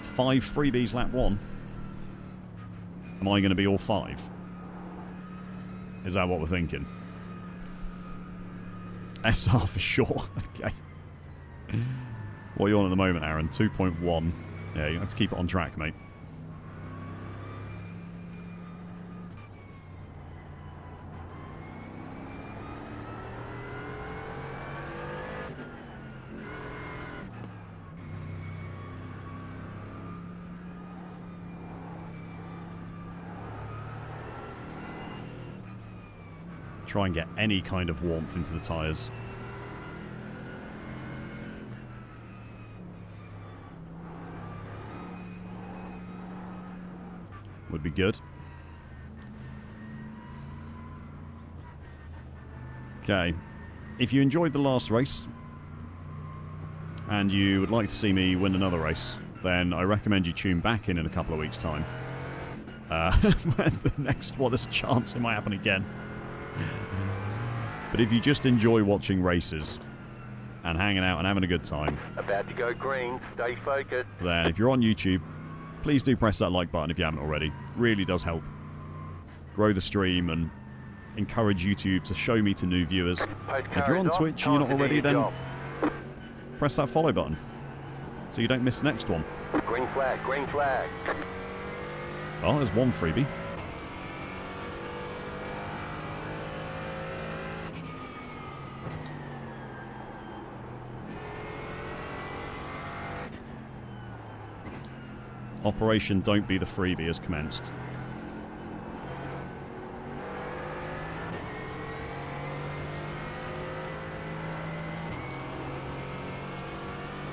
5 freebies lap 1. Am I going to be all 5? Is that what we're thinking? SR for sure. Okay. What are you on at the moment, Aaron? 2.1. Yeah, you have to keep it on track, mate. Try and get any kind of warmth into the tyres. Would be good. Okay. If you enjoyed the last race and you would like to see me win another race, then I recommend you tune back in a couple of weeks' time. The next one, there's a chance it might happen again. But if you just enjoy watching races and hanging out and having a good time, About to go green, stay focused. then if you're on YouTube, please do press that like button if you haven't already. Really does help grow the stream and encourage YouTube to show me to new viewers. If you're on Twitch and you're not already, then press that follow button so you don't miss the next one. Green flag, green flag. Oh, there's one freebie. Operation Don't Be the Freebie has commenced.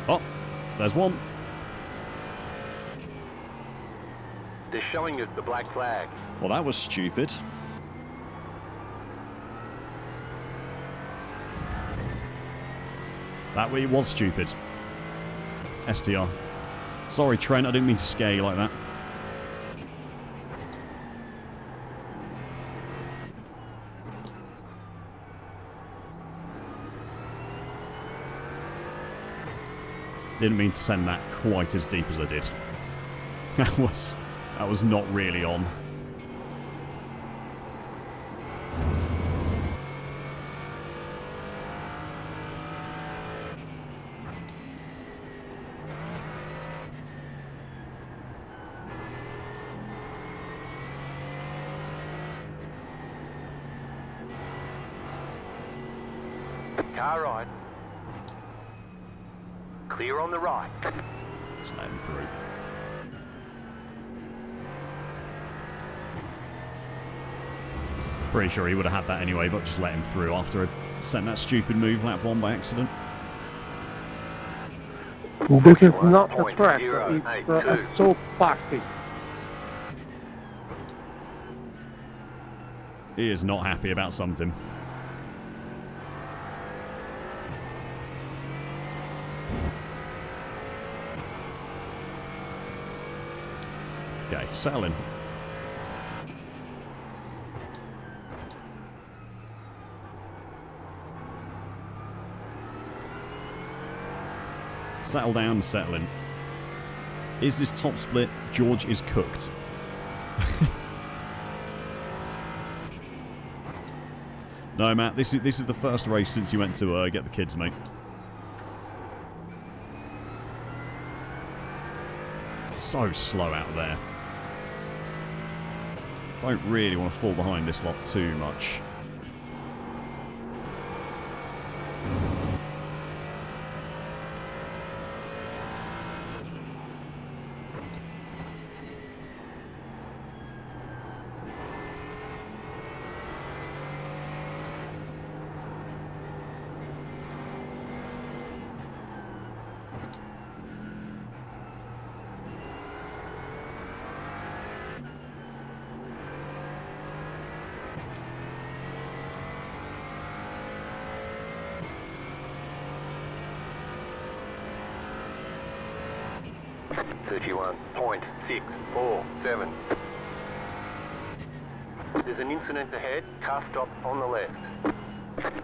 Oh, there's one. They're showing us the black flag. Well, that was stupid. That way it was stupid. STR. Sorry, Trent, I didn't mean to scare you like that. Didn't mean to send that quite as deep as I did. That was not really on. Car right. Clear on the right. Just let him through. Pretty sure he would have had that anyway, but just let him through after I sent that stupid move lap 1 by accident. This is not a track, it's so party. He is not happy about something. Okay, settle in. Settle down, settle in. Is this top split? George is cooked. No, Matt, this is the first race since you went to get the kids, mate. So slow out there. Don't really want to fall behind this lot too much. .647. There's an incident ahead. Car stop on the left.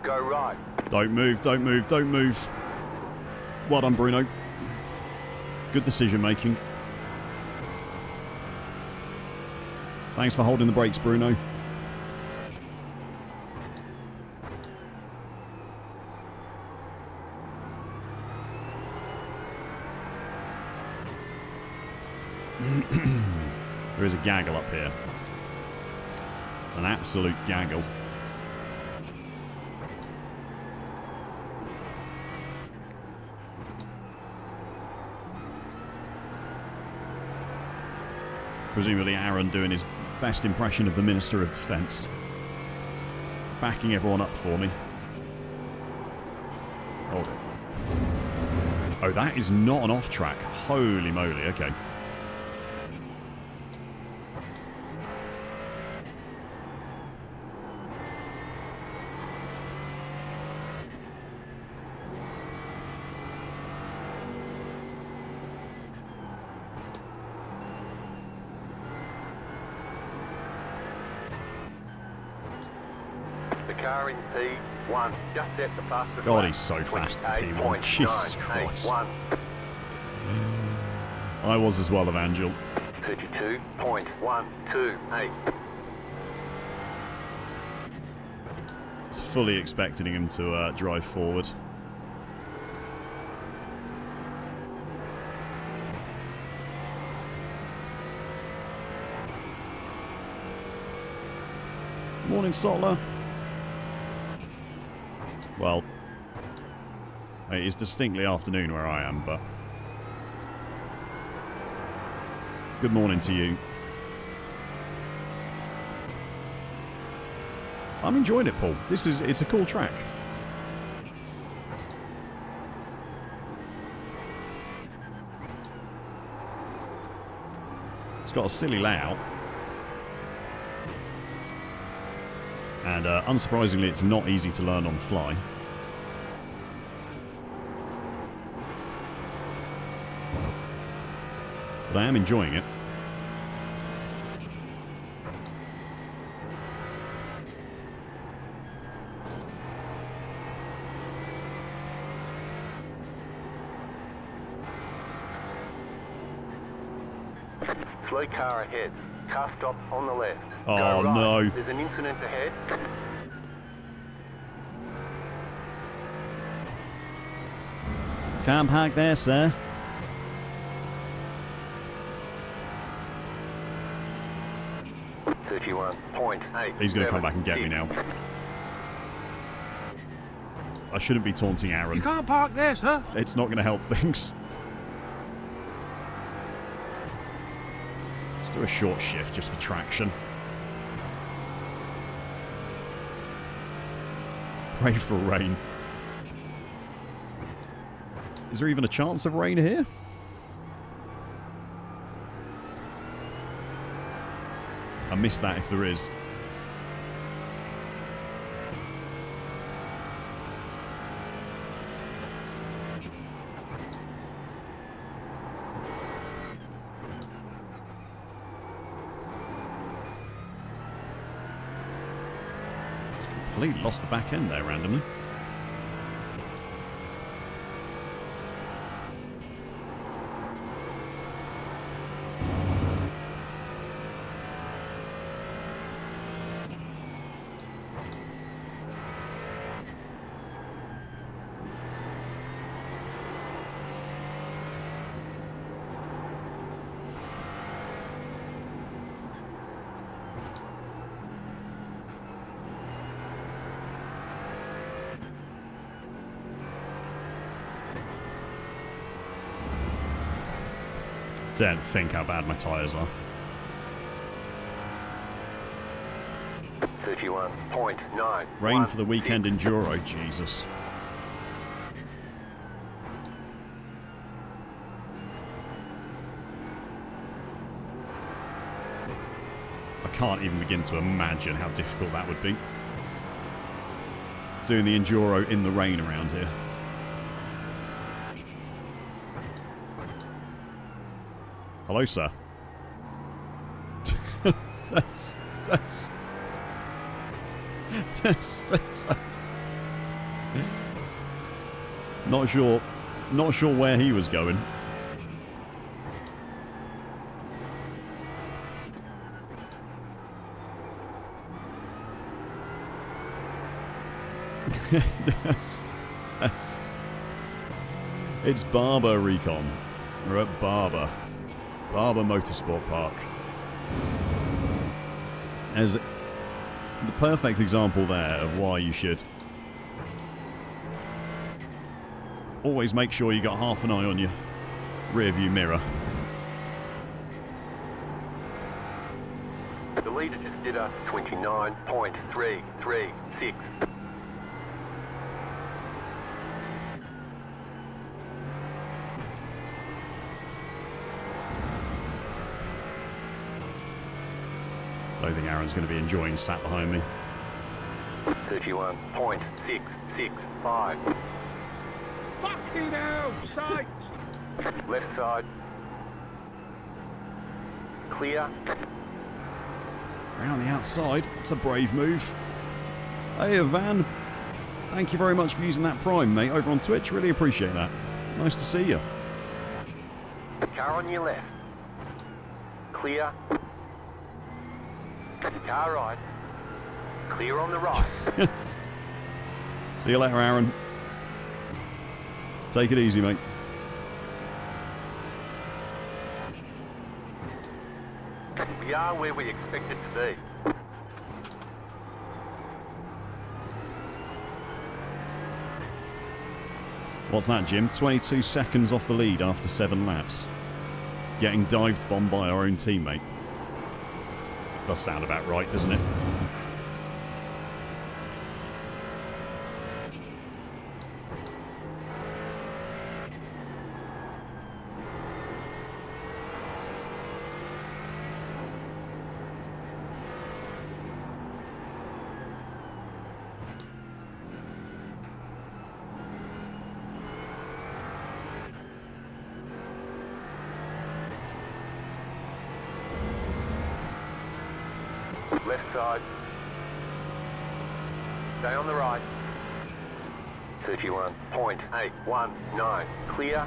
Go right. Don't move, don't move, don't move. Well done, Bruno. Good decision making. Thanks for holding the brakes, Bruno. There is a gaggle up here. An absolute gaggle. Presumably Aaron doing his best impression of the Minister of Defence. Backing everyone up for me. Hold it. Oh, that is not an off track. Holy moly, okay. Car in P1, just at the fastest. God, he's so fast in P1. Jesus Christ. I was as well, Evangel. 32.128. I was fully expecting him to drive forward. Morning, Sotler. Well, it is distinctly afternoon where I am, but good morning to you. I'm enjoying it, Paul. It's a cool track. It's got a silly layout. And unsurprisingly, it's not easy to learn on the fly. But I am enjoying it. Slow car ahead. Car stop on the left. Oh, Go right. no. There's an incident ahead. Can't park there, sir. He's going to come back and get me now. I shouldn't be taunting Aaron. You can't park there, sir. It's not going to help things. Let's do a short shift just for traction. Pray for rain. Is there even a chance of rain here? I missed that if there is. Just completely lost the back end there randomly. Don't think how bad my tyres are. 31.9. Rain for the weekend enduro, Jesus. I can't even begin to imagine how difficult that would be. Doing the enduro in the rain around here. Hello, sir. that's not sure where he was going. Yes. It's Barber Recon. We're at Barber Motorsport Park. As the perfect example there of why you should always make sure you got half an eye on your rear view mirror. The leader just did a 29.336. I don't think Aaron's going to be enjoying sat behind me. 31.665. Fucking hell, sight! Left side. Clear. Around the outside. It's a brave move. Hey, Van. Thank you very much for using that Prime, mate, over on Twitch. Really appreciate that. Nice to see you. Car on your left. Clear. Car right. Clear on the right. See you later, Aaron. Take it easy, mate. We are where we expected to be. What's that, Jim? 22 seconds off the lead after 7 laps. Getting dived bombed by our own teammate. Does sound about right, doesn't it? left side. Stay on the right. 31.819. Clear.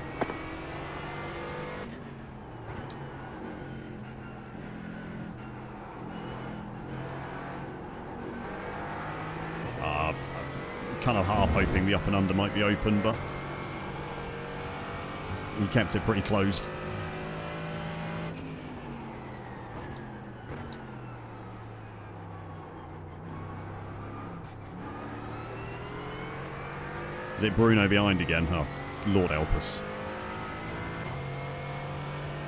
Kind of half hoping the up and under might be open, but he kept it pretty closed. Is it Bruno behind again? Oh, Lord help us.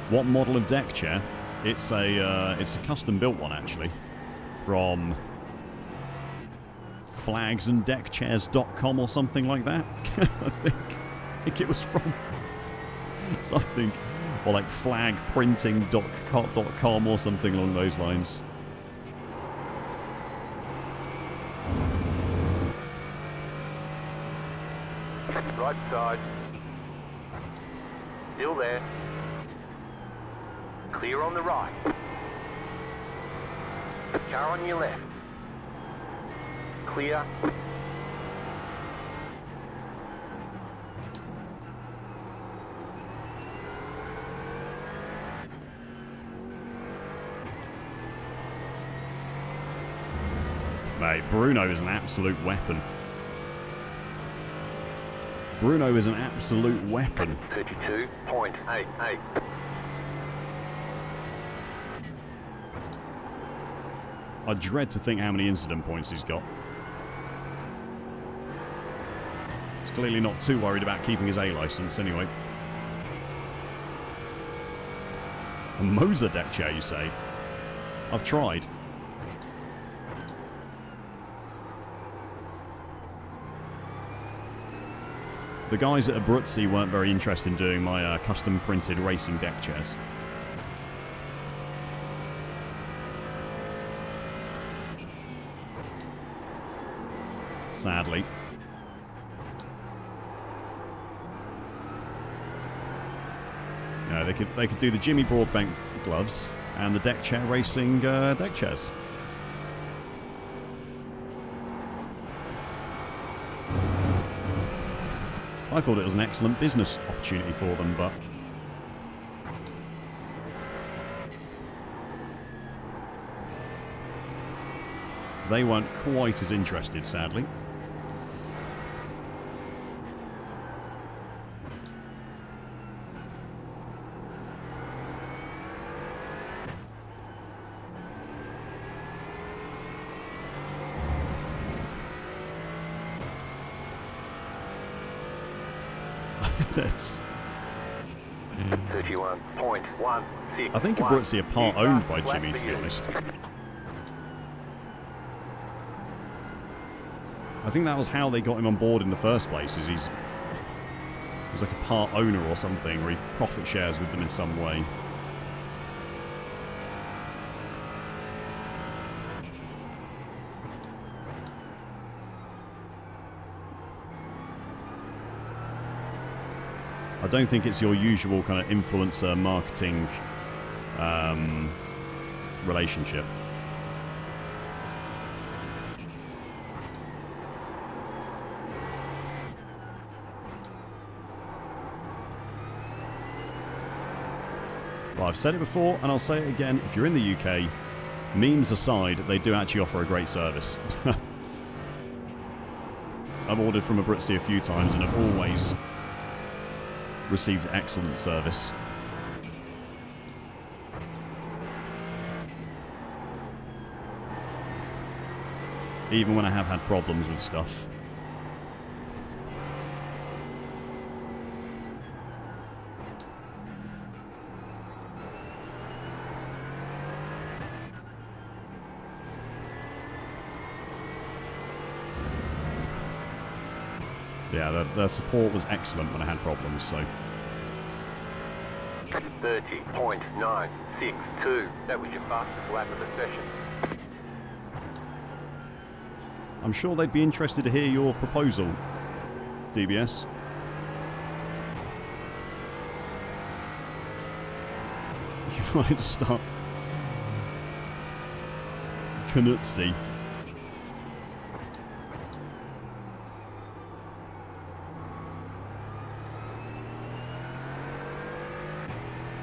What model of deck chair? It's a custom built one actually, from flagsanddeckchairs.com or something like that. I think it was from something, or like flagprinting.com or something along those lines. Right side. Still there. Clear on the right. Car on your left. Clear. Mate, Bruno is an absolute weapon. Bruno is an absolute weapon. 32.88. I dread to think how many incident points he's got. He's clearly not too worried about keeping his A license anyway. A Moser deck chair, you say? I've tried. The guys at Abruzzi weren't very interested in doing my custom printed racing deck chairs. Sadly. Yeah, they could do the Jimmy Broadbent gloves and the deck chair racing deck chairs. I thought it was an excellent business opportunity for them, but they weren't quite as interested, sadly. That's 31.16. I think Abruzzi are part owned by Jimmy, to be honest. I think that was how they got him on board in the first place, is he's like a part owner or something, or he profit shares with them in some way. I don't think it's your usual kind of influencer marketing relationship. Well, I've said it before and I'll say it again. If you're in the UK, memes aside, they do actually offer a great service. I've ordered from Abruzzi a few times and have always received excellent service. Even when I have had problems with stuff. Yeah, the support was excellent when I had problems, so. 30.962. That was your fastest lap of the session. I'm sure they'd be interested to hear your proposal, DBS. You might start Knutzy.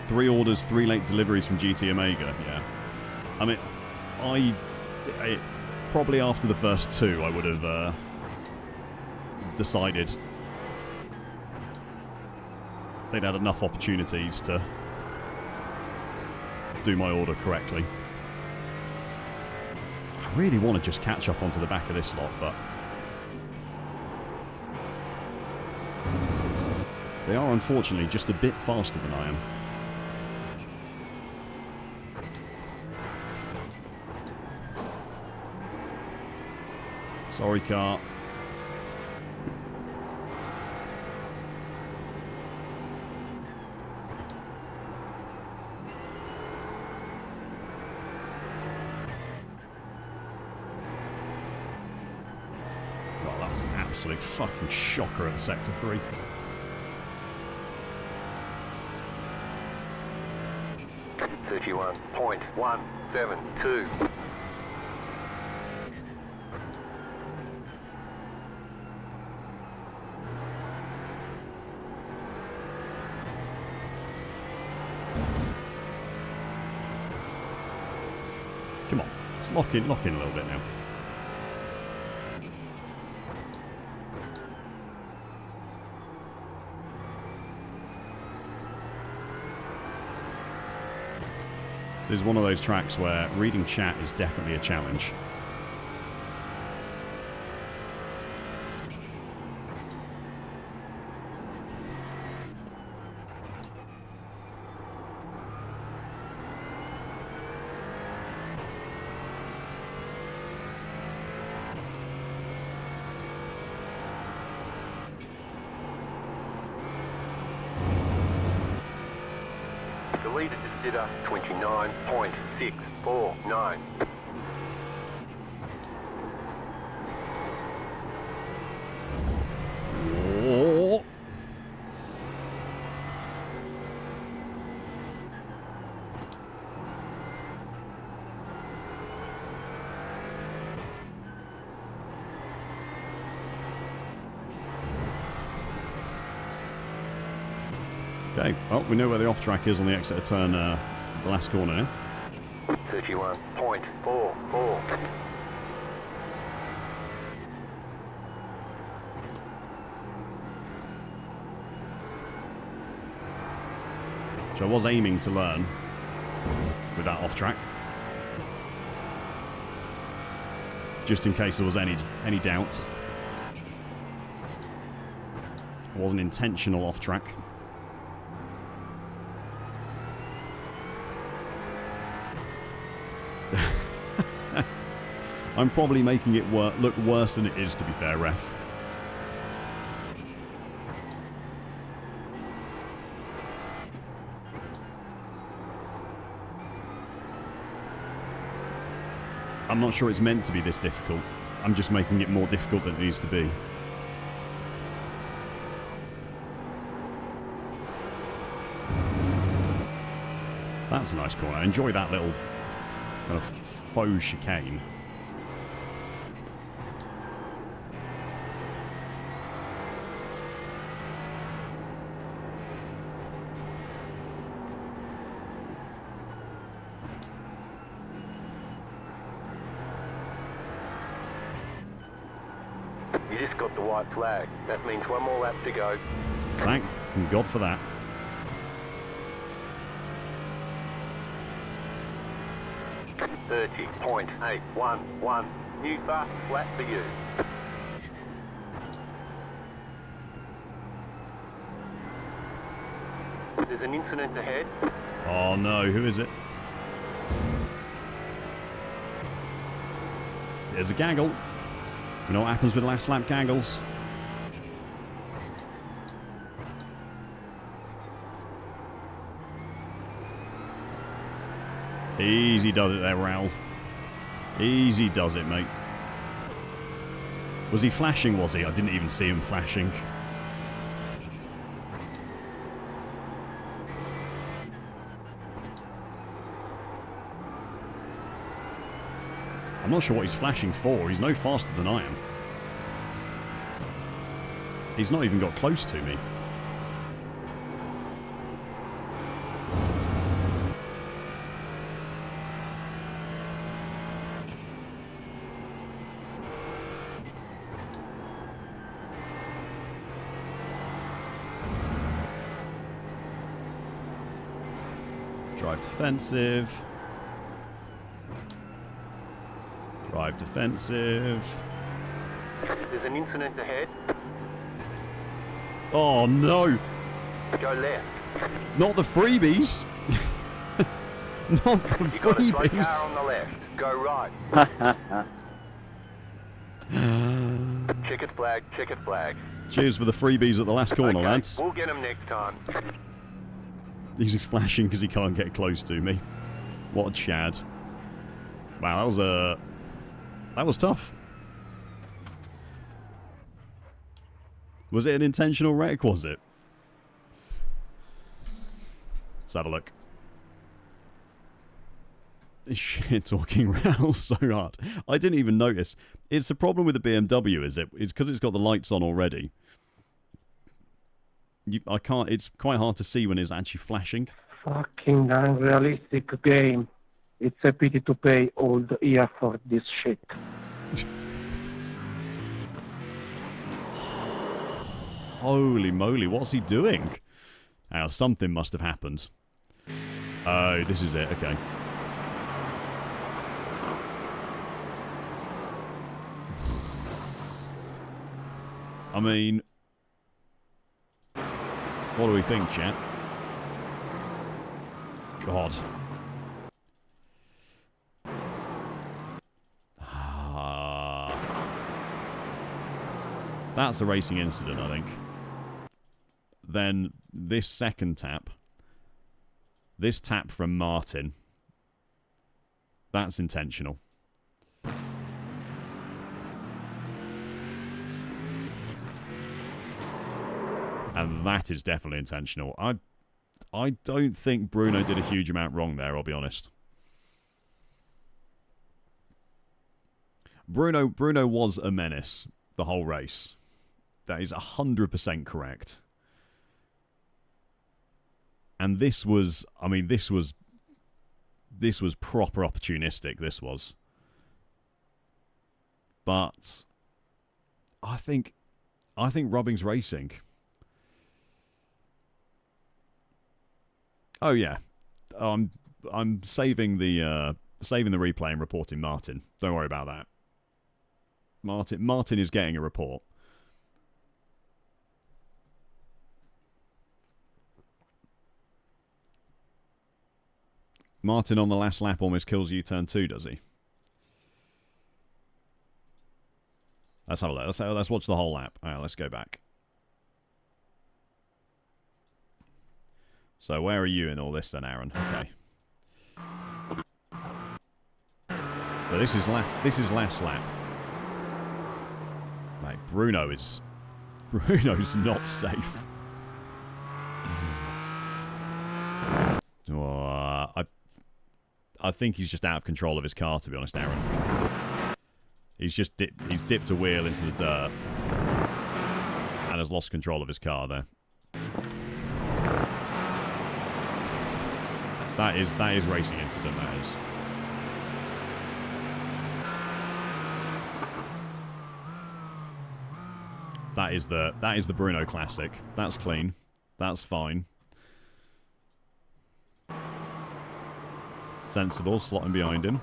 Three orders, 3 late deliveries from GT Omega. Yeah. I mean, probably after the first 2, I would have decided they'd had enough opportunities to do my order correctly. I really want to just catch up onto the back of this lot, but they are unfortunately just a bit faster than I am. Sorry, car. Oh, that was an absolute fucking shocker at Sector 3. .172. Come on, let's lock in a little bit now. This is one of those tracks where reading chat is definitely a challenge. The leader just did a 29.649. Oh. Okay, well, we know where the off-track is on the exit turn, the last corner now. 31.44. Which I was aiming to learn with that off-track. Just in case there was any doubt. It wasn't intentional off-track. I'm probably making it look worse than it is, to be fair, ref. I'm not sure it's meant to be this difficult. I'm just making it more difficult than it needs to be. That's a nice corner. I enjoy that little kind of faux chicane. You just got the white flag. That means one more lap to go. Thank God for that. .811. New fast flat for you. There's an incident ahead. Oh no, who is it? There's a gaggle. You know what happens with last lap gaggles? Easy does it there, Raoul. Easy does it, mate. Was he flashing, was he? I didn't even see him flashing. I'm not sure what he's flashing for. He's no faster than I am. He's not even got close to me. Drive defensive. Drive defensive. There's an incident ahead. Oh no! Go left. Not the freebies! Not the You got a slow car freebies! on the left. Go right. Checkered flag, checkered flag. Cheers for the freebies at the last corner, Okay, lads. we'll get them next time. He's just flashing because he can't get close to me. What a Chad. Wow, that was tough. Was it an intentional wreck, was it? Let's have a look. This shit talking Raoul so hard. I didn't even notice. It's the problem with the BMW, is it? It's because it's got the lights on already. I can't. It's quite hard to see when it's actually flashing. Fucking unrealistic game. It's a pity to pay all the year for this shit. Holy moly, what's he doing? Now, something must have happened. Oh, this is it, okay. I mean, what do we think, chat? God. That's a racing incident, I think. Then this second tap. This tap from Martin. That's intentional. And that is definitely intentional. I don't think Bruno did a huge amount wrong there, I'll be honest. Bruno was a menace the whole race. That is 100% correct. And this was, I mean, this was proper opportunistic, this was. But I think Rubbing's racing. Oh yeah. I'm saving the replay and reporting Martin. Don't worry about that. Martin is getting a report. Martin on the last lap almost kills U-turn 2, does he? Let's have a look. Let's watch the whole lap. Alright, let's go back. So where are you in all this then, Aaron? Okay. So this is last lap. Mate, Bruno's not safe. I think he's just out of control of his car, to be honest, Aaron. He's dipped a wheel into the dirt and has lost control of his car there. That is racing incident, that is. That is the Bruno classic. That's clean. That's fine. Sensible, slotting behind him.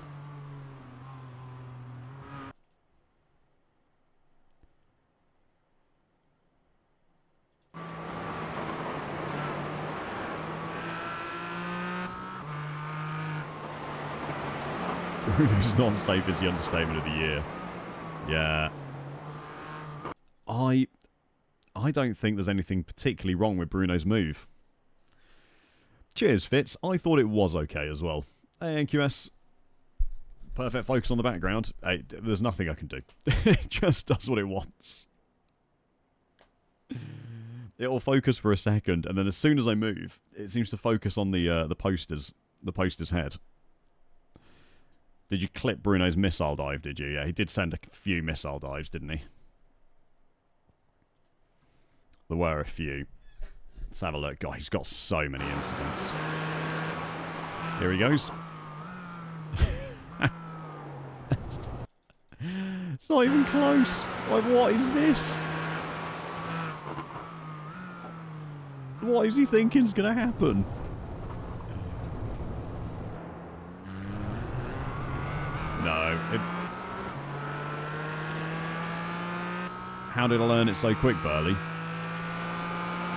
Bruno's not safe is the understatement of the year. Yeah. I don't think there's anything particularly wrong with Bruno's move. Cheers, Fitz. I thought it was okay as well. Hey, NQS. Perfect focus on the background. Hey, there's nothing I can do. It just does what it wants. It'll focus for a second, and then as soon as I move, it seems to focus on the poster's head. Did you clip Bruno's missile dive, did you? Yeah, he did send a few missile dives, didn't he? There were a few. Let's have a look. God, he's got so many incidents. Here he goes. It's not even close. Like, what is this? What is he thinking is going to happen? No. How did I learn it so quick, Burley?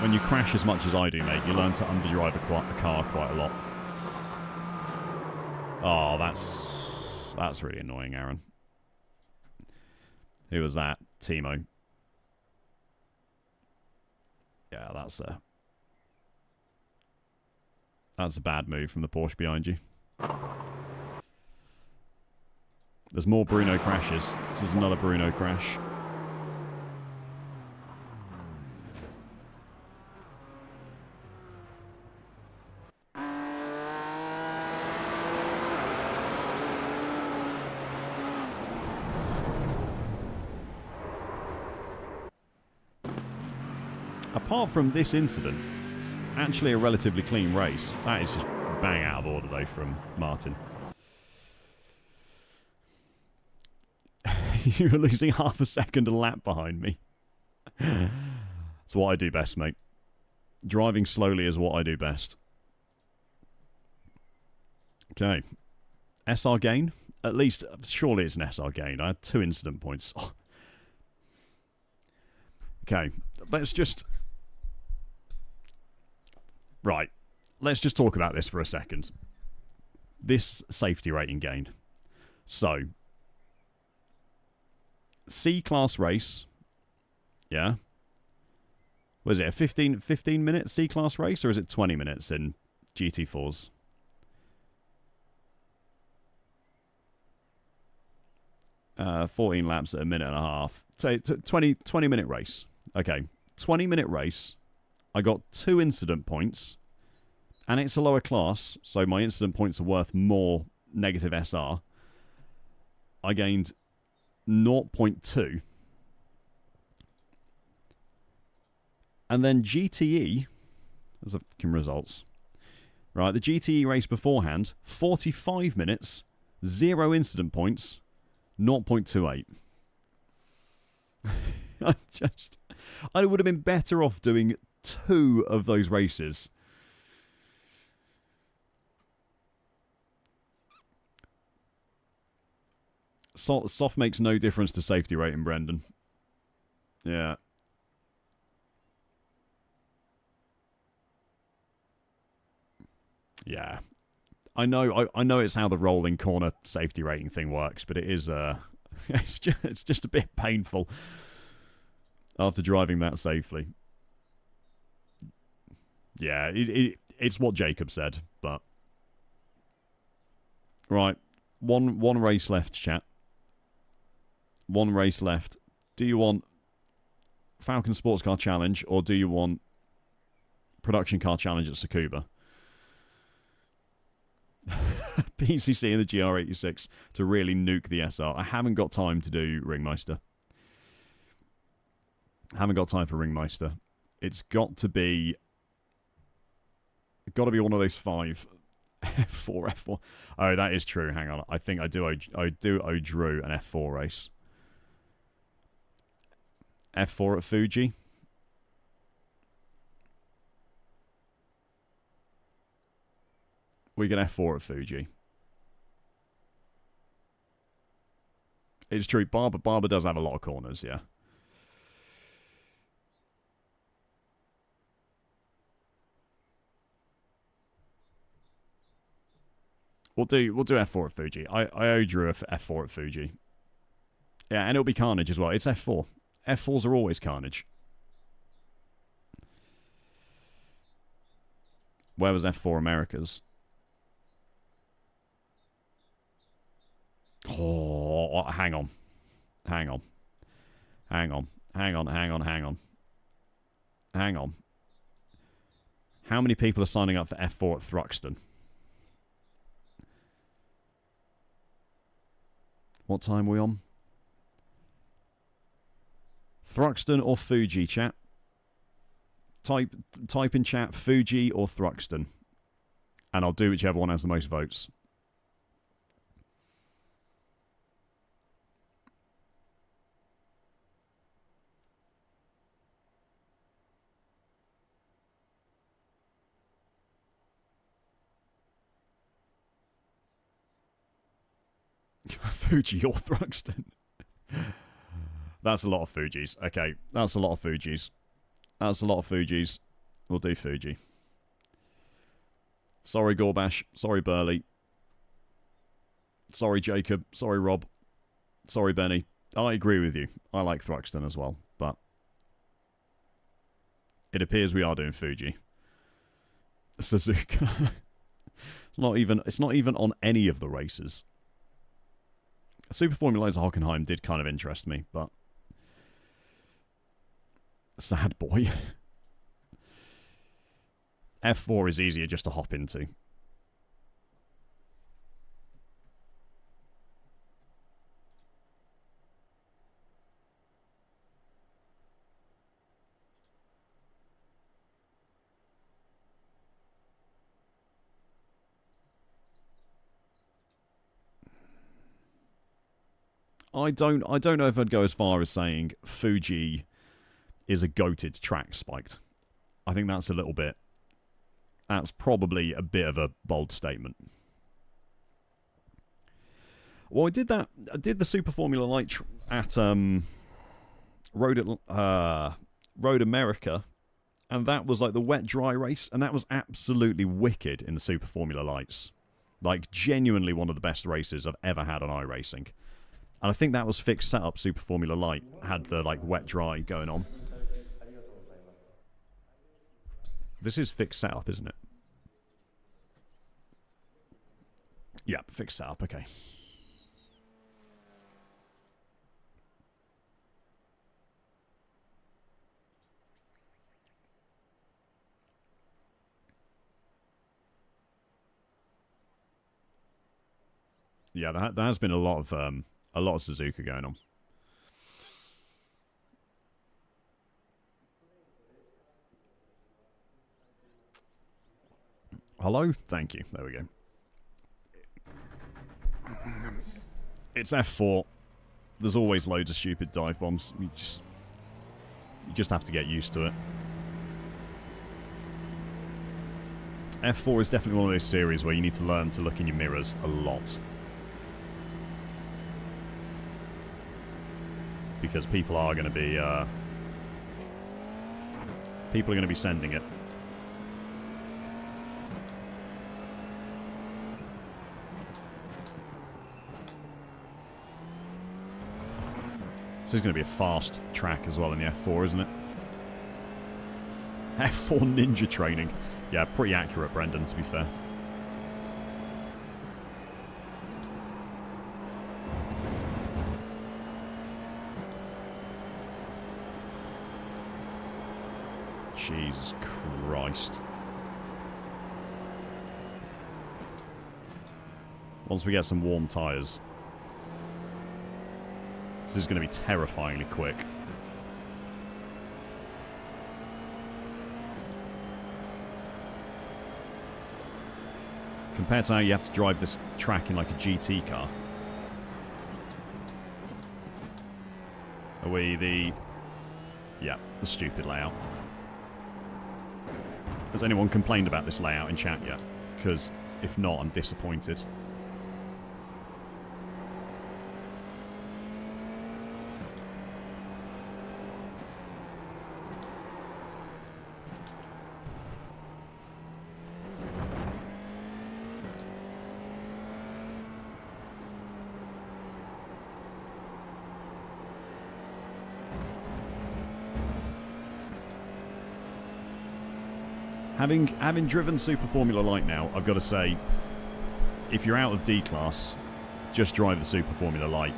When you crash as much as I do, mate, you learn to underdrive a car quite a lot. Oh, that's really annoying, Aaron. Who was that? Timo. Yeah, that's a bad move from the Porsche behind you. There's more Bruno crashes. This is another Bruno crash. Apart from this incident, actually a relatively clean race. That is just bang out of order, though, from Martin. You were losing half a second a lap behind me. That's what I do best, mate. Driving slowly is what I do best. Okay. SR gain? At least, surely it's an SR gain. I had 2 incident points. Oh. Okay. Let's just... Right. Let's just talk about this for a second. This safety rating gain. So... C-class race, yeah. Was it a 15 minute C-class race, or is it 20 minutes in GT4s? Uh, 14 laps at a minute and a half. So 20 minute race. Okay, 20 minute race. I got 2 incident points, and it's a lower class, so my incident points are worth more negative SR. I gained 0.2, and then GTE as a fucking results, right? The GTE race beforehand, 45 minutes, 0 incident points, 0.28. I would have been better off doing 2 of those races. Soft makes no difference to safety rating, Brendan. Yeah. Yeah. I know it's how the rolling corner safety rating thing works, but it is it's just a bit painful after driving that safely. Yeah, it's what Jacob said, but right. One race left, chat. 1 race left. Do you want Falcon Sports Car Challenge, or do you want Production Car Challenge at Tsukuba? PCC and the GR86 to really nuke the SR. I haven't got time to do Ringmeister. I haven't got time for Ringmeister. It's got to be one of those 5 F4. Oh, that is true. Hang on. I think I do owe Drew an F4 race. F4 at Fuji. We get F4 at Fuji. It's true. Barber does have a lot of corners, yeah. We'll do F4 at Fuji. I owe Drew F4 at Fuji. Yeah, and it'll be carnage as well. It's F4. F4s are always carnage. Where was F4 Americas? Oh, hang on. Hang on. Hang on. Hang on, hang on, hang on. Hang on. How many people are signing up for F4 at Thruxton? What time are we on? Thruxton or Fuji, chat? Type in chat Fuji or Thruxton. And I'll do whichever one has the most votes. Fuji or Thruxton. That's a lot of Fujis. Okay, that's a lot of Fujis. That's a lot of Fujis. We'll do Fuji. Sorry, Gorbash. Sorry, Burley. Sorry, Jacob. Sorry, Rob. Sorry, Benny. I agree with you. I like Thruxton as well, but it appears we are doing Fuji. Suzuka. It's not even on any of the races. Super Formula Liza Hockenheim did kind of interest me, but sad boy. F4 is easier just to hop into. I don't know if I'd go as far as saying Fuji is a goated track spiked. I think that's that's probably a bit of a bold statement. Well, I did the Super Formula Light at Road America, and that was like the wet dry race, and that was absolutely wicked in the Super Formula Lights. Like genuinely one of the best races I've ever had on iRacing. And I think that was fixed setup Super Formula Light, had the like wet dry going on. This is fixed setup, isn't it? Yeah, fixed setup, okay. Yeah, there has been a lot of Suzuka going on. Hello? Thank you. There we go. It's F4. There's always loads of stupid dive bombs. You just have to get used to it. F4 is definitely one of those series where you need to learn to look in your mirrors a lot. Because people are going to be sending it. This is going to be a fast track as well in the F4, isn't it? F4 ninja training. Yeah, pretty accurate, Brendan, to be fair. Jesus Christ. Once we get some warm tyres, this is going to be terrifyingly quick. Compared to how you have to drive this track in like a GT car. Are we the... Yeah, the stupid layout. Has anyone complained about this layout in chat yet? Because if not, I'm disappointed. Having driven Super Formula Light now, I've got to say, if you're out of D-Class, just drive the Super Formula Light.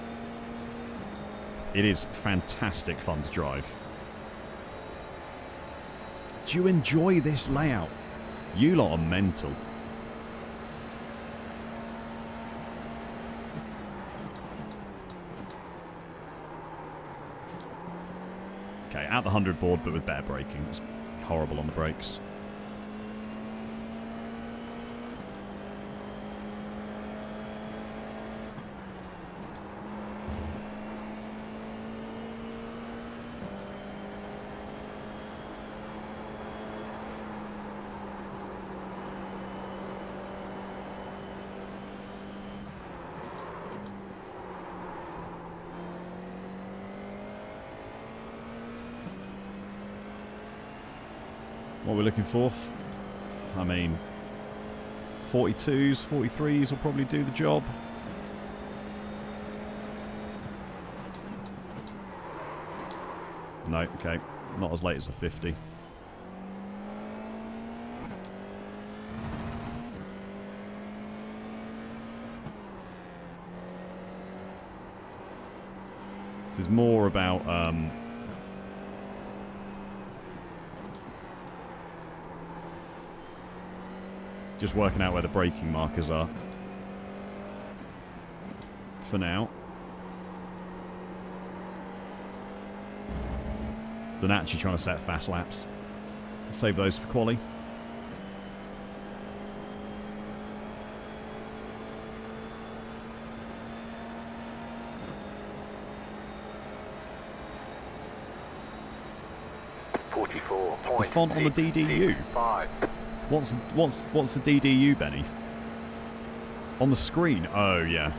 It is fantastic fun to drive. Do you enjoy this layout? You lot are mental. at the 100 board, but with better braking. It's horrible on the brakes. What we're looking for? I mean, 42s, 43s will probably do the job. No, okay. Not as late as a 50. This is more about just working out where the braking markers are for now, than actually trying to set fast laps. Save those for quali. The font on the DDU. What's the DDU, Benny? On the screen? Oh, yeah.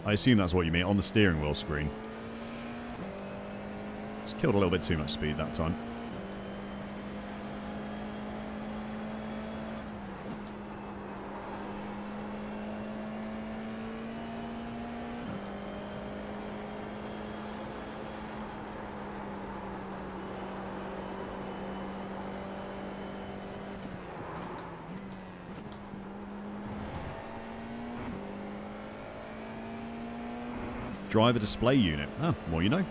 I assume that's what you mean, on the steering wheel screen. It's killed a little bit too much speed that time. Driver display unit. Oh, more you know.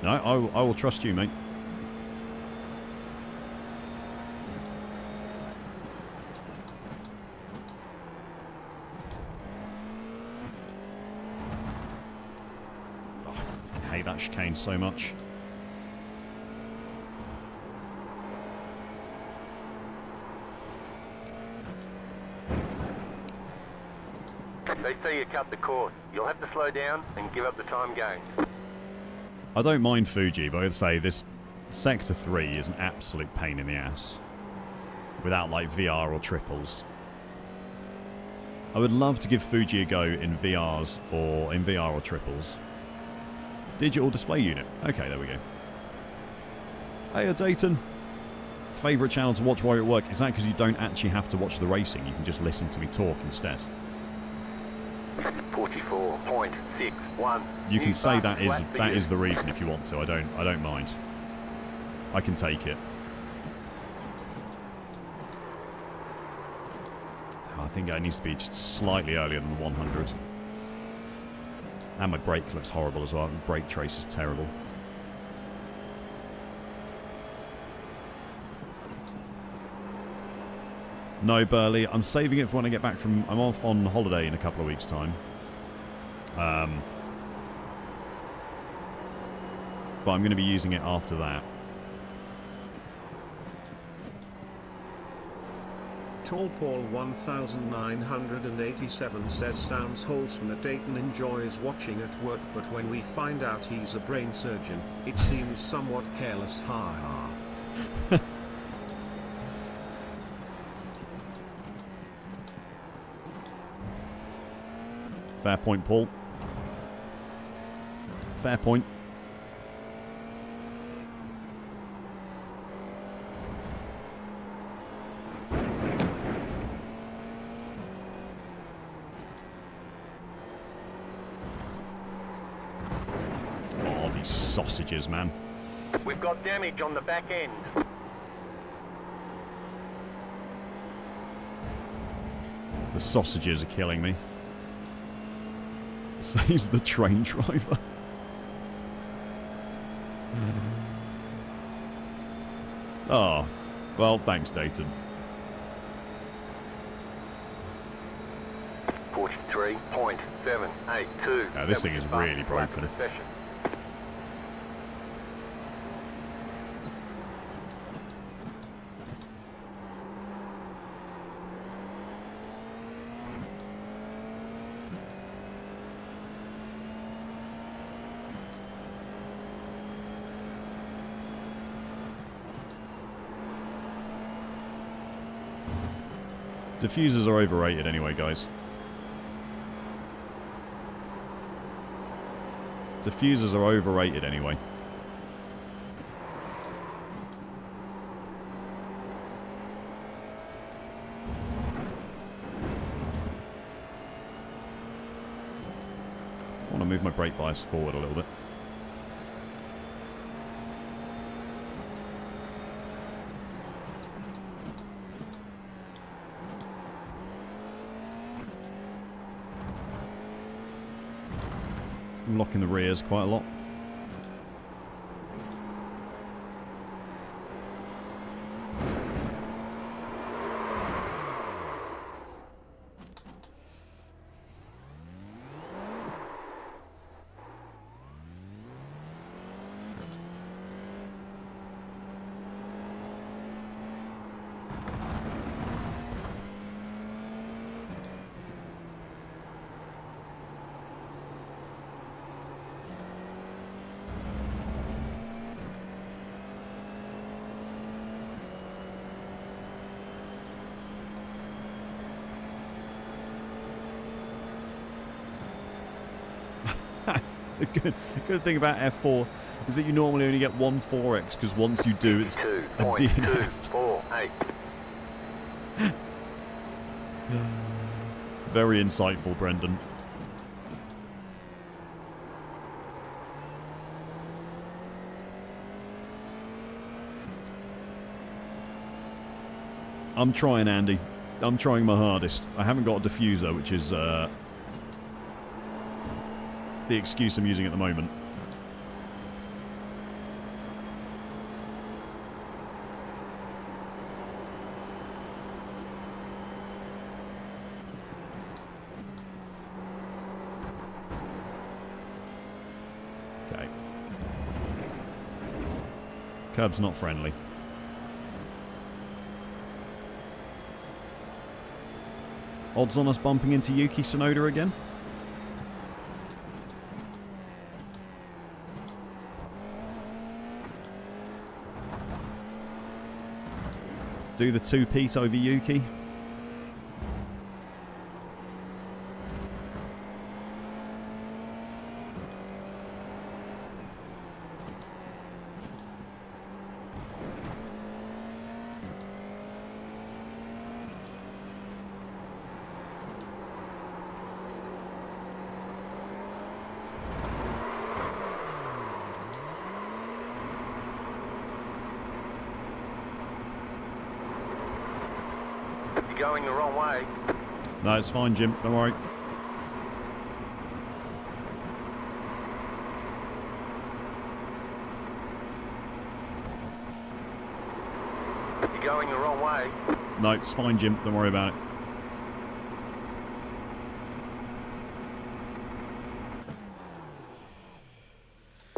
No, I will trust you, mate. Oh, I fucking hate that chicane so much. They say you cut the course. You'll have to slow down and give up the time gain. I don't mind Fuji, but I'd say this Sector 3 is an absolute pain in the ass. Without, like, VR or triples. I would love to give Fuji a go in VRs or in VR or triples. Digital display unit. Okay, there we go. Hey, Dayton. Favourite channel to watch while you're at work. Is that because you don't actually have to watch the racing? You can just listen to me talk instead. 44.61. You can say that is the reason if you want to. I don't mind. I can take it. I think it needs to be just slightly earlier than the 100. And my brake looks horrible as well. Brake trace is terrible. No, Burley. I'm saving it for when I get back from... I'm off on holiday in a couple of weeks' time. But I'm going to be using it after that. Tall Paul 1987 says sounds wholesome that Dayton enjoys watching at work, but when we find out he's a brain surgeon, it seems somewhat careless. Ha ha. Fair point, Paul. Fair point. Oh, these sausages, man. We've got damage on the back end. The sausages are killing me. Says the train driver. Oh, well, thanks, Dayton. 43. 23.782. Now, this thing is really broken. Diffusers are overrated anyway, guys. Diffusers are overrated anyway. I want to move my brake bias forward a little bit. I'm locking the rears quite a lot. The good thing about F4 is that you normally only get one 4X, because once you do, it's a DNF. Very insightful, Brendan. I'm trying, Andy. I'm trying my hardest. I haven't got a diffuser, which is the excuse I'm using at the moment. Okay. Curb's not friendly. Odds on us bumping into Yuki Tsunoda again? Do the two-peat over Yuki. Going the wrong way. No, it's fine, Jim. Don't worry. You're going the wrong way. No, it's fine, Jim. Don't worry about it.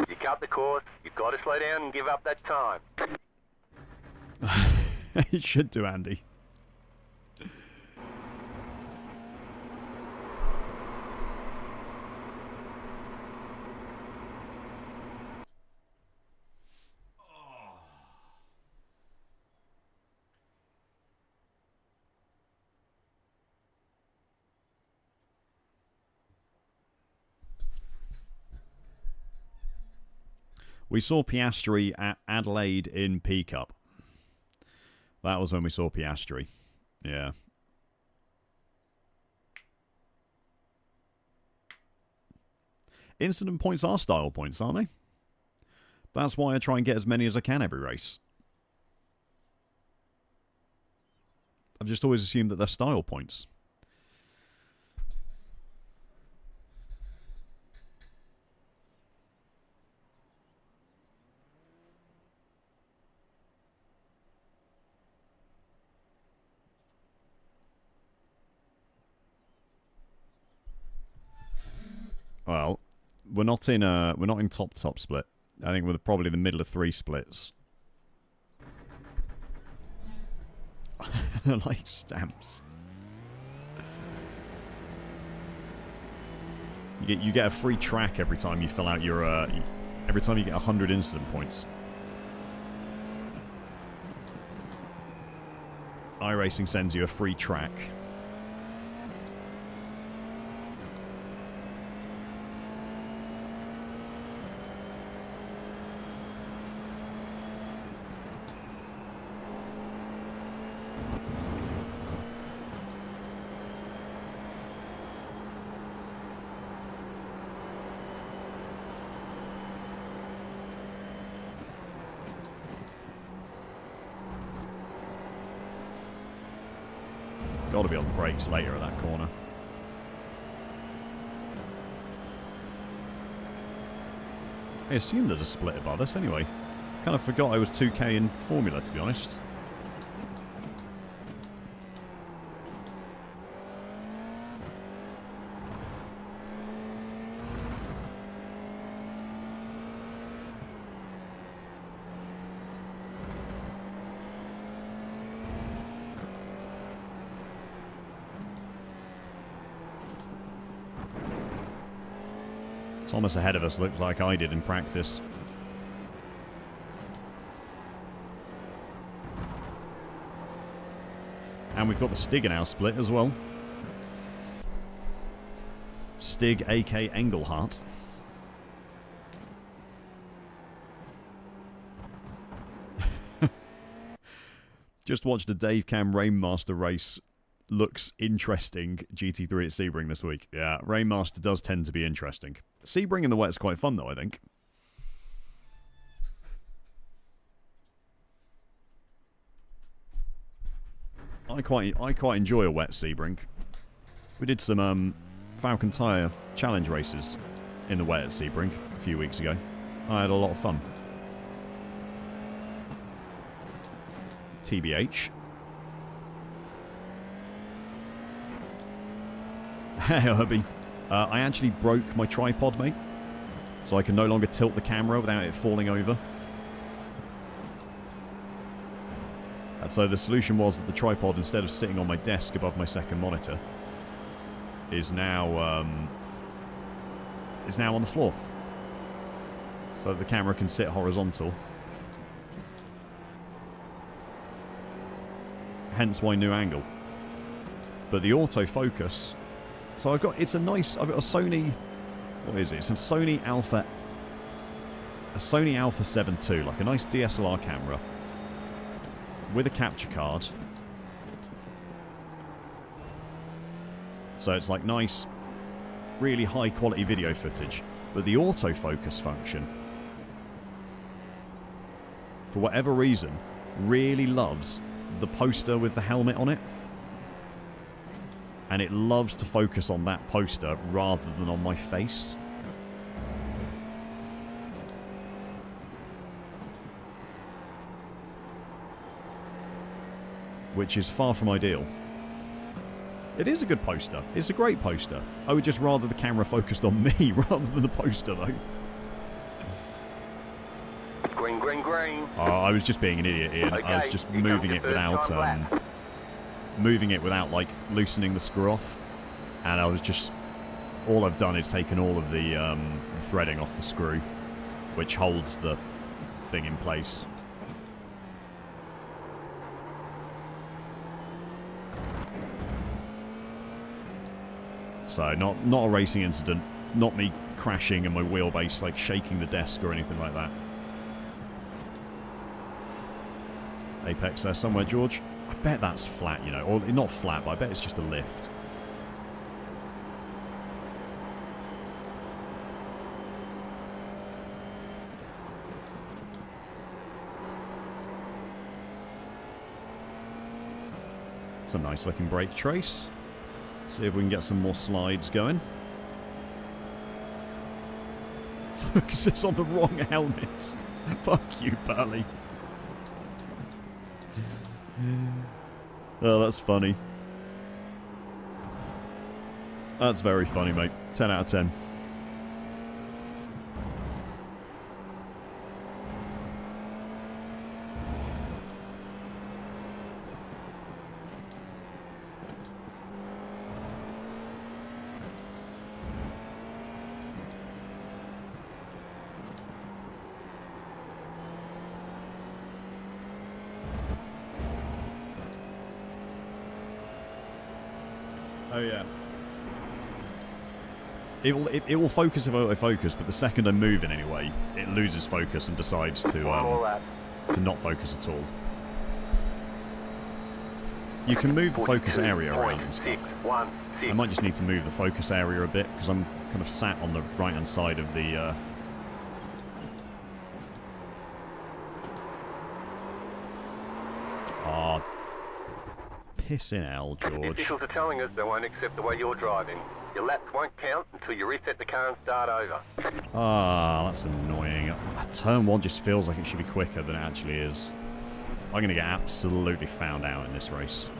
You cut the course. You've got to slow down and give up that time. It should do, Andy. We saw Piastri at Adelaide in P Cup. That was when we saw Piastri. Yeah. Incident points are style points, aren't they? That's why I try and get as many as I can every race. I've just always assumed that they're style points. Well, we're not in top split. I think we're probably the middle of 3 splits. Like stamps. You get a free track every time you fill out your every time you get 100 incident points. iRacing sends you a free track. Got to be on the brakes later at that corner. I assume there's a split above us anyway. Kind of forgot I was 2K in Formula, to be honest. Thomas ahead of us looked like I did in practice. And we've got the Stig in our split as well. Stig, a.k. Engelhardt. Just watched a Dave Cam Rainmaster race. Looks interesting GT3 at Sebring this week. Yeah, Rainmaster does tend to be interesting. Sebring in the wet's quite fun though, I think. I quite enjoy a wet Sebring. We did some Falcon Tyre challenge races in the wet at Sebring a few weeks ago. I had a lot of fun. TBH. Hey, Herbie. I actually broke my tripod, mate. So I can no longer tilt the camera without it falling over. So the solution was that the tripod, instead of sitting on my desk above my second monitor, is now on the floor. So that the camera can sit horizontal. Hence why new angle. But the autofocus... So I've got a Sony, what is it? It's a Sony Alpha 7 II, like a nice DSLR camera with a capture card. So it's like nice, really high quality video footage. But the autofocus function, for whatever reason, really loves the poster with the helmet on it. And it loves to focus on that poster rather than on my face. Which is far from ideal. It is a good poster. It's a great poster. I would just rather the camera focused on me rather than the poster, though. Green, green, green. I was just being an idiot, Ian. Okay, I was just moving it without... like loosening the screw off, and I was just, all I've done is taken all of the threading off the screw which holds the thing in place. So not a racing incident, not me crashing and my wheelbase like shaking the desk or anything like that. Apex there somewhere, George. I bet that's flat, you know, or not flat, but I bet it's just a lift. It's a nice looking brake trace. See if we can get some more slides going. Focuses on the wrong helmet. Fuck you, Burley. Oh, that's funny. That's very funny, mate. 10 out of 10. Oh, yeah. It will focus if I autofocus, but the second I move in any way, it loses focus and decides to not focus at all. You can move the focus area around and stuff. I might just need to move the focus area a bit, because I'm kind of sat on the right-hand side of the... Pissing hell, George. Officials are telling us they won't accept the way you're driving. Your laps won't count until you reset the car and start over. Ah, that's annoying. Turn 1 just feels like it should be quicker than it actually is. I'm going to get absolutely found out in this race.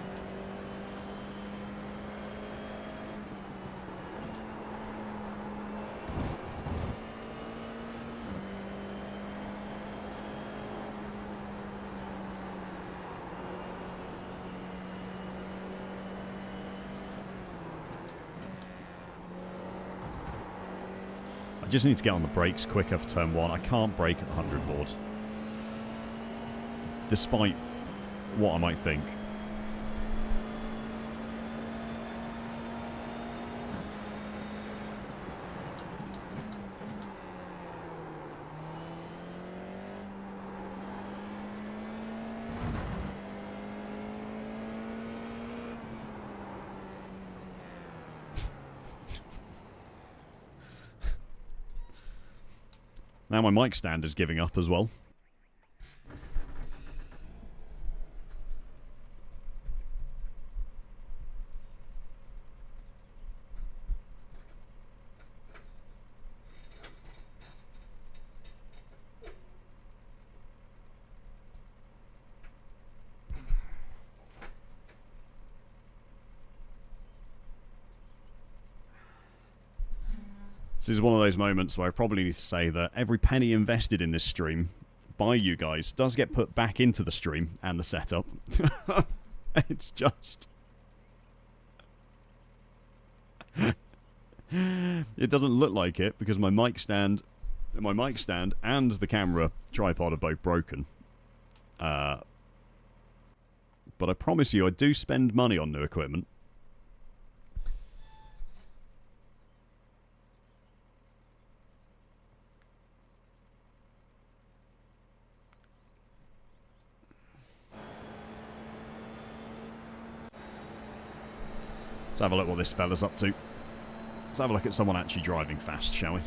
I just need to get on the brakes quicker for turn 1. I can't brake at the 100 board. Despite what I might think. Now my mic stand is giving up as well. This is one of those moments where I probably need to say that every penny invested in this stream by you guys does get put back into the stream and the setup. It's just... It doesn't look like it because my mic stand and the camera tripod are both broken. But I promise you I do spend money on new equipment. Let's have a look what this fella's up to. Let's have a look at someone actually driving fast, shall we?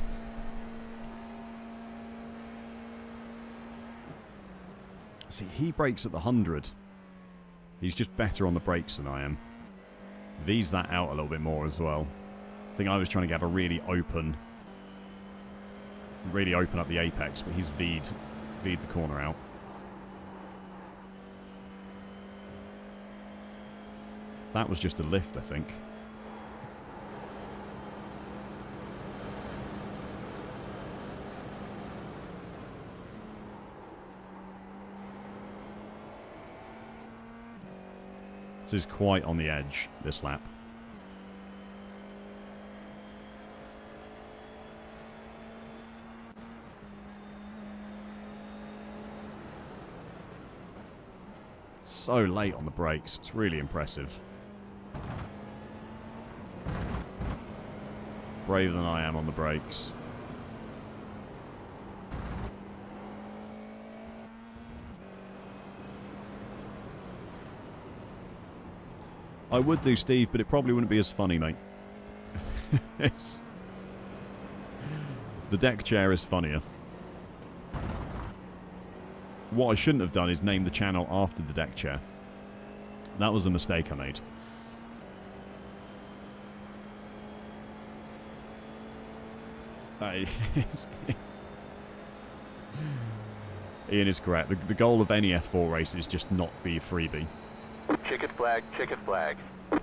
See, he brakes at the 100. He's just better on the brakes than I am. V's that out a little bit more as well. I think I was trying to have a really open up the apex, but he's V'd the corner out. That was just a lift, I think. This is quite on the edge, this lap. So late on the brakes, it's really impressive. Braver than I am on the brakes. I would do Steve, but it probably wouldn't be as funny, mate. The deck chair is funnier. What I shouldn't have done is name the channel after the deck chair. That was a mistake I made. Ian is correct. The goal of any F4 race is just not be a freebie. Checkered flag, checkered flag. No,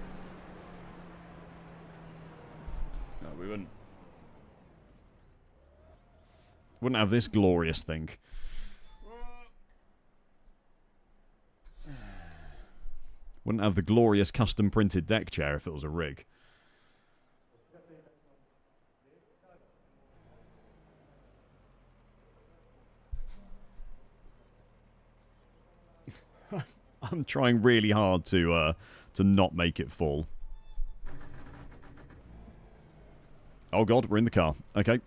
we wouldn't. Wouldn't have this glorious thing. Wouldn't have the glorious custom printed deck chair if it was a rig. I'm trying really hard to not make it fall. Oh, God, we're in the car. Okay.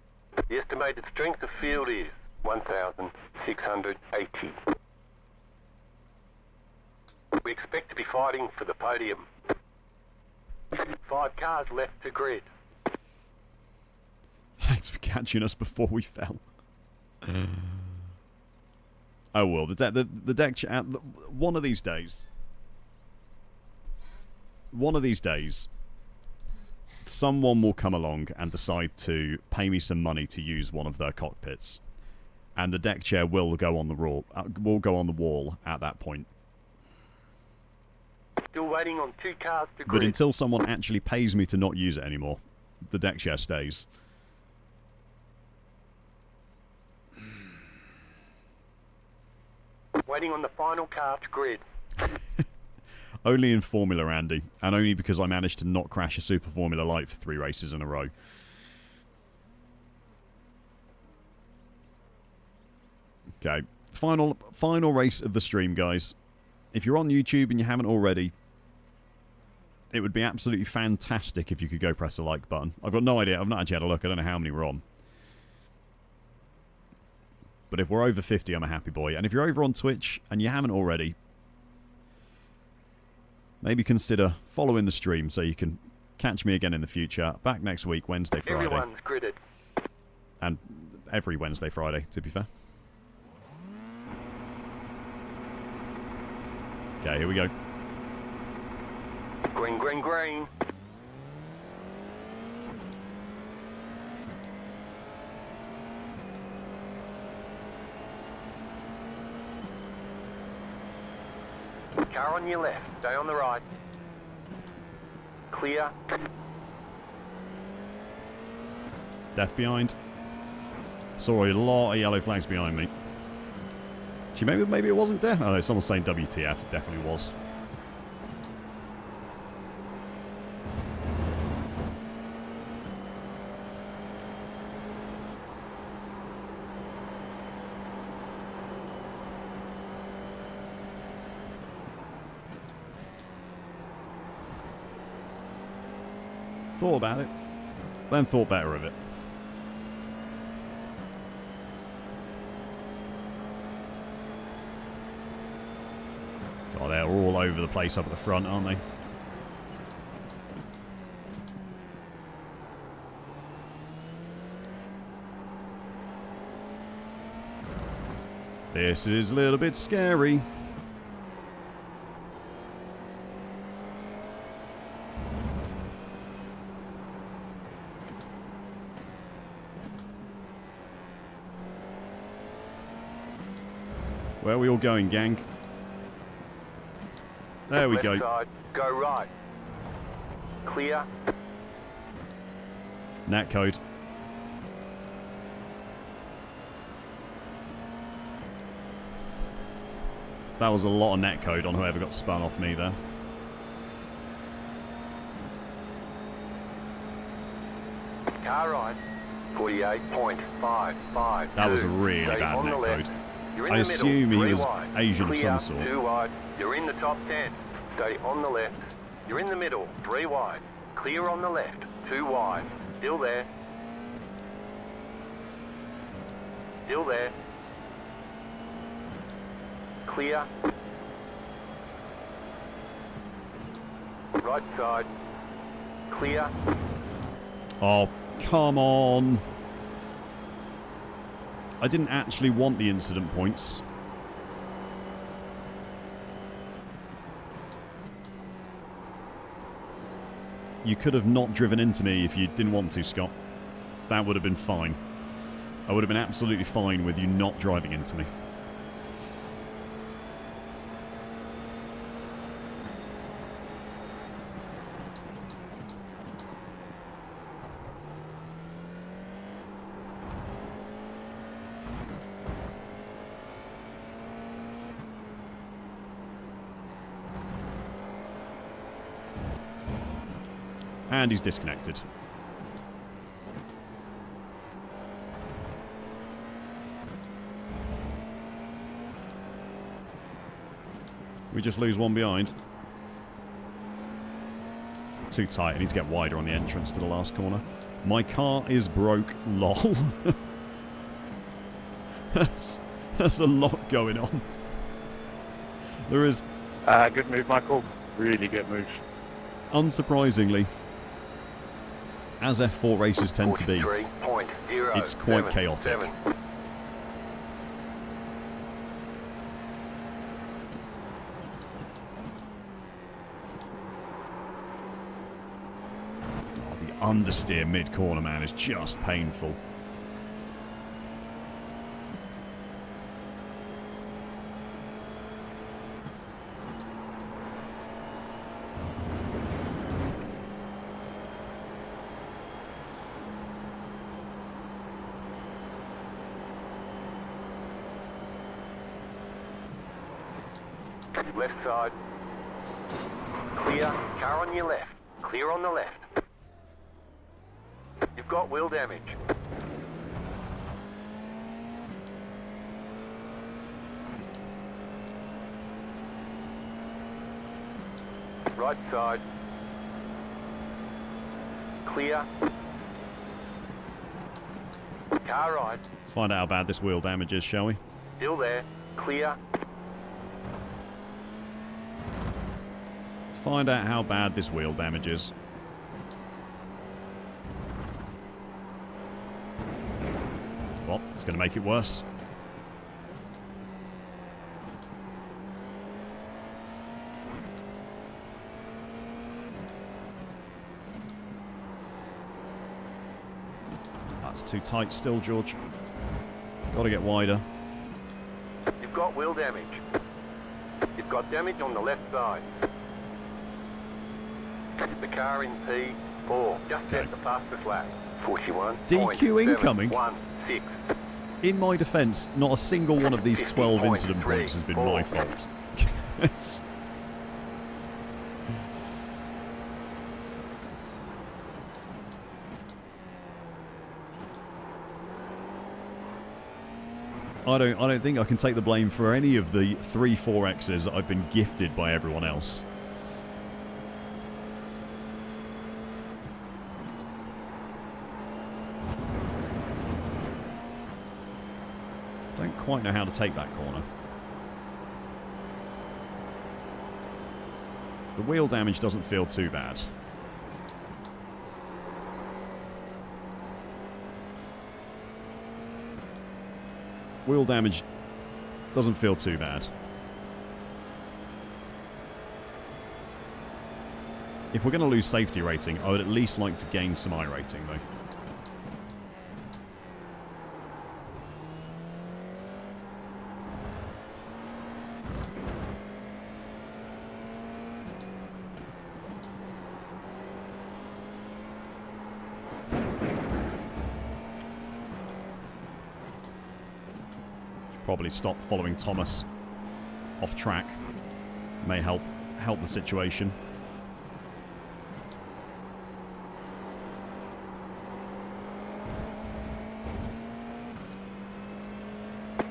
The estimated strength of field is 1,680. We expect to be fighting for the podium. 5 cars left to grid. Thanks for catching us before we fell. Oh, well, the deck chat... One of these days, someone will come along and decide to pay me some money to use one of their cockpits. And the deck chair will go on the wall at that point. Still waiting on 2 cars to But grid. until someone actually pays me to not use it anymore, the deck chair stays. Waiting on the final car to grid. Only in Formula, Andy, and only because I managed to not crash a Super Formula Light for 3 races in a row. Okay, final race of the stream, guys. If you're on YouTube and you haven't already, it would be absolutely fantastic if you could go press the like button. I've got no idea. I've not actually had a look. I don't know how many we're on. But if we're over 50, I'm a happy boy. And if you're over on Twitch and you haven't already, maybe consider following the stream so you can catch me again in the future. Back next week, Wednesday, Friday. Everyone's gridded. And every Wednesday, Friday, to be fair. Okay, here we go. Green, green, green. Car on your left, stay on the right. Clear. Death behind. Saw a lot of yellow flags behind me. Gee, maybe it wasn't death. Oh no, someone's saying WTF. It definitely was. Thought about it, then thought better of it. God, they're all over the place up at the front, aren't they? This is a little bit scary. Where are we all going, gang? There we Left go. side, go right. Clear. Nat code. That was a lot of net code on whoever got spun off me there. Car right. 48.552. That was a really Stay bad on net the left. code. You're in I the middle, assume he 3 was wide. Asian of Clear, some sort. 2 wide. You're in the top 10. Stay on the left. You're in the middle, 3 wide. Clear on the left, 2 wide. Still there. Still there. Clear. Right side. Clear. Oh, come on. I didn't actually want the incident points. You could have not driven into me if you didn't want to, Scott. That would have been fine. I would have been absolutely fine with you not driving into me. And he's disconnected. We just lose one behind. Too tight. I need to get wider on the entrance to the last corner. My car is broke, lol. There's a lot going on. There is, Good move, Michael. Really good move. unsurprisingly, as F4 races tend to be, 43.077. it's quite chaotic. Oh, the understeer mid-corner, man, is just painful. Left side. Clear. Car on your left. Clear on the left. You've got wheel damage. Right side. Clear. Car right. Let's find out how bad this wheel damage is, shall we? Still there. Clear. Let's find out how bad this wheel damage is. Well, it's going to make it worse. That's too tight still, George. Got to get wider. You've got wheel damage. You've got damage on the left side. The car in P4. Just Okay. at the fastest lap. 41. DQ incoming? 16. In my defence, not a single one of these 12 incident points has been my fault. I don't think I can take the blame for any of the 3 4Xs that I've been gifted by everyone else. Don't quite know how to take that corner. The wheel damage doesn't feel too bad. Wheel damage doesn't feel too bad. If we're going to lose safety rating, I would at least like to gain some iRating, though. Probably stop following Thomas off track. May help the situation.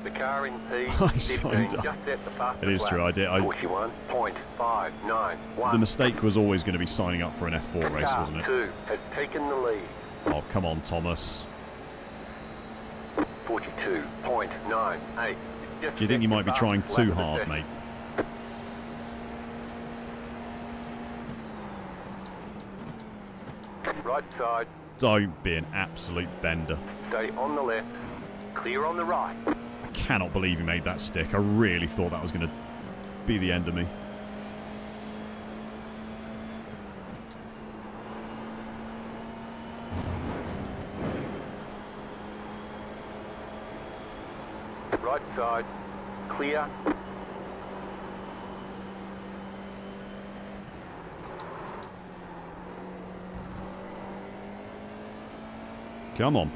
The car in I P15. signed up. Just at the fastest It is true, I did. 41.591. The mistake was always going to be signing up for an F4 race, Car wasn't it? 2 has taken the lead. Oh, come on, Thomas. 42.98. Do you think you might be trying too hard, mate? Right side. Don't be an absolute bender. Stay on the left. Clear on the right. I cannot believe you made that stick. I really thought that was going to be the end of me. Right side. Clear. Come on.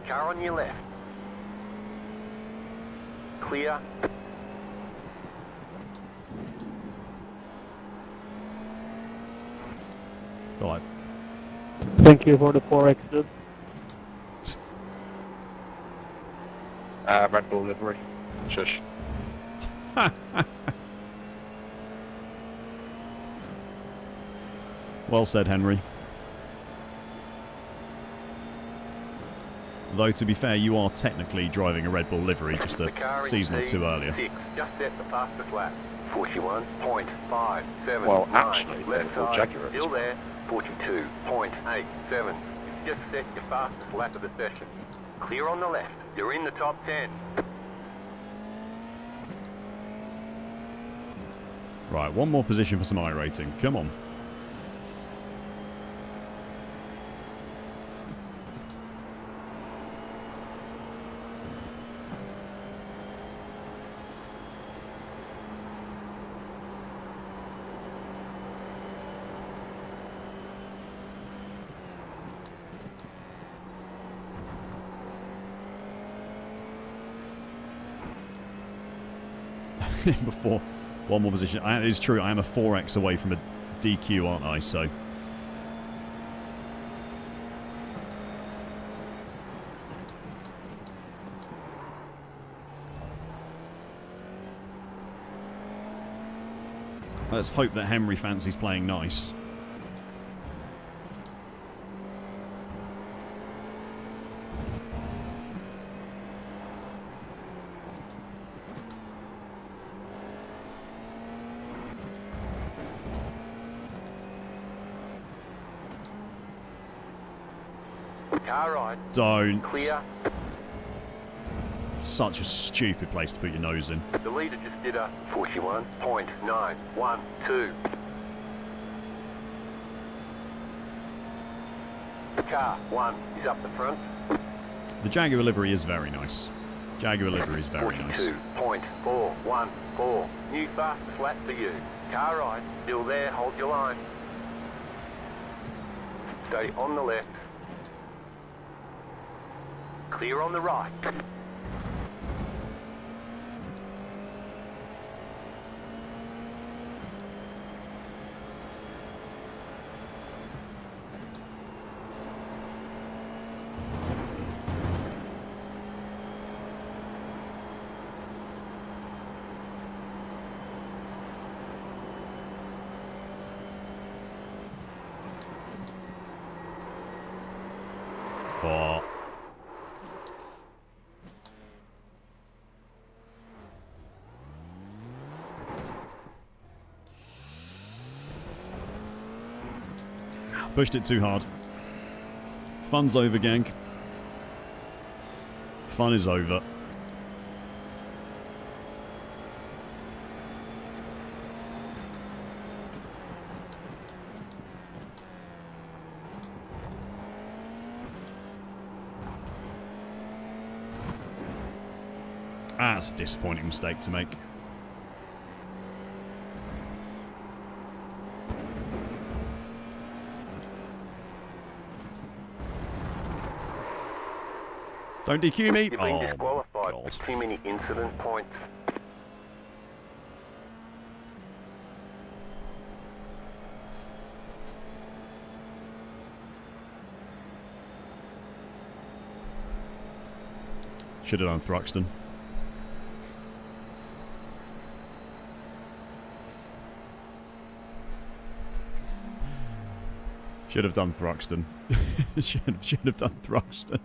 Car on your left. Clear. All right. Thank you for the 4X, dude. Red Bull livery. Shush. Well said, Henry. Though, to be fair, you are technically driving a Red Bull livery just a season or two earlier. Just set the fastest lap. 41.579. Well, actually, left they're all side, Jaguars. still there. 42.87. Just set your fastest lap of the session. Clear on the left. You're in the top 10. Right, one more position for some iRacing. Come on. Before one more position. It's true, I am a 4X away from a DQ, aren't I? So let's hope that Henry fancies playing nice. Car right. Don't. Clear. Such a stupid place to put your nose in. The leader just did a 41.912. Car 1 is up the front. The Jaguar livery is very nice. Jaguar livery is very nice. 42.414. New fastest lap for you. Car right. Still there. Hold your line. Stay on the left. Clear on the right. Oh. Pushed it too hard. Fun's over, gang. Fun is over. That's a disappointing mistake to make. Don't DQ me. You've been Oh, disqualified God. with too many incident points. Should have done Thruxton. Should have done Thruxton. should have done Thruxton.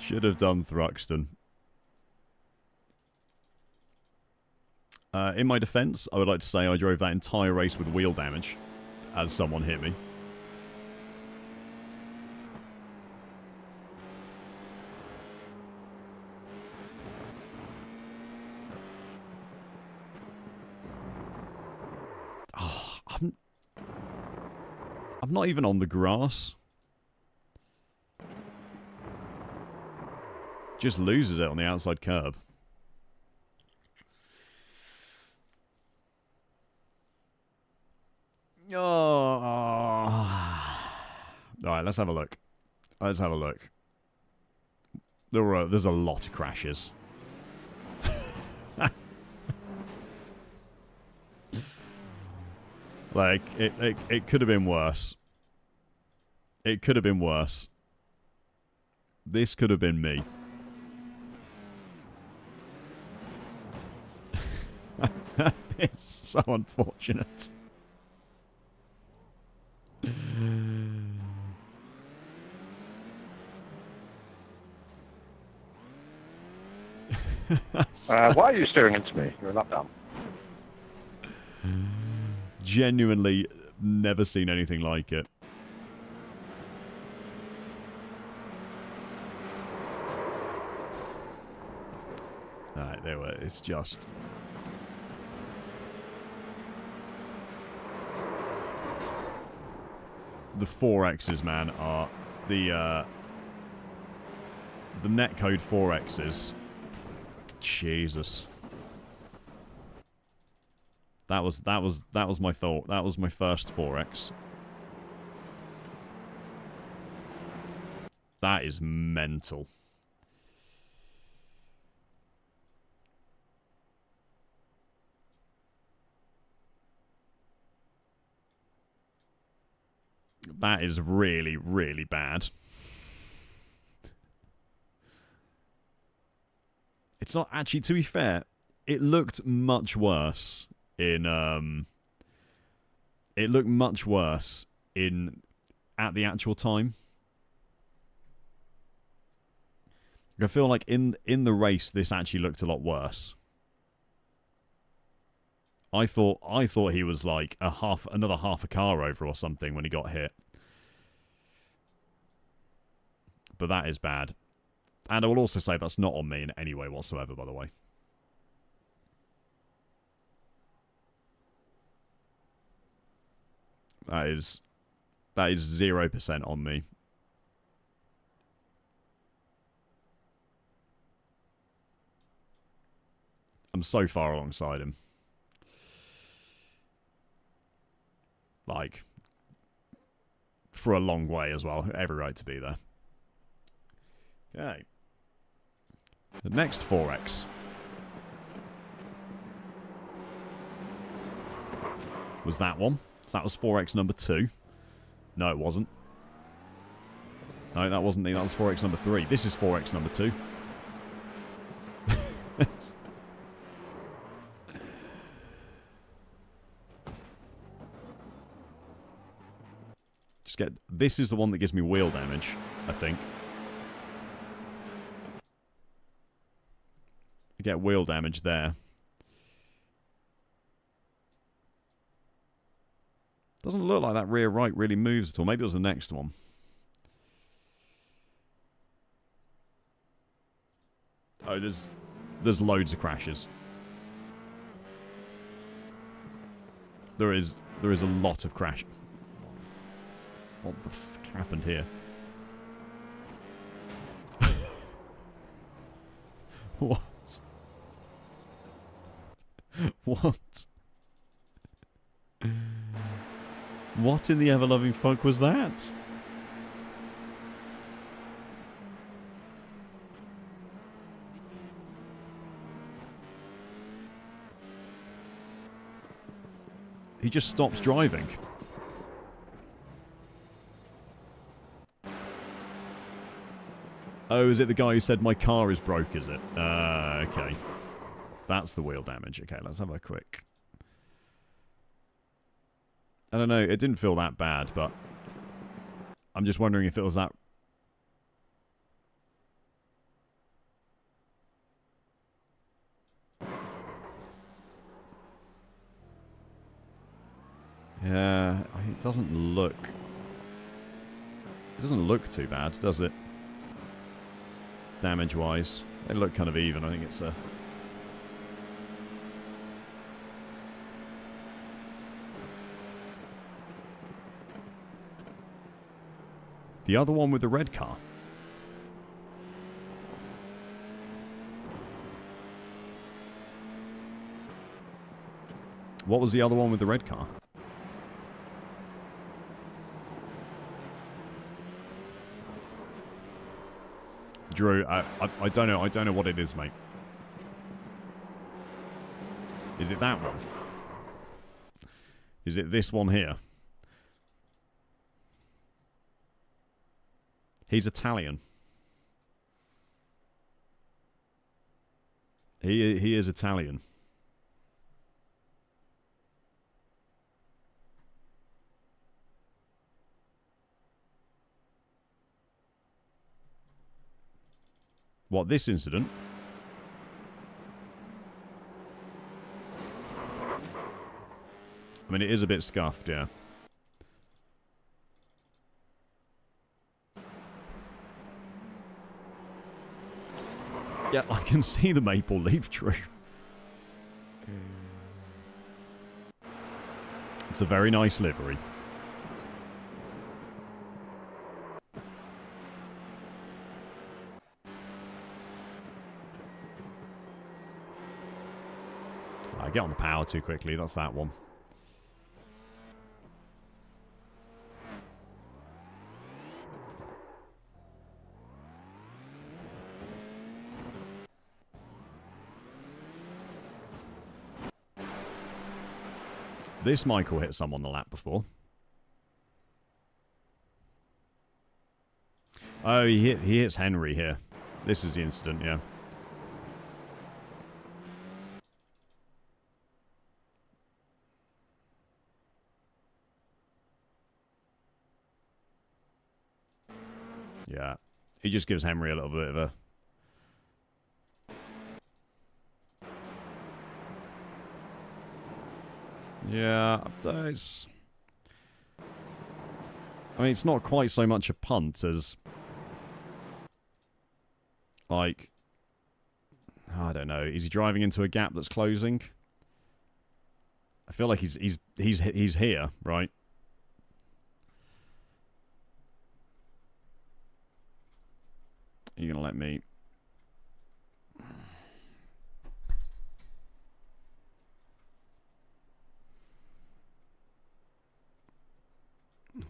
Should have done Thruxton. In my defense, I would like to say I drove that entire race with wheel damage as someone hit me. Oh, I'm not even on the grass. Just loses it on the outside curb. Oh. Alright, let's have a look. Let's have a look. There's a lot of crashes. Like, it could have been worse. It could have been worse. This could have been me. It's so unfortunate. Why are you staring into me? You're not dumb. Genuinely never seen anything like it. Alright, there we It's just... The 4Xs, man, are the netcode 4Xs. Jesus. That was my thought. That was my first 4X. That is mental. That is really, really bad. It's not actually, to be fair, it looked much worse in it looked much worse at the actual time. I feel like in the race this actually looked a lot worse. I thought he was like another half a car over or something when he got hit. But that is bad. And I will also say that's not on me in any way whatsoever, by the way. That is 0% on me. I'm so far alongside him. Like, for a long way as well. Every right to be there. Okay. The next 4X. Was that one. So that was 4X number 2. No, it wasn't. No, that wasn't. That was 4X number 3. This is 4X number 2. This is the one that gives me wheel damage, I think. I get wheel damage there. Doesn't look like that rear right really moves at all. Maybe it was the next one. Oh, there's loads of crashes. There is a lot of crash. What the fuck happened here? What? What? What in the ever-loving fuck was that? He just stops driving. Oh, is it the guy who said my car is broke, is it? Okay. That's the wheel damage. Okay, let's have a quick... I don't know, it didn't feel that bad, but... I'm just wondering if it was that... Yeah, it doesn't look... It doesn't look too bad, does it? Damage-wise. They look kind of even. I think it's a... The other one with the red car. What was the other one with the red car? Drew, I don't know. I don't know what it is, mate. Is it that one? Is it this one here? He's Italian. He is Italian. What, this incident? I mean, it is a bit scuffed, yeah. Yeah, I can see the maple leaf tree. It's a very nice livery. I get on the power too quickly, that's that one. This Michael hit someone on the lap before. Oh, he hits Henry here. This is the incident, yeah. Yeah. He just gives Henry a little bit of a... Yeah, it's... I mean, it's not quite so much a punt as... Like... I don't know. Is he driving into a gap that's closing? I feel like he's here, right? You're gonna let me...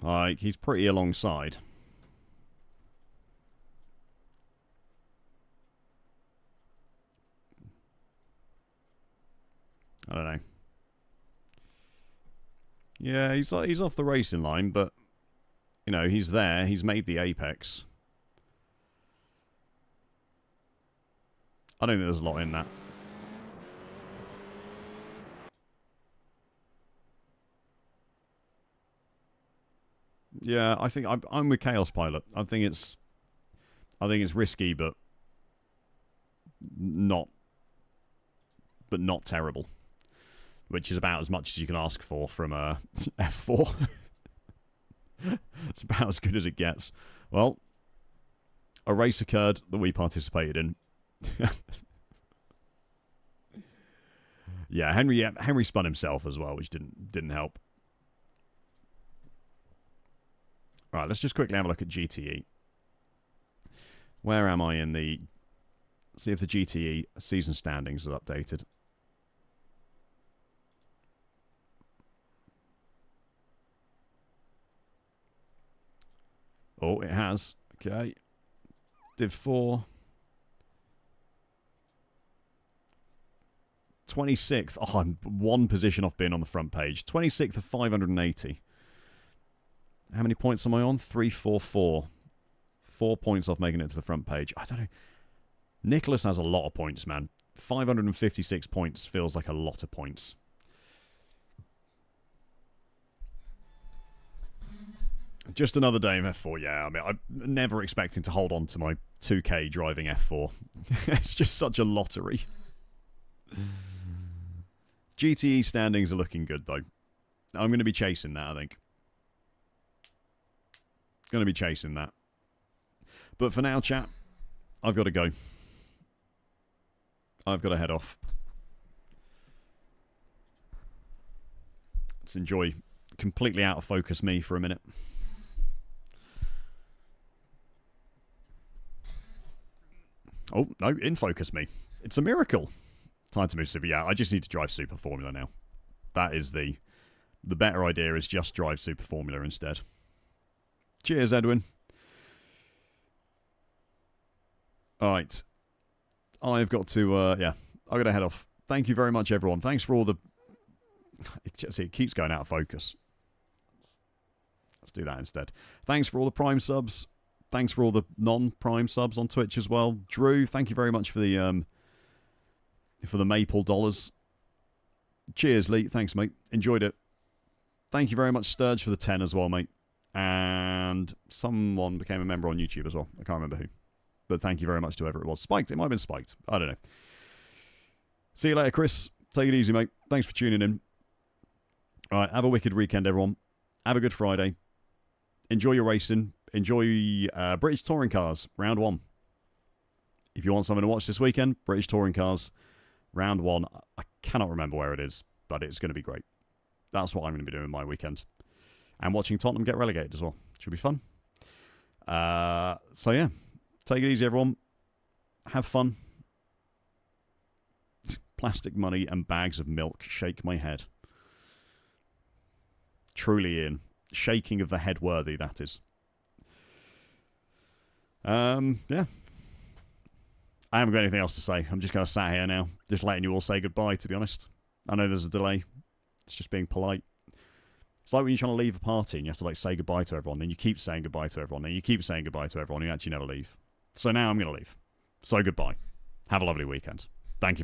Like, he's pretty alongside. I don't know. Yeah, he's off the racing line, but, you know, he's there. He's made the apex. I don't think there's a lot in that. Yeah, I think I'm with Chaos Pilot. I think it's risky, but not terrible, which is about as much as you can ask for from F4. It's about as good as it gets. Well, a race occurred that we participated in. Yeah, Henry spun himself as well, which didn't help. Right, let's just quickly have a look at GTE. Where am I in the... See if the GTE season standings are updated. Oh, it has. Okay. Div 4. 26th. Oh, I'm one position off being on the front page. 26th of 580. How many points am I on? 344. 4 points off making it to the front page. I don't know. Nicholas has a lot of points, man. 556 points feels like a lot of points. Just another day in F4, yeah. I mean, I'm never expecting to hold on to my 2K driving F4. It's just such a lottery. GTE standings are looking good, though. I'm going to be chasing that, I think. Going to be chasing that. But for now, chat, I've got to go. I've got to head off. Let's enjoy completely out of focus me for a minute. Oh, no, in focus me. It's a miracle. Time to move Super. Yeah, I just need to drive Super Formula now. That is the better idea, is just drive Super Formula instead. Cheers, Edwin. Alright. I've got to, yeah, I've got to head off. Thank you very much, everyone. Thanks for all the It keeps going out of focus. Let's do that instead. Thanks for all the Prime subs. Thanks for all the non-Prime subs on Twitch as well. Drew, thank you very much for the Maple dollars. Cheers, Lee. Thanks, mate. Enjoyed it. Thank you very much, Sturge, for the 10 as well, mate. And someone became a member on YouTube as well. I can't remember who. But thank you very much to whoever it was. Spiked. It might have been Spiked. I don't know. See you later, Chris. Take it easy, mate. Thanks for tuning in. All right, have a wicked weekend, everyone. Have a good Friday. Enjoy your racing. Enjoy British Touring Cars, round 1. If you want something to watch this weekend, British Touring Cars, round 1. I cannot remember where it is, but it's going to be great. That's what I'm going to be doing my weekend. And watching Tottenham get relegated as well. Should be fun. So, yeah. Take it easy, everyone. Have fun. Plastic money and bags of milk shake my head. Truly, Ian. Shaking of the head worthy, that is. Yeah. I haven't got anything else to say. I'm just kind of sat here now, just letting you all say goodbye, to be honest. I know there's a delay. It's just being polite. It's like when you're trying to leave a party and you have to like say goodbye to everyone, then you keep saying goodbye to everyone, then you keep saying goodbye to everyone, and you actually never leave. So now I'm going to leave. So goodbye. Have a lovely weekend. Thank you.